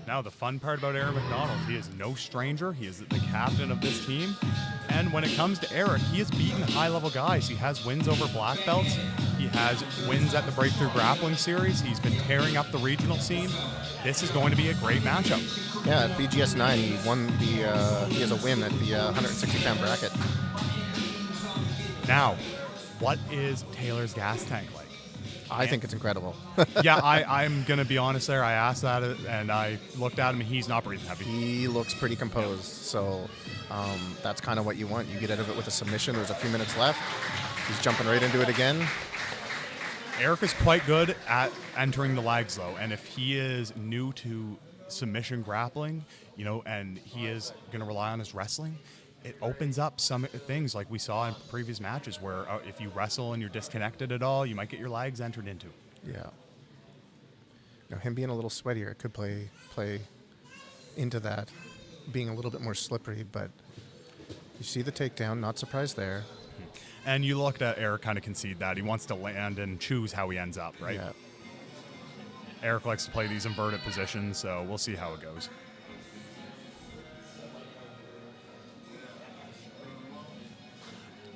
Now, the fun part about Eric McDonald, he is no stranger. He is the captain of this team. And when it comes to Eric, he has beaten high-level guys. He has wins over black belts. He has wins at the Breakthrough Grappling Series. He's been tearing up the regional scene. This is going to be a great matchup. Yeah, at BGS 9, he won he has a win at the 160-pound bracket. Now, what is Taylor's gas tank like? I think it's incredible. Yeah, I'm going to be honest there. I asked that, and I looked at him, and he's not breathing heavy. He looks pretty composed, so that's kind of what you want. You get out of it with a submission. There's a few minutes left. He's jumping right into it again. Eric is quite good at entering the legs, though, and if he is new to submission grappling, you know, and he is going to rely on his wrestling, it opens up some things like we saw in previous matches where if you wrestle and you're disconnected at all, you might get your legs entered into. Yeah. Now, him being a little sweatier, it could play into that, being a little bit more slippery, but you see the takedown, not surprised there. And you looked at Eric kind of concede that. He wants to land and choose how he ends up, right? Yeah. Eric likes to play these inverted positions, so we'll see how it goes.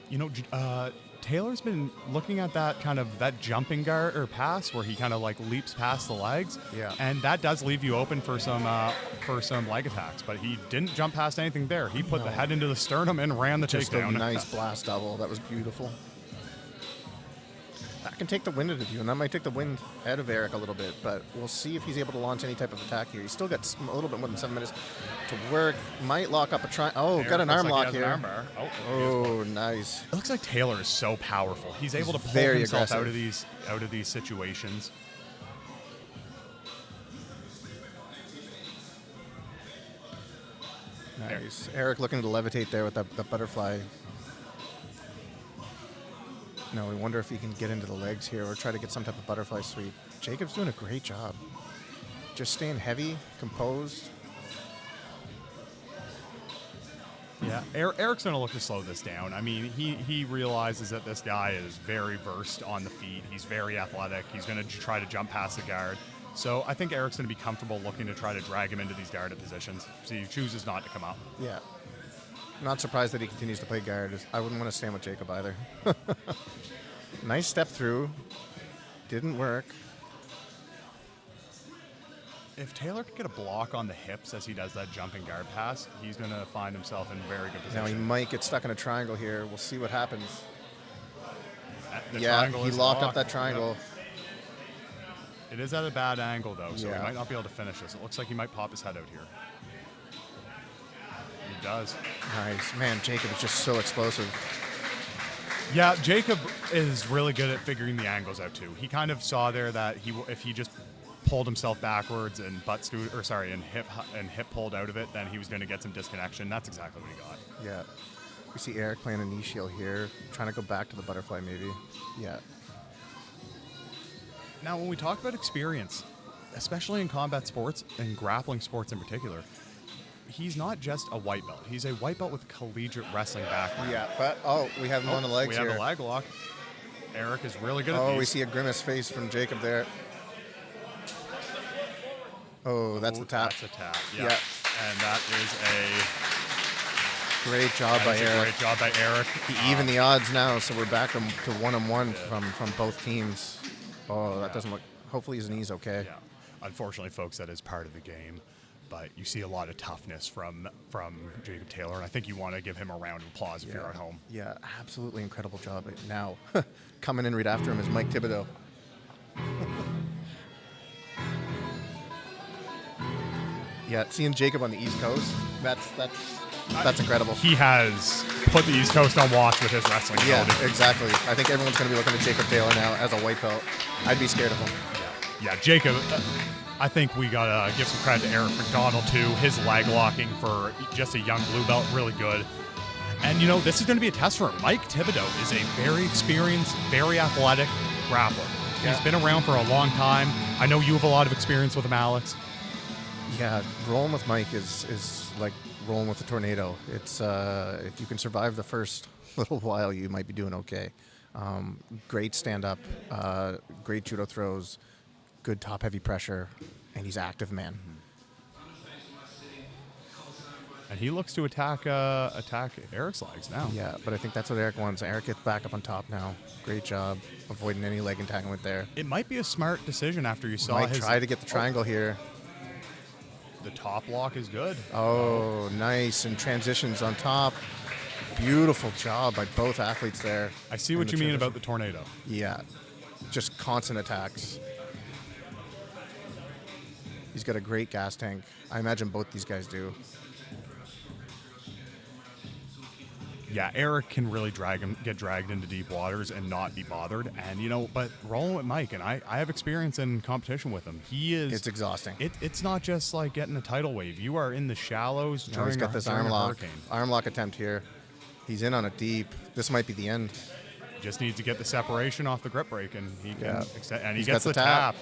You know, Taylor's been looking at that kind of that jumping guard or pass where he kind of like leaps past the legs. Yeah. And that does leave you open for some leg attacks. But he didn't jump past anything there. He put the head into the sternum and ran the Just takedown. a nice blast double. That was beautiful. That can take the wind out of you, and that might take the wind out of Eric a little bit, but we'll see if he's able to launch any type of attack here. He's still got a little bit more than 7 minutes to work. Might lock up a try. Oh, Eric got an arm looks like lock he here. has an arm bar. Oh, nice. It looks like Taylor is so powerful. He's able to pull very himself aggressive. out of these situations. Nice. Eric looking to levitate there with the butterfly. No, we wonder if he can get into the legs here or try to get some type of butterfly sweep. Jacob's doing a great job. Just staying heavy, composed. Yeah, Eric's going to look to slow this down. I mean, he realizes that this guy is very versed on the feet. He's very athletic. He's going to try to jump past the guard. So I think Eric's going to be comfortable looking to try to drag him into these guarded positions. So he chooses not to come up. Yeah. Not surprised that he continues to play guard. I wouldn't want to stand with Jacob either. Nice step through. Didn't work. If Taylor could get a block on the hips as he does that jumping guard pass, he's going to find himself in very good position. Now he might get stuck in a triangle here. We'll see what happens. The Yeah, triangle he is locked up locked. that triangle. Yep. It is at a bad angle, though, so Yeah. he might not be able to finish this. It looks like he might pop his head out here. He does. Nice. Man, Jacob is just so explosive. Yeah, Jacob is really good at figuring the angles out, too. He kind of saw there that if he just pulled himself backwards and hip pulled out of it, then he was going to get some disconnection. That's exactly what he got. Yeah. We see Eric playing a knee shield here, trying to go back to the butterfly maybe. Yeah. Now, when we talk about experience, especially in combat sports and grappling sports in particular, he's not just a white belt. He's a white belt with collegiate wrestling background. Yeah, but we have him on the legs we here. have a leg lock. Eric is really good at these. Oh, we see a grimace face from Jacob there. Oh, that's the tap. That's a tap, yeah. Yeah. And that is Great job by That is a Eric. Great job by Eric. He evened the odds now, so we're back to 1-on-1 from both teams. Oh, that doesn't look. Hopefully his knee's okay. Yeah. Unfortunately, folks, that is part of the game. But you see a lot of toughness from Jacob Taylor, and I think you want to give him a round of applause if you're at home. Yeah, absolutely incredible job. Now, coming in right after him is Mike Thibodeau. Yeah, seeing Jacob on the East Coast, that's incredible. He has put the East Coast on watch with his wrestling Yeah, ability. exactly. I think everyone's going to be looking at Jacob Taylor now as a white belt. I'd be scared of him. Yeah, Jacob, I think we got to give some credit to Eric McDonald, too. His leg locking for just a young blue belt, really good. And, you know, this is going to be a test for him. Mike Thibodeau is a very experienced, very athletic grappler. Yeah. He's been around for a long time. I know you have a lot of experience with him, Alex. Yeah, rolling with Mike is like rolling with a tornado. It's if you can survive the first little while, you might be doing okay. Great stand-up, great judo throws, good top-heavy pressure, and he's active, man. And he looks to attack Eric's legs now. Yeah, but I think that's what Eric wants. Eric gets back up on top now. Great job avoiding any leg entanglement there. It might be a smart decision after you saw Might his... try to get the triangle here. The top lock is good. Oh, nice. And transitions on top. Beautiful job by both athletes there. I see what you mean about the tornado. Yeah, just constant attacks. He's got a great gas tank. I imagine both these guys do. Yeah, Eric can really get dragged into deep waters and not be bothered. And, you know, but rolling with Mike, and I have experience in competition with him. He is... It's exhausting. It's not just like getting a tidal wave. You are in the shallows Now during he's got this during arm a lock. hurricane. Arm lock attempt here. He's in on it deep. This might be the end. Just needs to get the separation off the grip break, and he can extend, and he He's gets got the the tap.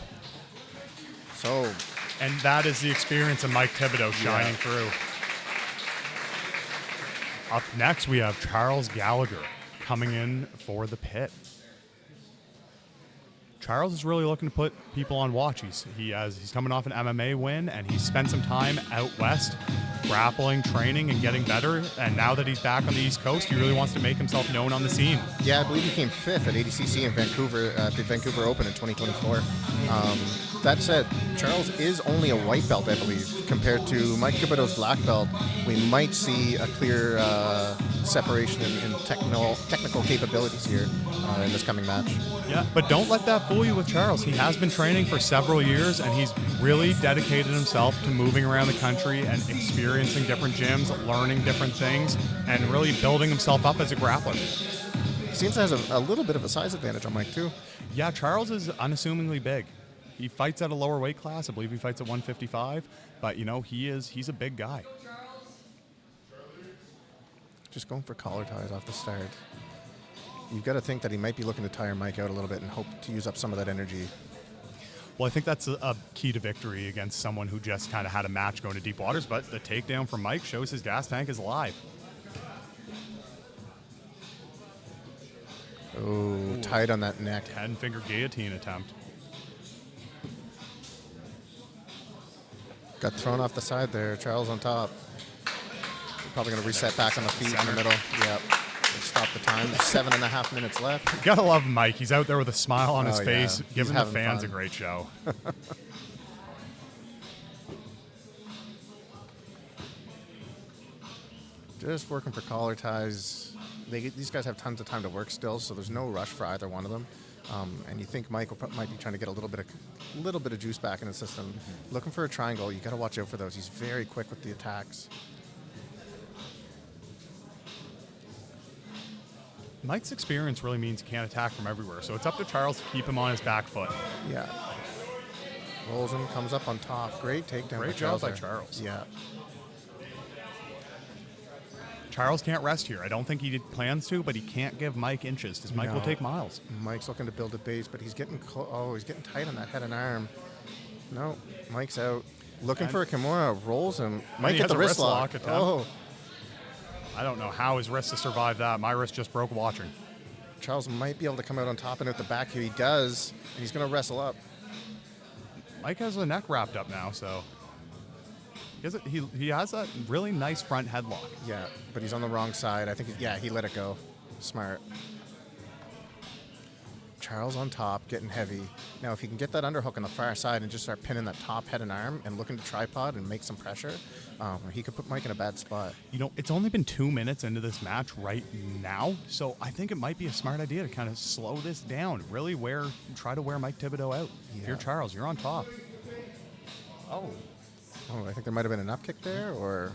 So, And that is the experience of Mike Thibodeau shining through. Up next, we have Charles Gallagher coming in for the pit. Charles is really looking to put people on watch. He's coming off an MMA win, and he's spent some time out west grappling, training, and getting better. And now that he's back on the East Coast, he really wants to make himself known on the scene. yeah, I believe he came 5th at ADCC in Vancouver, at the Vancouver Open in 2024. That said, Charles is only a white belt, I believe, compared to Mike Thibodeau's black belt. We might see a clear separation in technical capabilities here in this coming match. Yeah, but don't let that fool you with Charles. He has been training for several years, and he's really dedicated himself to moving around the country and experiencing different gyms, learning different things, and really building himself up as a grappler. Seems to have a little bit of a size advantage on Mike, too. Yeah, Charles is unassumingly big. He fights at a lower weight class. I believe he fights at 155, but, you know, he's a big guy. Just going for collar ties off the start. You've got to think that he might be looking to tire Mike out a little bit and hope to use up some of that energy. Well, I think that's a key to victory against someone who just kind of had a match going to deep waters, but the takedown from Mike shows his gas tank is alive. Oh, tight on that neck. 10-finger guillotine attempt. Got thrown off the side there. Charles on top. Probably going to reset back on the feet in the middle. Yep. Stop the time. There's 7.5 minutes left. You gotta love Mike. He's out there with a smile on his Oh, face, yeah. He's giving the having fans fun. a great show. Just working for collar ties. These guys have tons of time to work still, so there's no rush for either one of them. And you think Mike might be trying to get a little bit of juice back in the system. Looking for a triangle. You got to watch out for those. He's very quick with the attacks. Mike's experience really means he can't attack from everywhere, so it's up to Charles to keep him on his back foot. Yeah. Rolls him, comes up on top. Great takedown. Great job by Charles. Yeah. Charles can't rest here. I don't think he plans to, but he can't give Mike inches, because Mike will No. take miles. Mike's looking to build a base, but he's getting he's getting tight on that head and arm. No, Mike's out. Looking for a Kimura, rolls him. Mike he hit has the a wrist wrist lock. lock attempt. Oh, I don't know how his wrist has survived that. My wrist just broke watching. Charles might be able to come out on top and out the back here. He does, and he's going to wrestle up. Mike has the neck wrapped up now, so He has a really nice front headlock. Yeah, but he's on the wrong side. I think, he let it go. Smart. Charles on top, getting heavy. Now, if he can get that underhook on the far side and just start pinning that top head and arm and look into tripod and make some pressure, he could put Mike in a bad spot. It's only been 2 minutes into this match right now, so I think it might be a smart idea to kind of slow this down. Really try to wear Mike Thibodeau out. Yeah. Here, Charles, you're on top. Oh, I think there might have been an up kick there, or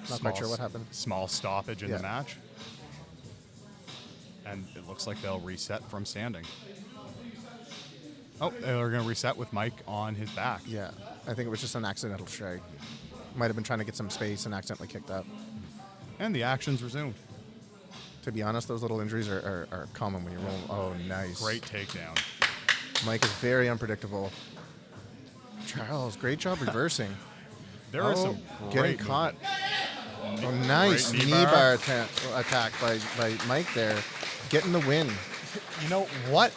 not quite sure what happened. Small stoppage in the match. And it looks like they'll reset from standing. Oh, they're going to reset with Mike on his back. Yeah, I think it was just an accidental strike. Might have been trying to get some space and accidentally kicked up. And the action's resumed. To be honest, those little injuries are common when you're rolling. Oh, nice. Great takedown. Mike is very unpredictable. Charles, great job reversing. There are some getting great caught. Oh, nice Great knee bar attack by Mike there. Getting the win. You know what?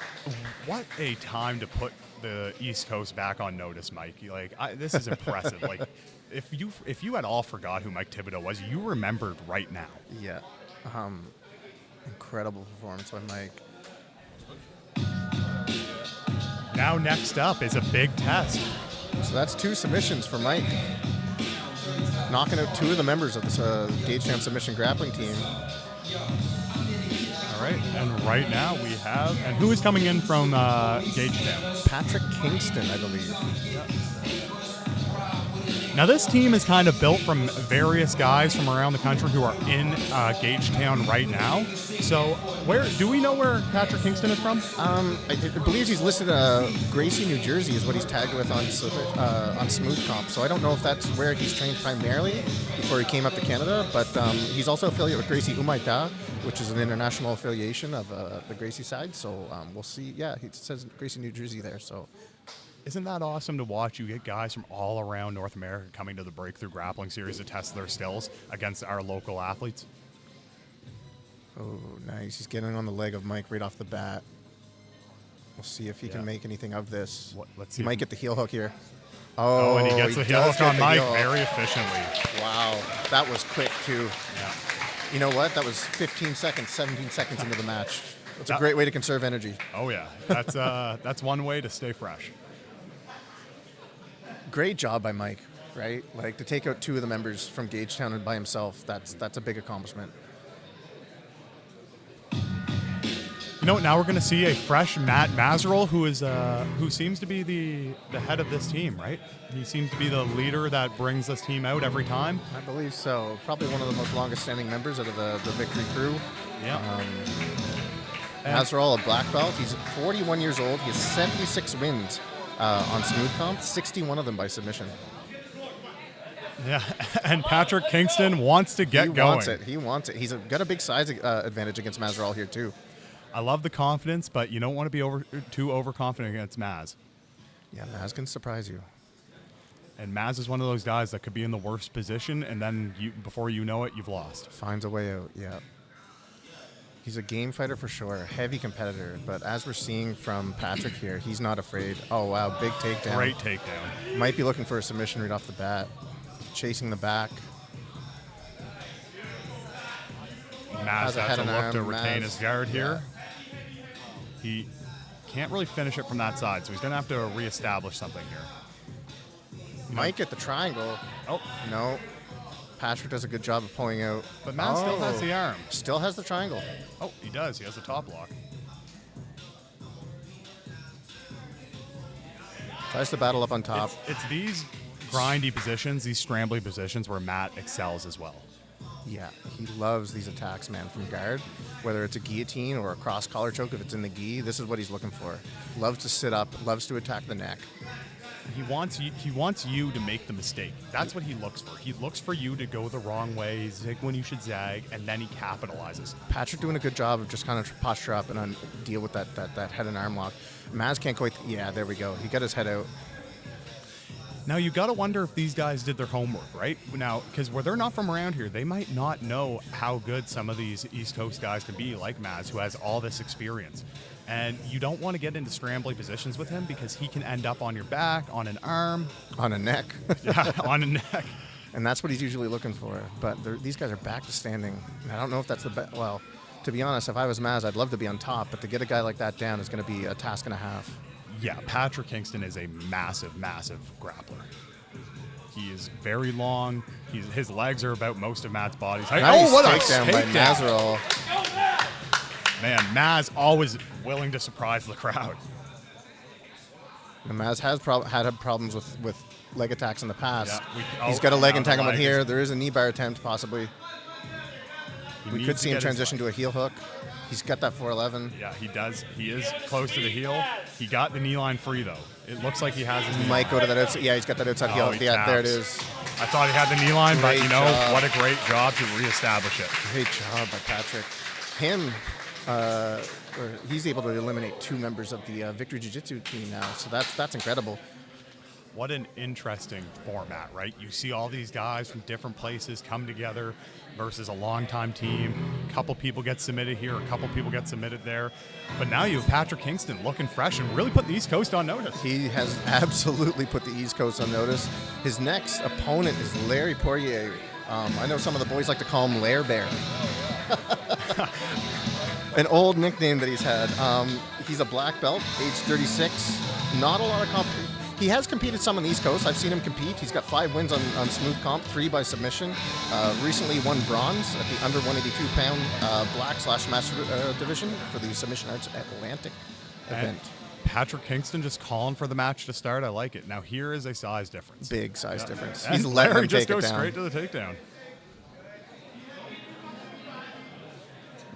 What a time to put the East Coast back on notice, Mike. This is impressive. If you at all forgot who Mike Thibodeau was, you remembered right now. Yeah. Incredible performance by Mike. Now next up is a big test. So that's 2 submissions for Mike. Knocking out 2 of the members of this Gagetown submission grappling team. All right, and right now we have, and who is coming in from Gagetown? Patrick Kingston, I believe. Now this team is kind of built from various guys from around the country who are in Gagetown right now. So do we know where Patrick Kingston is from? I believe he's listed Gracie, New Jersey is what he's tagged with on Smooth Comp. So I don't know if that's where he's trained primarily before he came up to Canada, but he's also affiliated with Gracie Umaita, which is an international affiliation of the Gracie side. So we'll see. Yeah, it says Gracie, New Jersey there. So. Isn't that awesome to watch? You get guys from all around North America coming to the Breakthrough Grappling Series to test their skills against our local athletes. Oh, nice. He's getting on the leg of Mike right off the bat. We'll see if he can make anything of this. Let's see. He might get the heel hook here. Oh, and he gets the heel hook on Mike very efficiently. Wow. That was quick, too. Yeah. You know what? That was 15 seconds, 17 seconds into the match. That's a great way to conserve energy. Oh, yeah. That's one way to stay fresh. Great job by Mike, right? To take out 2 of the members from Gagetown by himself, that's a big accomplishment. Now we're going to see a fresh Matt Mazerol, who seems to be the head of this team, right? He seems to be the leader that brings this team out every time. I believe so. Probably one of the most longest-standing members out of the Victory crew. Yeah. Mazerol, a black belt. He's 41 years old. He has 76 wins on Smooth Comp, 61 of them by submission. Yeah, and Patrick Kingston wants to get going. He wants it. He's got a big size advantage against Mazerol here, too. I love the confidence, but you don't want to be too overconfident against Maz. Yeah, Maz can surprise you. And Maz is one of those guys that could be in the worst position, and then before you know it, you've lost. Finds a way out, yeah. He's a game fighter for sure, a heavy competitor, but as we're seeing from Patrick here, he's not afraid. Oh, wow, big takedown. Great takedown. Might be looking for a submission right off the bat. Chasing the back. Maz has to look to retain his guard here. He can't really finish it from that side, so he's going to have to reestablish something here. Might get the triangle. Oh. No. Patrick does a good job of pulling out. But Maz still has the arm. Still has the triangle. Oh, he does. He has the top lock. Tries to battle up on top. It's these grindy positions, these scrambly positions where Matt excels as well. Yeah, he loves these attacks, man, from guard. Whether it's a guillotine or a cross collar choke, if it's in the gi, this is what he's looking for. Loves to sit up, loves to attack the neck. He wants you to make the mistake. That's what he looks for. He looks for you to go the wrong way, zig when you should zag, and then he capitalizes. Patrick doing a good job of just kind of posture up and deal with that head and arm lock. Maz can't quite. Yeah, there we go. He got his head out. Now, you got to wonder if these guys did their homework, right? Now, because where they're not from around here, they might not know how good some of these East Coast guys can be, like Maz, who has all this experience. And you don't want to get into scrambly positions with him because he can end up on your back, on an arm. On a neck. Yeah, on a neck. And that's what he's usually looking for. But these guys are back to standing. I don't know if that's the best. Well, to be honest, if I was Maz, I'd love to be on top. But to get a guy like that down is going to be a task and a half. Yeah, Patrick Kingston is a massive, massive grappler. He is very long. His legs are about most of Matt's body's height. Nice what a takedown by takedown. Nazarol. Man, Maz always willing to surprise the crowd. And Maz has had problems with leg attacks in the past. Yeah, He's got a leg now the entanglement leg here. is- There is a knee bar attempt, possibly. We needs could to see him get his transition to a heel hook. He's got that 411. Yeah, he does. He is close to the heel. He got the knee line free, though. It looks like he has his knee Might line. go to that outside. Yeah, he's got that outside heel. he Yeah, there it taps. is. I thought he had the knee line, but Great you know, job. what a great job to reestablish it. Great job by Patrick. He's able to eliminate 2 members of the Victory Jiu-Jitsu team now, so that's incredible. What an interesting format, right? You see all these guys from different places come together versus a longtime team. A couple people get submitted here, a couple people get submitted there. But now you have Patrick Kingston looking fresh and really put the East Coast on notice. He has absolutely put the East Coast on notice. His next opponent is Larry Poirier. I know some of the boys like to call him Lair Bear. An old nickname that he's had. He's a black belt, age 36. Not a lot of He has competed some on the East Coast. I've seen him compete. He's got 5 wins on smooth comp, 3 by submission. Recently won bronze at the under 182-pound black/master division for the Submission Arts Atlantic event. Patrick Kingston just calling for the match to start. I like it. Now here is a size difference. Big size difference. And He's letting Larry him just take it goes down. straight to the takedown.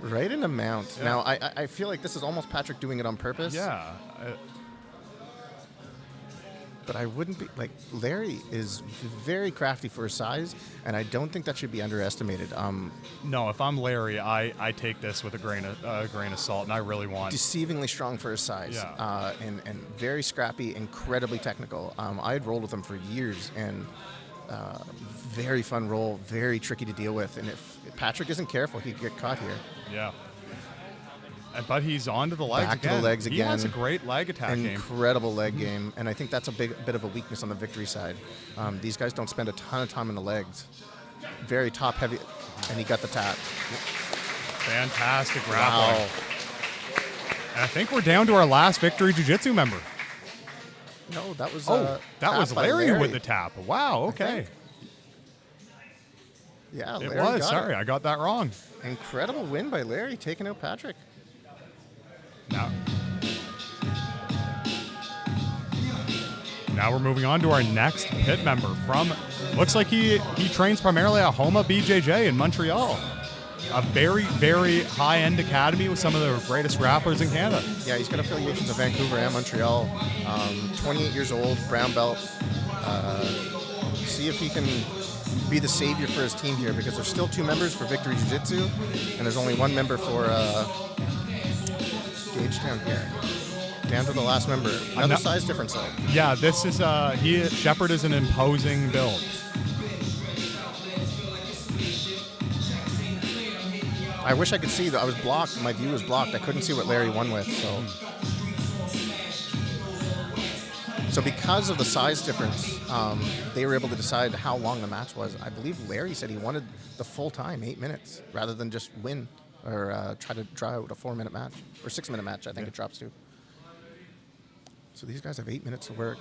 Right in the mount. Yeah. Now, I feel like this is almost Patrick doing it on purpose. Yeah. But I wouldn't be like Larry is very crafty for his size, and I don't think that should be underestimated. No, if I'm Larry, I take this with a grain of salt, and I really want. Deceivingly strong for his size, Yeah. and very scrappy, incredibly technical. I had rolled with him for years, and very fun roll, very tricky to deal with. And if Patrick isn't careful, he could get caught here. Yeah. But he's on to the legs Back to again. the legs He has a again. great leg attack game. Incredible leg game, and I think that's a bit of a weakness on the Victory side. These guys don't spend a ton of time in the legs. Very top heavy, and he got the tap. Fantastic grappling. Wow. And I think we're down to our last Victory Jiu-Jitsu member. No, that was that was tap by Larry with the tap. Wow, okay. think. Yeah, It Larry was. got Sorry, it. I got that wrong. Incredible win by Larry, taking out Patrick. Now we're moving on to our next pit member from, looks like he trains primarily at Homa BJJ in Montreal. A very, very high-end academy with some of the greatest grapplers in Canada. Yeah, he's got affiliations in Vancouver and Montreal. 28 years old, brown belt. See if he can be the savior for his team here, because there's still 2 members for Victory Jiu-Jitsu, and there's only 1 member for Gagetown here. Down to the last member. Another size difference, though. Yeah, this is, Shepard is an imposing build. I wish I could see that. I was blocked. My view was blocked. I couldn't see what Larry won with. So because of the size difference, they were able to decide how long the match was. I believe Larry said he wanted the full time, 8 minutes, rather than just win or try to draw out a 4-minute match or 6-minute match. I think it drops to. So these guys have 8 minutes to work.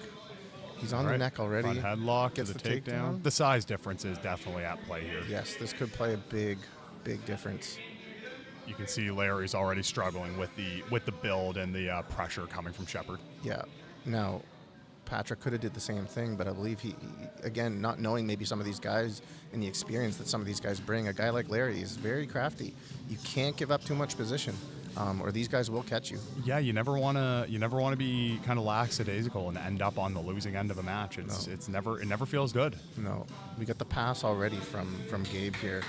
He's on the neck already. Front headlock to Gets the the takedown. takedown. The size difference is definitely at play here. Yes, this could play a big difference. You can see Larry's already struggling with the build and the pressure coming from Shepard. Yeah. Now, Patrick could have did the same thing, but I believe he, again, not knowing maybe some of these guys and the experience that some of these guys bring, a guy like Larry is very crafty. You can't give up too much position, or these guys will catch you. Yeah, you never want to be kind of lackadaisical and end up on the losing end of a match. It never feels good. No, we got the pass already from Gabe here.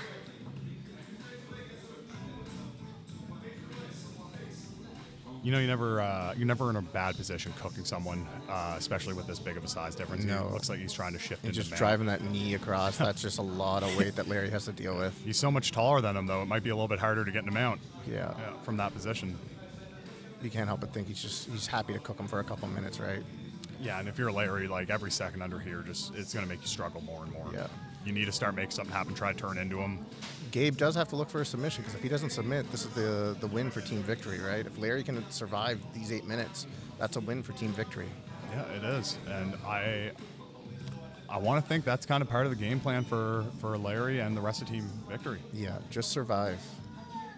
You know, you're never in a bad position cooking someone, especially with this big of a size difference. No. It looks like he's trying to shift And into just man. driving that knee across, that's just a lot of weight that Larry has to deal with. He's so much taller than him, though. It might be a little bit harder to get him out. Yeah. From that position. You can't help but think he's happy to cook him for a couple minutes, right? Yeah, and if you're Larry, like every second under here, it's going to make you struggle more and more. Yeah. you need to start making something happen, try to turn into him. Gabe does have to look for a submission, because if he doesn't submit, this is the win for team victory, right? If Larry can survive these 8 minutes, that's a win for team victory. Yeah, it is. And I want to think that's kind of part of the game plan for Larry and the rest of team victory. Yeah, just survive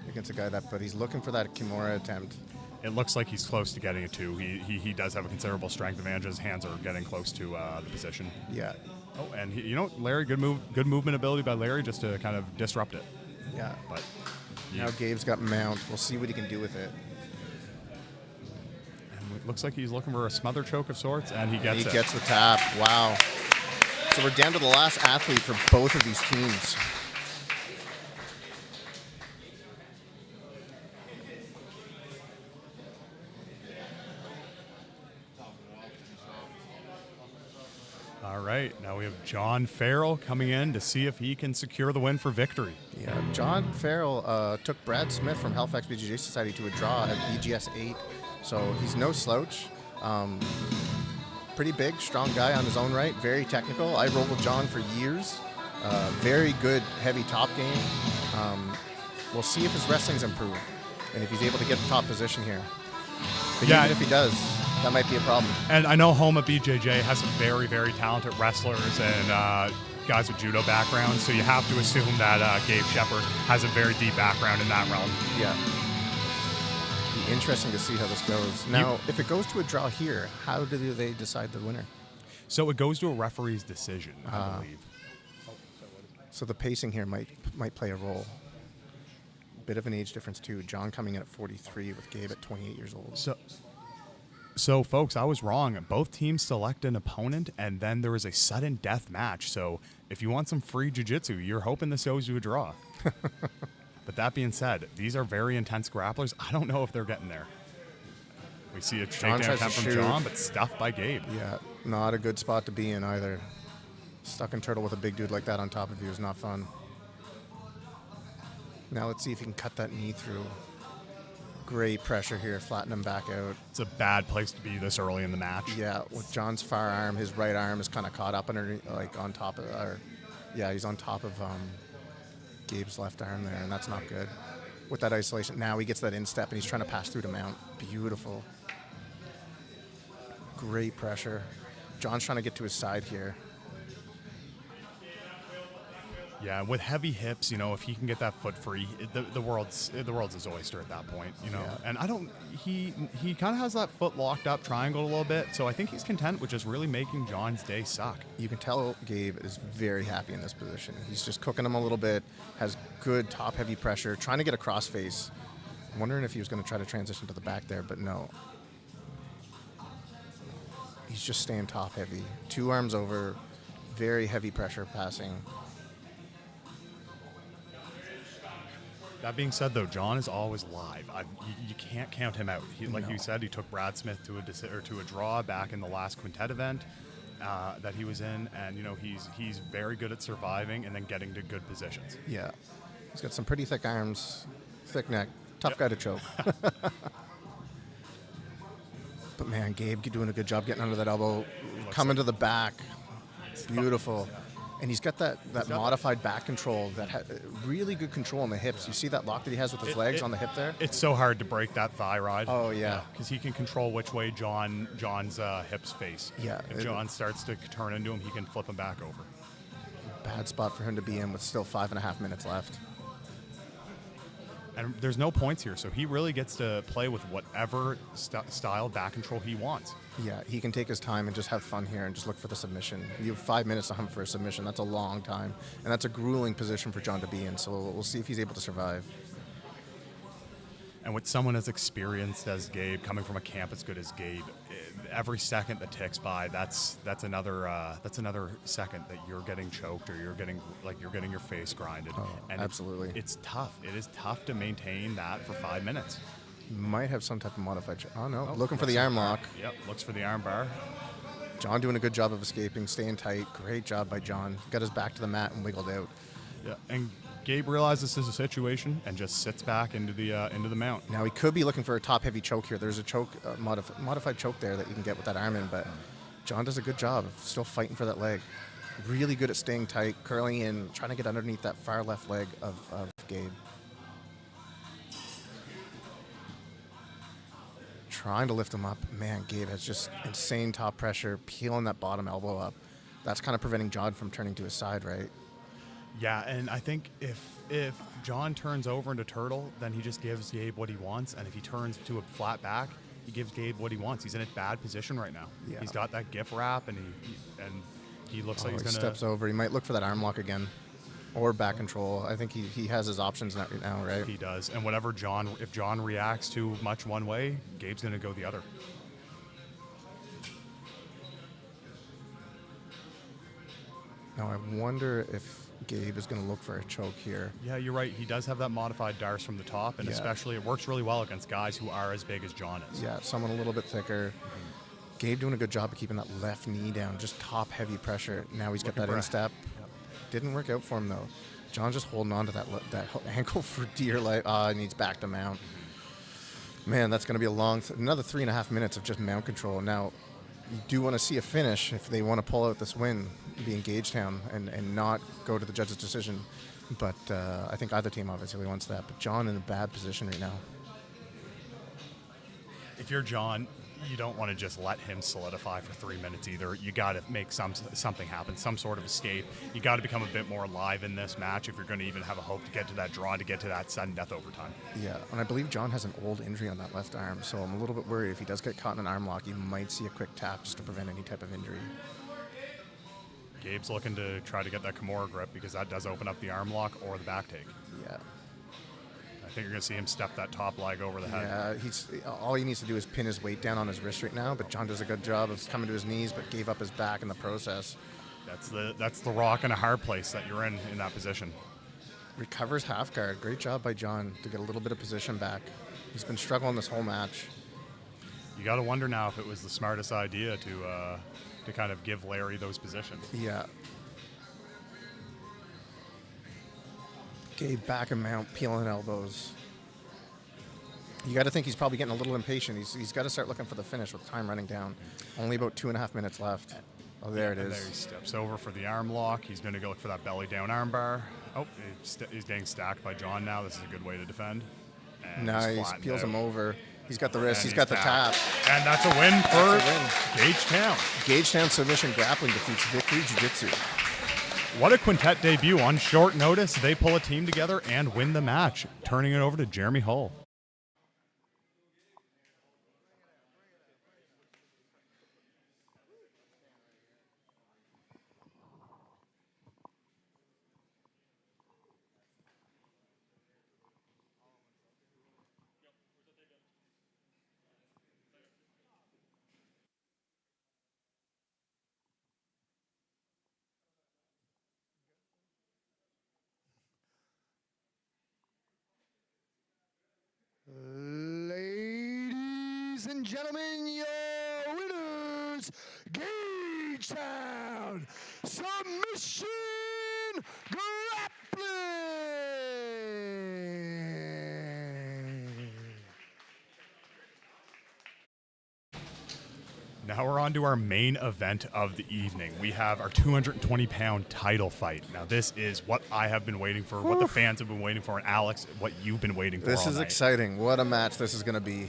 against a guy but he's looking for that Kimura attempt. It looks like he's close to getting it too. He does have a considerable strength advantage. His hands are getting close to the position. Yeah. Oh, and Larry, good movement ability by Larry just to kind of disrupt it. Yeah. But now Gabe's got mount. We'll see what he can do with it. And it looks like he's looking for a smother choke of sorts, and he gets it. He gets the tap. Wow. So we're down to the last athlete for both of these teams. All right, now we have John Farrell coming in to see if he can secure the win for victory. Yeah, John Farrell took Brad Smith from Halifax BJJ Society to a draw at BGS 8, so he's no slouch. Pretty big, strong guy on his own right, very technical. I rolled with John for years. Very good heavy top game. We'll see if his wrestling's improved and if he's able to get the top position here. But Yeah. even if he does, that might be a problem. And I know Homa BJJ has some very, very talented wrestlers and guys with judo backgrounds, so you have to assume that Gabe Shepard has a very deep background in that realm. Yeah. Be interesting to see how this goes. Now, if it goes to a draw here, how do they decide the winner? So it goes to a referee's decision, I believe. So the pacing here might play a role. Bit of an age difference too. John coming in at 43 with Gabe at 28 years old. So folks, I was wrong. Both teams select an opponent, and then there is a sudden death match. So if you want some free jiu-jitsu, you're hoping this goes to a draw. But that being said, these are very intense grapplers. I don't know if they're getting there. We see a takedown attempt from John, but stuffed by Gabe. Yeah, not a good spot to be in either. Stuck in turtle with a big dude like that on top of you is not fun. Now let's see if he can cut that knee through. Great pressure here, flatten him back out. It's a bad place to be this early in the match. Yeah, with John's far arm, his right arm is kind of caught up underneath, like on top of, he's on top of Gabe's left arm there, and that's not good. With that isolation, now he gets that instep, and he's trying to pass through to mount. Beautiful. Great pressure. John's trying to get to his side here. Yeah, with heavy hips, if he can get that foot free, the world's his oyster at that point, Yeah. And he kind of has that foot locked up triangle a little bit, so I think he's content with just really making John's day suck. You can tell Gabe is very happy in this position. He's just cooking him a little bit, has good top heavy pressure, trying to get a crossface. I'm wondering if he was going to try to transition to the back there, but no. He's just staying top heavy. 2 arms over, very heavy pressure passing. That being said, though, John is always live. You can't count him out. Like No. you said, he took Brad Smith to a draw back in the last quintet event that he was in, and he's very good at surviving and then getting to good positions. Yeah. He's got some pretty thick arms, thick neck, tough guy to choke. But man, Gabe doing a good job getting under that elbow, coming to the back. Beautiful. And he's got that modified back control, that really good control on the hips. You see that lock that he has with his legs on the hip there? It's so hard to break that thigh ride. Oh, yeah. Because he can control which way John's hips face. Yeah. If John starts to turn into him, he can flip him back over. Bad spot for him to be in with still 5.5 minutes left. And there's no points here, so he really gets to play with whatever style back control he wants. Yeah, he can take his time and just have fun here and just look for the submission. You have 5 minutes to hunt for a submission. That's a long time. And that's a grueling position for John to be in, so we'll see if he's able to survive. And with someone as experienced as Gabe, coming from a camp as good as Gabe, every second that ticks by, that's another second that you're getting choked or you're getting your face grinded. Oh, and absolutely. It's tough. It is tough to maintain that for 5 minutes. Might have some type of modified looking for the arm lock. Yep, looks for the arm bar. John doing a good job of escaping, staying tight. Great job by John. Got his back to the mat and wiggled out. Yeah, and Gabe realizes this is a situation and just sits back into the mount. Now he could be looking for a top heavy choke here. There's a choke, modified choke there that you can get with that arm in, but John does a good job of still fighting for that leg. Really good at staying tight, curling in, trying to get underneath that far left leg of Gabe. Trying to lift him up. Man, Gabe has just insane top pressure, peeling that bottom elbow up. That's kind of preventing John from turning to his side, right? Yeah, and I think if John turns over into turtle, then he just gives Gabe what he wants, and if he turns to a flat back, he gives Gabe what he wants. He's in a bad position right now. Yeah. He's got that gift wrap, and he looks like he's gonna steps over. He might look for that arm lock again, or back control. I think he has his options right now, right? He does, and if John reacts too much one way, Gabe's gonna go the other. Now I wonder if Gabe is going to look for a choke here. Yeah, you're right. He does have that modified Darce from the top, and especially it works really well against guys who are as big as John is. Yeah, someone a little bit thicker. Gabe doing a good job of keeping that left knee down, just top heavy pressure. Now he's got that instep. Yep. Didn't work out for him though. John's just holding on to that ankle for dear life. He needs back to mount. Man, that's going to be a long, another 3.5 minutes of just mount control. Now, you do want to see a finish if they want to pull out this win, be in Gagetown and not go to the judge's decision. But I think either team obviously wants that. But John in a bad position right now. If you're John, you don't want to just let him solidify for 3 minutes either. You got to make something happen, some sort of escape. You got to become a bit more alive in this match if you're going to even have a hope to get to that draw, to get to that sudden death overtime. Yeah, and I believe John has an old injury on that left arm, so I'm a little bit worried if he does get caught in an arm lock, you might see a quick tap just to prevent any type of injury. Gabe's looking to try to get that Kimura grip because that does open up the arm lock or the back take. Yeah. I think you're going to see him step that top leg over the head. Yeah, all he needs to do is pin his weight down on his wrist right now, but John does a good job of coming to his knees, but gave up his back in the process. That's the rock and a hard place that you're in that position. Recovers half guard. Great job by John to get a little bit of position back. He's been struggling this whole match. You got to wonder now if it was the smartest idea to kind of give Larry those positions. Yeah. Gabe back and mount, peeling elbows. You got to think he's probably getting a little impatient. He's got to start looking for the finish with time running down. Only about 2.5 minutes left. Oh, there it is. There he steps over for the arm lock. He's going to go look for that belly down arm bar. Oh, he's getting stacked by John now. This is a good way to defend. And nice. Peels him over. He's got the wrist. He's got the tap. And that's a win for Gagetown. Gagetown submission grappling defeats Victory Jiu-Jitsu. What a quintet debut. On short notice, they pull a team together and win the match, turning it over to Jeremy Hull. Ladies and gentlemen, your winners, Gagetown Submission Grappling. Now we're on to our main event of the evening. We have our 220-pound title fight. Now this is what I have been waiting for, what the fans have been waiting for, and Alex, what you've been waiting for. This all is night. Exciting. What a match this is going to be. You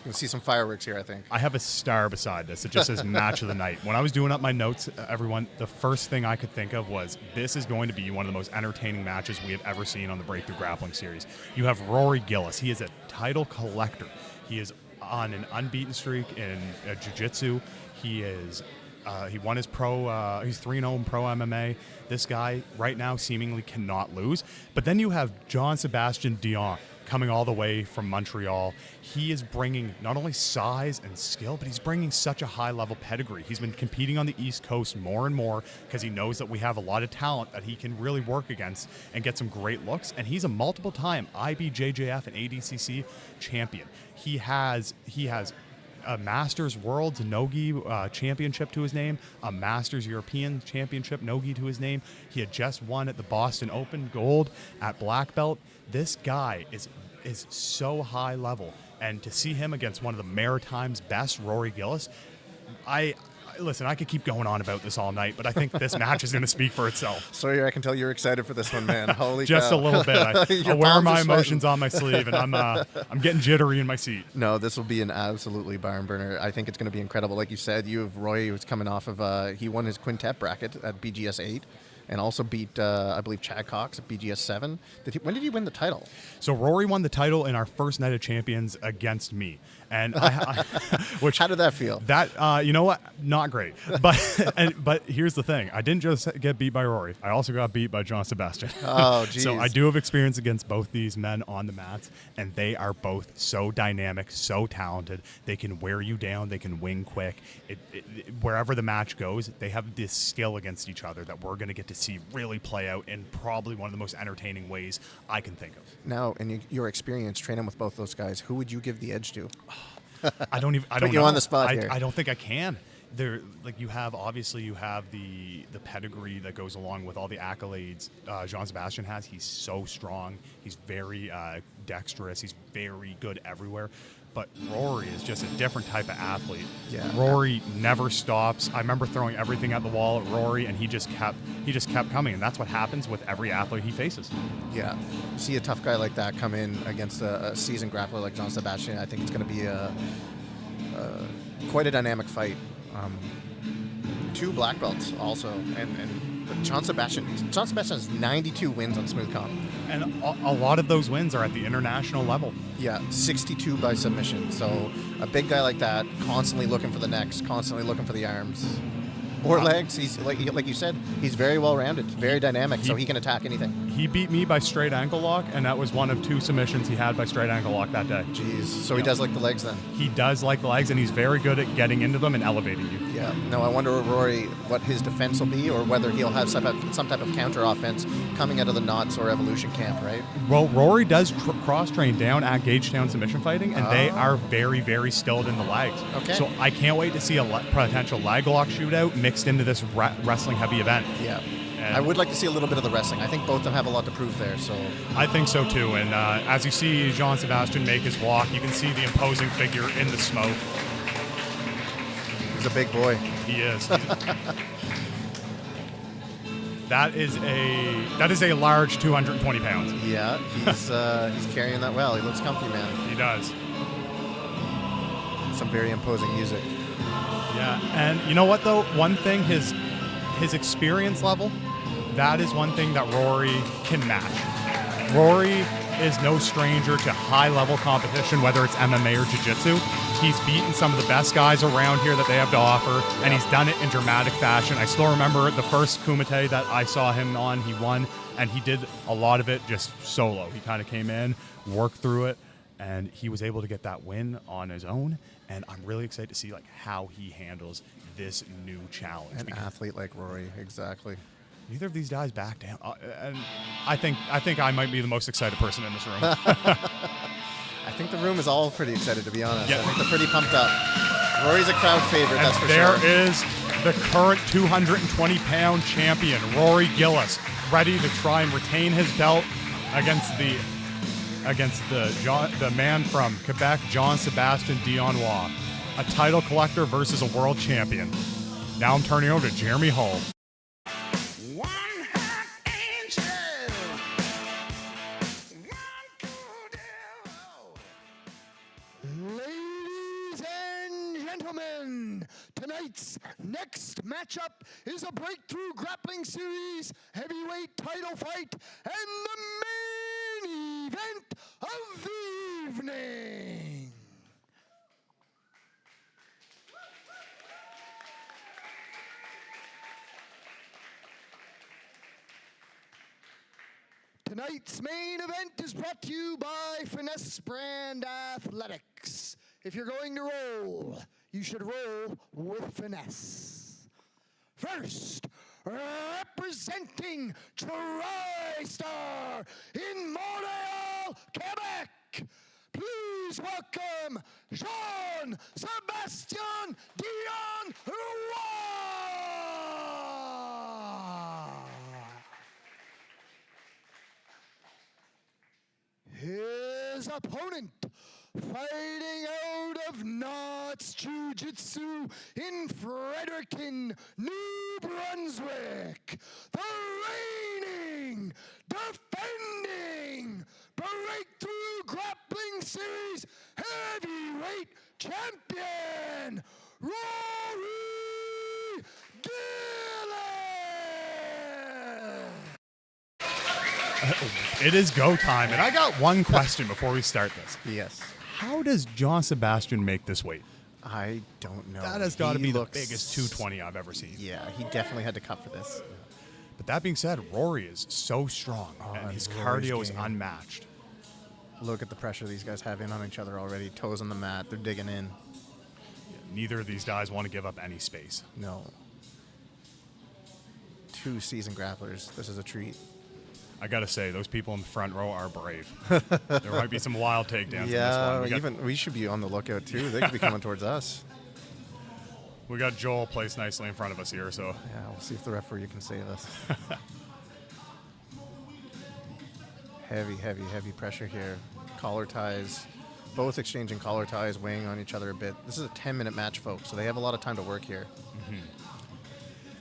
can see some fireworks here, I think. I have a star beside this. It just says match of the night. When I was doing up my notes, everyone, the first thing I could think of was this is going to be one of the most entertaining matches we have ever seen on the Breakthrough Grappling Series. You have Rory Gillis. He is a title collector. He is on an unbeaten streak in jiu-jitsu. He won his pro, he's 3-0 in pro MMA. This guy right now seemingly cannot lose. But then you have Sebastien Dionne coming all the way from Montreal. He is bringing not only size and skill, but he's bringing such a high-level pedigree. He's been competing on the East Coast more and more because he knows that we have a lot of talent that he can really work against and get some great looks. And he's a multiple-time IBJJF and ADCC champion. He has a Masters Worlds Nogi championship to his name, a Masters European championship Nogi to his name. He had just won at the Boston Open gold at black belt. This guy is so high level, and to see him against one of the Maritime's best, Rory Gillis, listen, I could keep going on about this all night, but I think this match is going to speak for itself. So I can tell you're excited for this one, man. Holy Just cow. a little bit. I wear my emotions on my sleeve, and I'm getting jittery in my seat. No, this will be an absolutely barn burner. I think it's going to be incredible. Like you said, you have Roy, who's coming off of he won his quintet bracket at BGS 8. And also beat, I believe, Chad Cox at BGS 7. When did he win the title? So Rory won the title in our first night of champions against me. And which how did that feel? That you know what, not great. But here's the thing: I didn't just get beat by Rory. I also got beat by Sebastien. Oh, geez. So I do have experience against both these men on the mats, and they are both so dynamic, so talented. They can wear you down. They can wing quick. Wherever the match goes, they have this skill against each other that we're going to get to see really play out in probably one of the most entertaining ways I can think of. Now, in your experience training with both those guys, who would you give the edge to? I don't Put you know. on the spot here. I don't think I can. There, like you have the pedigree that goes along with all the accolades Sebastien has. He's so strong. He's very dexterous. He's very good everywhere. But Rory is just a different type of athlete. Yeah. Rory never stops. I remember throwing everything at the wall at Rory, and he just kept coming. And that's what happens with every athlete he faces. Yeah. See a tough guy like that come in against a seasoned grappler like Sebastien. I think it's going to be quite a dynamic fight. 2 black belts also, and Sebastien has 92 wins on smooth comp. And a lot of those wins are at the international level. Yeah, 62 by submission. So a big guy like that, constantly looking for the necks, constantly looking for the arms. Or legs. He's like you said, he's very well-rounded, very dynamic, so he can attack anything. He beat me by straight ankle lock, and that was one of 2 submissions he had by straight ankle lock that day. Jeez. So he does like the legs then? He does like the legs, and he's very good at getting into them and elevating you. Yeah. No, I wonder, Rory, what his defense will be, or whether he'll have some type of counter offense coming out of the Knots or Evolution camp, right? Well, Rory does cross-train down at Gagetown submission fighting, and they are very, very skilled in the legs. Okay. So I can't wait to see a potential leg lock shootout mixed into this wrestling heavy event. Yeah. And I would like to see a little bit of the wrestling. I think both of them have a lot to prove there. So I think so too. And as you see Sebastien make his walk, you can see the imposing figure in the smoke. he's a big boy. He is. That is a large 220 pounds. Yeah, he's carrying that well. He looks comfy, man. He does. Some very imposing music. Yeah, and you know what though? One thing, his experience level, that is one thing that Rory can match. Rory is no stranger to high-level competition, whether it's MMA or Jiu-Jitsu. He's beaten some of the best guys around here that they have to offer, and he's done it in dramatic fashion. I still remember the first Kumite that I saw him on, he won, and he did a lot of it just solo. He kind of came in, worked through it, and he was able to get that win on his own. And I'm really excited to see like how he handles this new challenge. An athlete like Rory, exactly. Neither of these guys back down, and I think I might be the most excited person in this room. I think the room is all pretty excited, to be honest. Yeah. I think they're pretty pumped up. Rory's a crowd favorite, And that's for there sure. is the current 220-pound champion, Rory Gillis, ready to try and retain his belt against the man from Quebec, Sebastien Dionne, a title collector versus a world champion. Now I'm turning over to Jeremy Hull. Ladies and gentlemen, tonight's next matchup is a Breakthrough Grappling Series heavyweight title fight and the main event of the evening. Tonight's main event is brought to you by Finesse Brand Athletics. If you're going to roll, you should roll with finesse. First, representing TriStar in Montreal, Quebec, please welcome Sebastien Dionne. His opponent, fighting out of Knots Jiu-Jitsu Jitsu in Fredericton, New Brunswick, the reigning, defending, Breakthrough Grappling Series heavyweight champion, Rory Gillis! It is go time, and I got one question before we start this. Yes. How does Sebastien make this weight? I don't know. That has got to He be the looks- biggest 220 I've ever seen. Yeah, he definitely had to cut for this. But that being said, Rory is so strong, and his Rory's cardio is game. unmatched. Look at the pressure these guys have in on each other already. Toes on the mat. They're digging in. Neither of these guys want to give up any space. No. 2 seasoned grapplers. This is a treat. I got to say, those people in the front row are brave. There might be some wild takedowns in this one. We should be on the lookout too. They could be coming towards us. We got Joel placed nicely in front of us here, so Yeah, we'll see if the referee can save us. Heavy, heavy, heavy pressure here. Collar ties. Both exchanging collar ties, weighing on each other a bit. This is a 10-minute match, folks, so they have a lot of time to work here.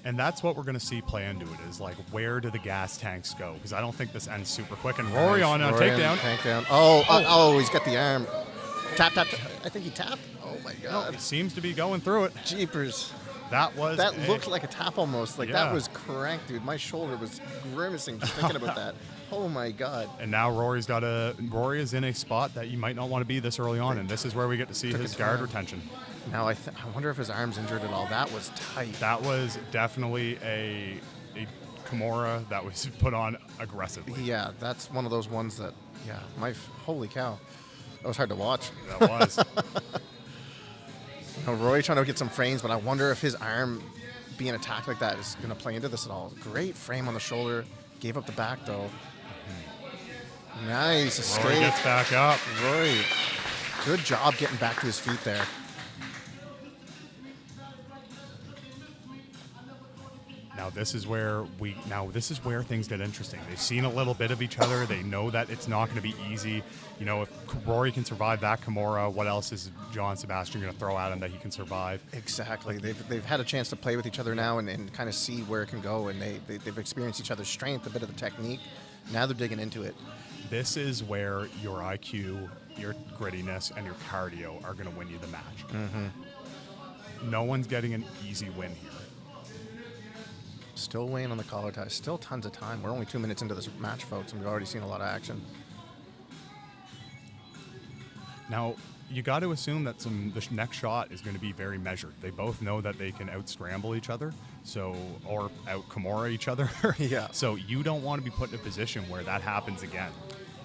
and that's what we're going to see play into it is like where do the gas tanks go? Because I don't think this ends super quick. And Rory on a takedown. Takedown. Oh, he's got the arm. Tap. I think he tapped. Oh my No, God. he seems to be going through it. Jeepers. That looked like a tap almost. Like Yeah. that was cranked, dude. My shoulder was grimacing just thinking about that. Oh my God. And now Rory is in a spot that you might not want to be this early on, and this is where we get to see his guard retention. Now I wonder if his arm's injured at all. That was tight. That was definitely a Kimura that was put on aggressively. Yeah, that's one of those ones that, holy cow. That was hard to watch. That was. Rory trying to get some frames, but I wonder if his arm being attacked like that is going to play into this at all. Great frame on the shoulder. Gave up the back, though. Nice escape. Rory gets back up. Rory, good job getting back to his feet there. Now this is where things get interesting. They've seen a little bit of each other. They know that it's not going to be easy. You know, if Rory can survive that Kimura, what else is Sebastien going to throw at him that he can survive? Exactly. They've had a chance to play with each other now and kind of see where it can go, and they've experienced each other's strength, a bit of the technique. Now they're digging into it. This is where your IQ, your grittiness, and your cardio are going to win you the match. Mm-hmm. No one's getting an easy win here. Still weighing on the collar tie. Still tons of time. We're only 2 minutes into this match, folks, and we've already seen a lot of action. Now, you got to assume that the next shot is going to be very measured. They both know that they can out-scramble each other, or out-Kimura each other. Yeah. So you don't want to be put in a position where that happens again.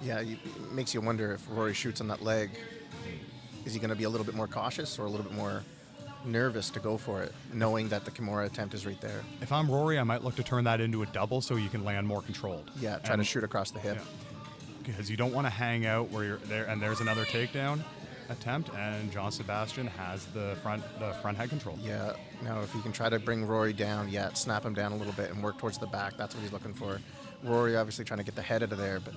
Yeah, it makes you wonder if Rory shoots on that leg, is he going to be a little bit more cautious or a little bit more nervous to go for it, knowing that the Kimura attempt is right there? If I'm Rory, I might look to turn that into a double so you can land more controlled. Yeah, try to shoot across the hip. Yeah. Because you don't want to hang out where you're there, and there's another takedown attempt, and Sebastien has the front head control. Yeah, now if you can try to bring Rory down, snap him down a little bit and work towards the back, that's what he's looking for. Rory obviously trying to get the head out of there, but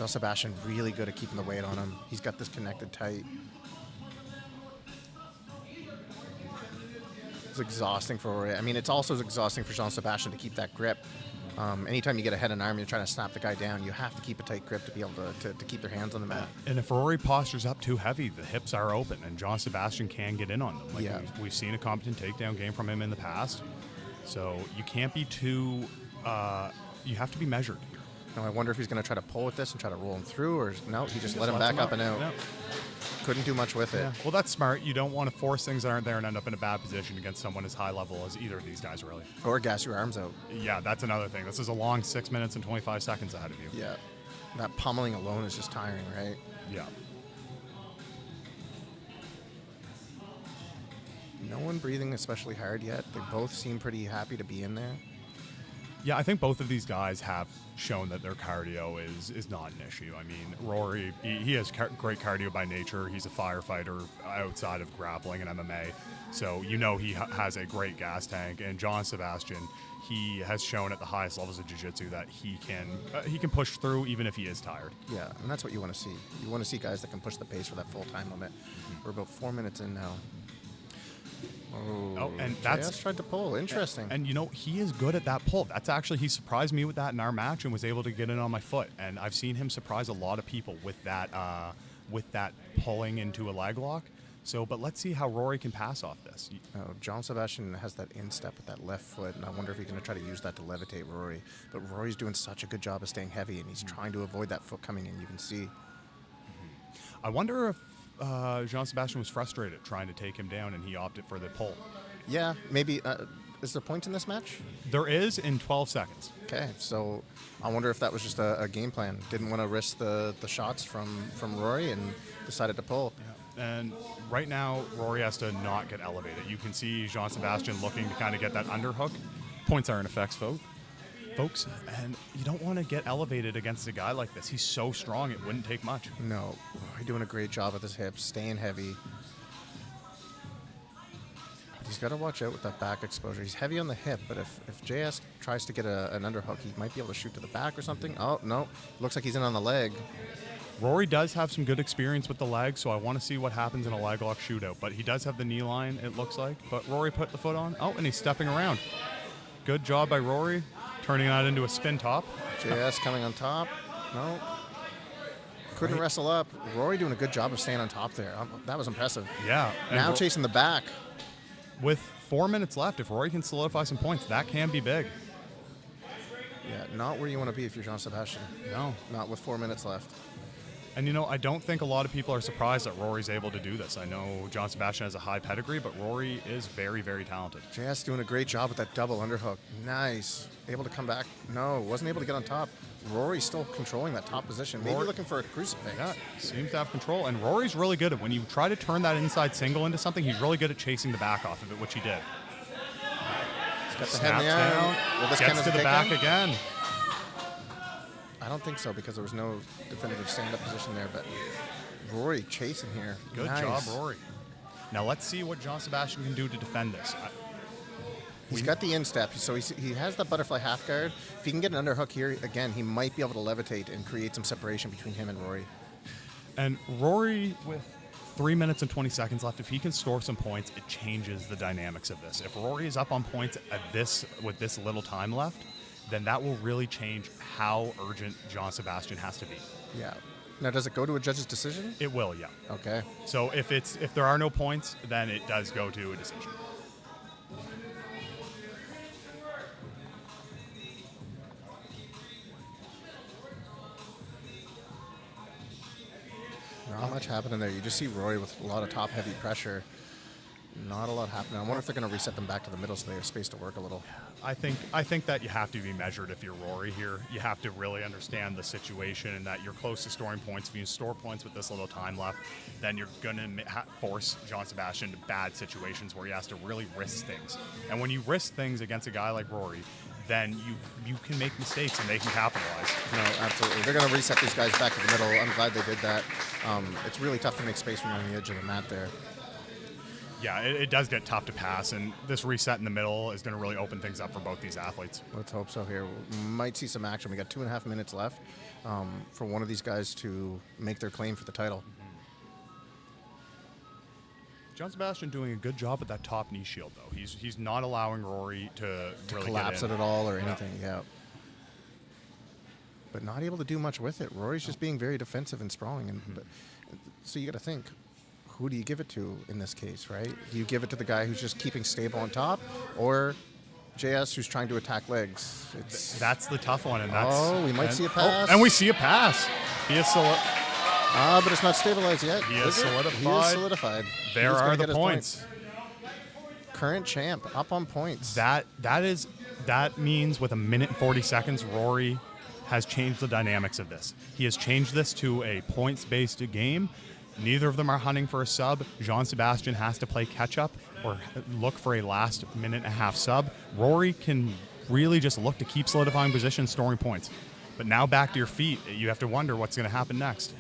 Sebastien really good at keeping the weight on him. He's got this connected tight. It's exhausting for Rory. I mean, it's also exhausting for Sebastien to keep that grip. Anytime you get a head and arm, you're trying to snap the guy down, you have to keep a tight grip to be able to keep their hands on the mat. And if Rory postures up too heavy, the hips are open, and Sebastien can get in on them. Like we've seen a competent takedown game from him in the past. So you can't be too, you have to be measured here. Now I wonder if he's going to try to pull with this and try to roll him through, or no, he just let him back up and out. Yeah. Couldn't do much with it. Yeah. Well, that's smart. You don't want to force things that aren't there and end up in a bad position against someone as high level as either of these guys, really. Or gas your arms out. Yeah, that's another thing. This is a long 6 minutes and 25 seconds ahead of you. Yeah. That pummeling alone is just tiring, right? Yeah. No one breathing especially hard yet. They both seem pretty happy to be in there. Yeah, I think both of these guys have shown that their cardio is not an issue. I mean, Rory, he has great cardio by nature. He's a firefighter outside of grappling and MMA. So you know he has a great gas tank. And Sebastien, he has shown at the highest levels of jiu-jitsu that he can push through even if he is tired. Yeah, and that's what you want to see. You want to see guys that can push the pace for that full time limit. We're about 4 minutes in now. Oh, and JS tried to pull. Interesting. And you know, he is good at that pull. That's actually, he surprised me with that in our match and was able to get it on my foot. And I've seen him surprise a lot of people with that pulling into a leg lock. So, but let's see how Rory can pass off this. John Sebastien has that instep with that left foot, and I wonder if he's going to try to use that to levitate Rory. But Rory's doing such a good job of staying heavy, and he's trying to avoid that foot coming in. You can see. I wonder if Jean Sebastien was frustrated trying to take him down, and he opted for the pull. Yeah, maybe. Is there points in this match? There is in 12 seconds. Okay, so I wonder if that was just a game plan. Didn't want to risk the shots from Rory and decided to pull. Yeah. And right now, Rory has to not get elevated. You can see Jean Sebastien looking to kind of get that underhook. Points are in effect, folks. And you don't want to get elevated against a guy like this. He's so strong, it wouldn't take much. No, Rory doing a great job with his hips, staying heavy. He's got to watch out with that back exposure. He's heavy on the hip, but if JS tries to get an underhook, he might be able to shoot to the back or something. Oh, no. Looks like he's in on the leg. Rory does have some good experience with the leg, so I want to see what happens in a leg lock shootout. But he does have the knee line, it looks like. But Rory put the foot on. Oh, and he's stepping around. Good job by Rory, turning that into a spin top. JS coming on top. No. Couldn't wrestle up. Rory doing a good job of staying on top there. That was impressive. Yeah. Now chasing the back. With 4 minutes left, if Rory can solidify some points, that can be big. Yeah, not where you want to be if you're Jean Sebastien. No. Not with 4 minutes left. And, you know, I don't think a lot of people are surprised that Rory's able to do this. I know Jean Sebastien has a high pedigree, but Rory is very, very talented. JS doing a great job with that double underhook. Nice. Able to come back. No, wasn't able to get on top. Rory's still controlling that top position. Maybe looking for a crucifix. Yeah, seems to have control. And Rory's really good at when you try to turn that inside single into something, he's really good at chasing the back off of it, which he did. He's got the Snaps head down, Will this gets count as to a the back takedown? again. I don't think so because there was no definitive stand-up position there, but Rory chasing here. Good Nice. job, Rory. Now let's see what Jean Sebastien can do to defend this. He's got the instep, so he has the butterfly half guard. If he can get an underhook here, again, he might be able to levitate and create some separation between him and Rory. And Rory, with 3 minutes and 20 seconds left, if he can score some points, it changes the dynamics of this. If Rory is up on points with this little time left, then that will really change how urgent Jean Sebastien has to be. Yeah. Now, does it go to a judge's decision? It will, yeah. Okay. So if there are no points, then it does go to a decision. Not much happening there. You just see Rory with a lot of top-heavy pressure. Not a lot happening. I wonder if they're going to reset them back to the middle so they have space to work a little. I think that you have to be measured if you're Rory here. You have to really understand the situation and that you're close to storing points. If you store points with this little time left, then you're going to force Jean Sebastien to bad situations where he has to really risk things. And when you risk things against a guy like Rory, then you can make mistakes and they can capitalize. No, absolutely. They're going to reset these guys back to the middle. I'm glad they did that. It's really tough to make space when you're on the edge of the mat there. Yeah, it does get tough to pass, and this reset in the middle is going to really open things up for both these athletes. Let's hope so here. We might see some action. We got 2.5 minutes left for one of these guys to make their claim for the title. Jean Sebastien doing a good job with that top knee shield, though. He's not allowing Rory to really collapse get it in. at all or anything, yeah. But not able to do much with it. Rory's just being very defensive and sprawling. So you got to think, who do you give it to in this case, right? Do you give it to the guy who's just keeping stable on top, or JS who's trying to attack legs? That's the tough one, and we might see a pass. Oh, and we see a pass. He is but it's not stabilized yet. He is solidified. He is solidified. There He's are gonna the get his points. Current champ up on points. That means with 1 minute and 40 seconds, Rory has changed the dynamics of this. He has changed this to a points-based game. Neither of them are hunting for a sub. Jean Sebastien has to play catch-up or look for a last minute and a half sub. Rory can really just look to keep solidifying position, storing points. But now back to your feet, you have to wonder what's going to happen next.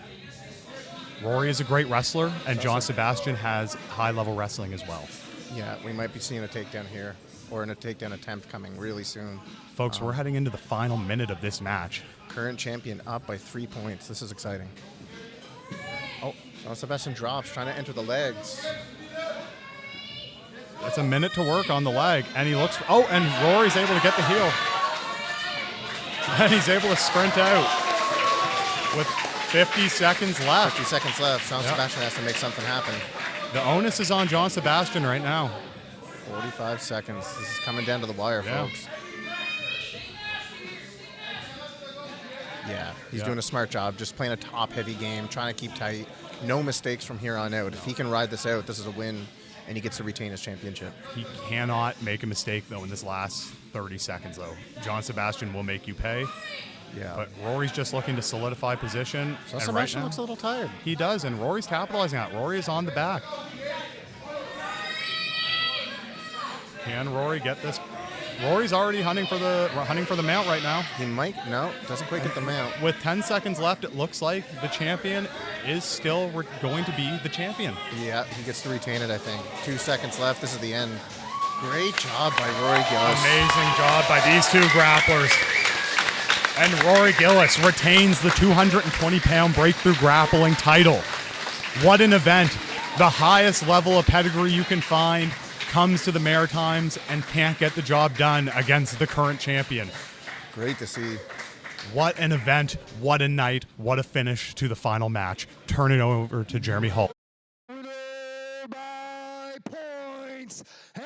Rory is a great wrestler, and Jean Sebastien has high-level wrestling as well. Yeah, we might be seeing a takedown here, or a takedown attempt coming really soon. Folks, we're heading into the final minute of this match. Current champion up by 3 points. This is exciting. Oh, Sebastien drops, trying to enter the legs. That's a minute to work on the leg, and he looks. Oh, and Rory's able to get the heel, and he's able to sprint out with 50 seconds left. 50 seconds left. Jean Sebastien has to make something happen. The onus is on Jean Sebastien right now. 45 seconds. This is coming down to the wire, folks. Yeah, he's doing a smart job, just playing a top-heavy game, trying to keep tight. No mistakes from here on out. If he can ride this out, this is a win, and he gets to retain his championship. He cannot make a mistake, though, in this last 30 seconds, though. Jean Sebastien will make you pay. Yeah. But Rory's just looking to solidify position. So and Sebastien right now, looks a little tired. He does, and Rory's capitalizing on it. Rory is on the back. Can Rory get this? Rory's already hunting for the mount right now. He might. No, doesn't quite get the mount. With 10 seconds left, it looks like the champion is still going to be the champion. Yeah, he gets to retain it, I think. 2 seconds left. This is the end. Great job by Rory Gillis. Amazing job by these two grapplers. And Rory Gillis retains the 220-pound breakthrough grappling title. What an event. The highest level of pedigree you can find comes to the Maritimes and can't get the job done against the current champion. Great to see. What an event. What a night. What a finish to the final match. Turn it over to Jeremy Hull. Winner by points and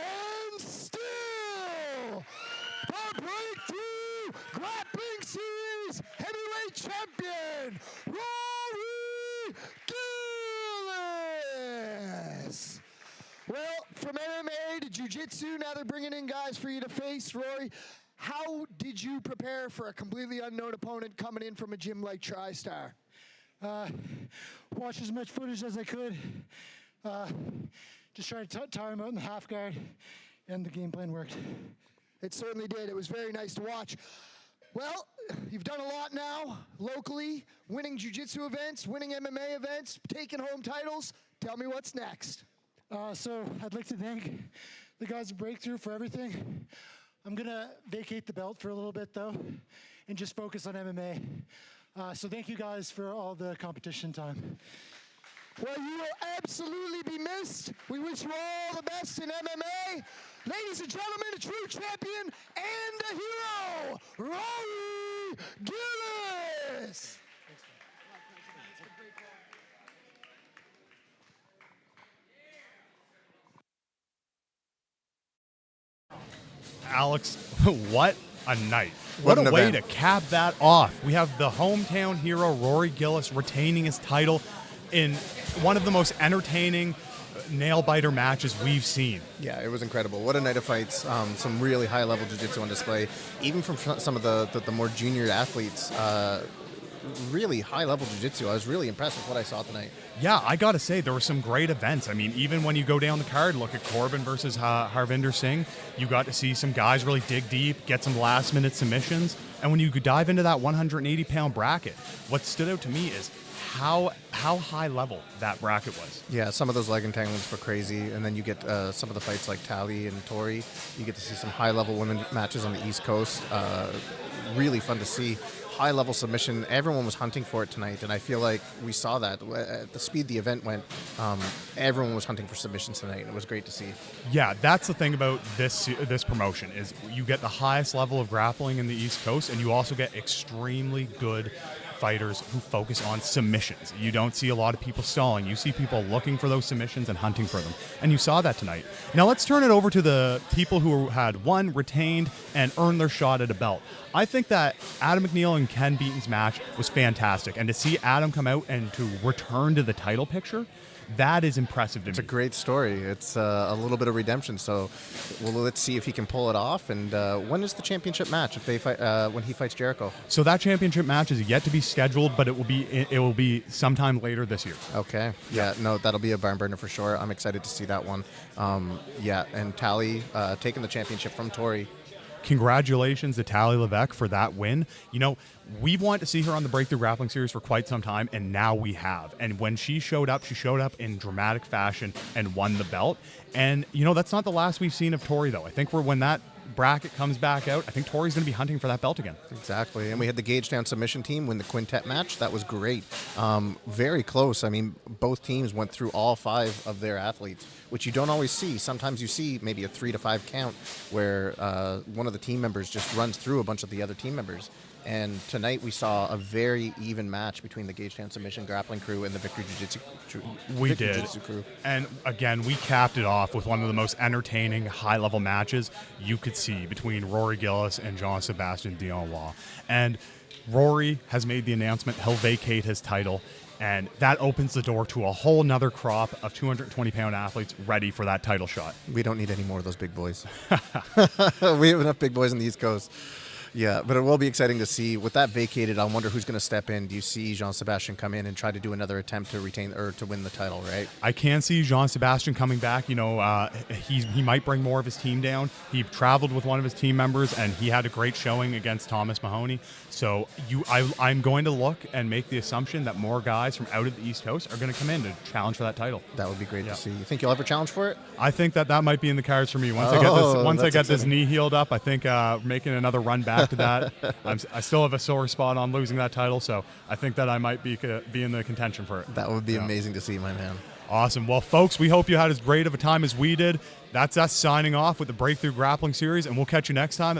still the Breakthrough Grappling Series Heavyweight Champion, Rory Gillis. Well, from MMA to Jiu-Jitsu, now they're bringing in guys for you to face. Rory, how did you prepare for a completely unknown opponent coming in from a gym like TriStar? Watch as much footage as I could. Just try to tire him out in the half guard, and the game plan worked. It certainly did. It was very nice to watch. Well, you've done a lot now, locally, winning jiu-jitsu events, winning MMA events, taking home titles. Tell me what's next. So I'd like to thank the guys at Breakthrough for everything. I'm going to vacate the belt for a little bit, though, and just focus on MMA. So thank you guys for all the competition time. Well, you will absolutely be missed. We wish you all the best in MMA. Ladies and gentlemen, a true champion and a hero, Rory Gillis. Alex, what a night. What What an a way event. to cap that off. We have the hometown hero, Rory Gillis, retaining his title in one of the most entertaining nail-biter matches we've seen. Yeah, it was incredible. What a night of fights. Some really high-level jiu-jitsu on display. Even from some of the more junior athletes, really high-level jiu-jitsu. I was really impressed with what I saw tonight. Yeah, I gotta say, there were some great events. I mean, even when you go down the card, look at Corbin versus Harvinder Singh, you got to see some guys really dig deep, get some last-minute submissions. And when you dive into that 180-pound bracket, what stood out to me is how high level that bracket was. Yeah, some of those leg entanglements were crazy, and then you get some of the fights like Thalie and Tori. You get to see some high-level women matches on the East Coast. Really fun to see. High-level submission. Everyone was hunting for it tonight, and I feel like we saw that. At the speed the event went, everyone was hunting for submissions tonight, and it was great to see. Yeah, that's the thing about this promotion is you get the highest level of grappling in the East Coast, and you also get extremely good fighters who focus on submissions. You don't see a lot of people stalling. You see people looking for those submissions and hunting for them. And you saw that tonight. Now let's turn it over to the people who had won, retained, and earned their shot at a belt. I think that Adam McNeil and Ken Beaton's match was fantastic. And to see Adam come out and to return to the title picture, that is impressive to me. It's a great story. It's a little bit of redemption. So, let's see if he can pull it off. And when is the championship match? If they fight, when he fights Jericho? So that championship match is yet to be scheduled, but it will be sometime later this year. Okay. Yeah. No, that'll be a barn burner for sure. I'm excited to see that one. Yeah. And Thalie taking the championship from Tori. Congratulations to Thalie Levesque for that win. You know, we've wanted to see her on the Breakthrough Grappling Series for quite some time, and now we have. And when she showed up in dramatic fashion and won the belt. And, you know, that's not the last we've seen of Tori, though. I think when that bracket comes back out, I think Tori's going to be hunting for that belt again. Exactly. And we had the Gagetown submission team win the quintet match. That was great. Very close. I mean, both teams went through all 5 of their athletes, which you don't always see. Sometimes you see maybe a 3 to 5 count where one of the team members just runs through a bunch of the other team members. And tonight we saw a very even match between the Gagetown submission grappling crew and the Victory Jiu-Jitsu crew. And again, we capped it off with one of the most entertaining high-level matches you could see between Rory Gillis and Sebastien Dionne. And Rory has made the announcement he'll vacate his title, and that opens the door to a whole nother crop of 220-pound athletes ready for that title shot. We don't need any more of those big boys. We have enough big boys on the East Coast. Yeah, but it will be exciting to see. With that vacated, I wonder who's going to step in. Do you see Sebastien come in and try to do another attempt to retain or to win the title, right? I can see Sebastien coming back. You know, he might bring more of his team down. He traveled with one of his team members, and he had a great showing against Thomas Mahoney. So I'm going to look and make the assumption that more guys from out of the East Coast are going to come in to challenge for that title. That would be great to see. You think you'll ever challenge for it? I think that might be in the cards for me. Once I get this knee healed up, I think making another run back to that. I still have a sore spot on losing that title, so I think that I might be in the contention for it. That would be amazing to see, my man. Awesome. Well, folks, we hope you had as great of a time as we did. That's us signing off with the Breakthrough Grappling Series, and we'll catch you next time.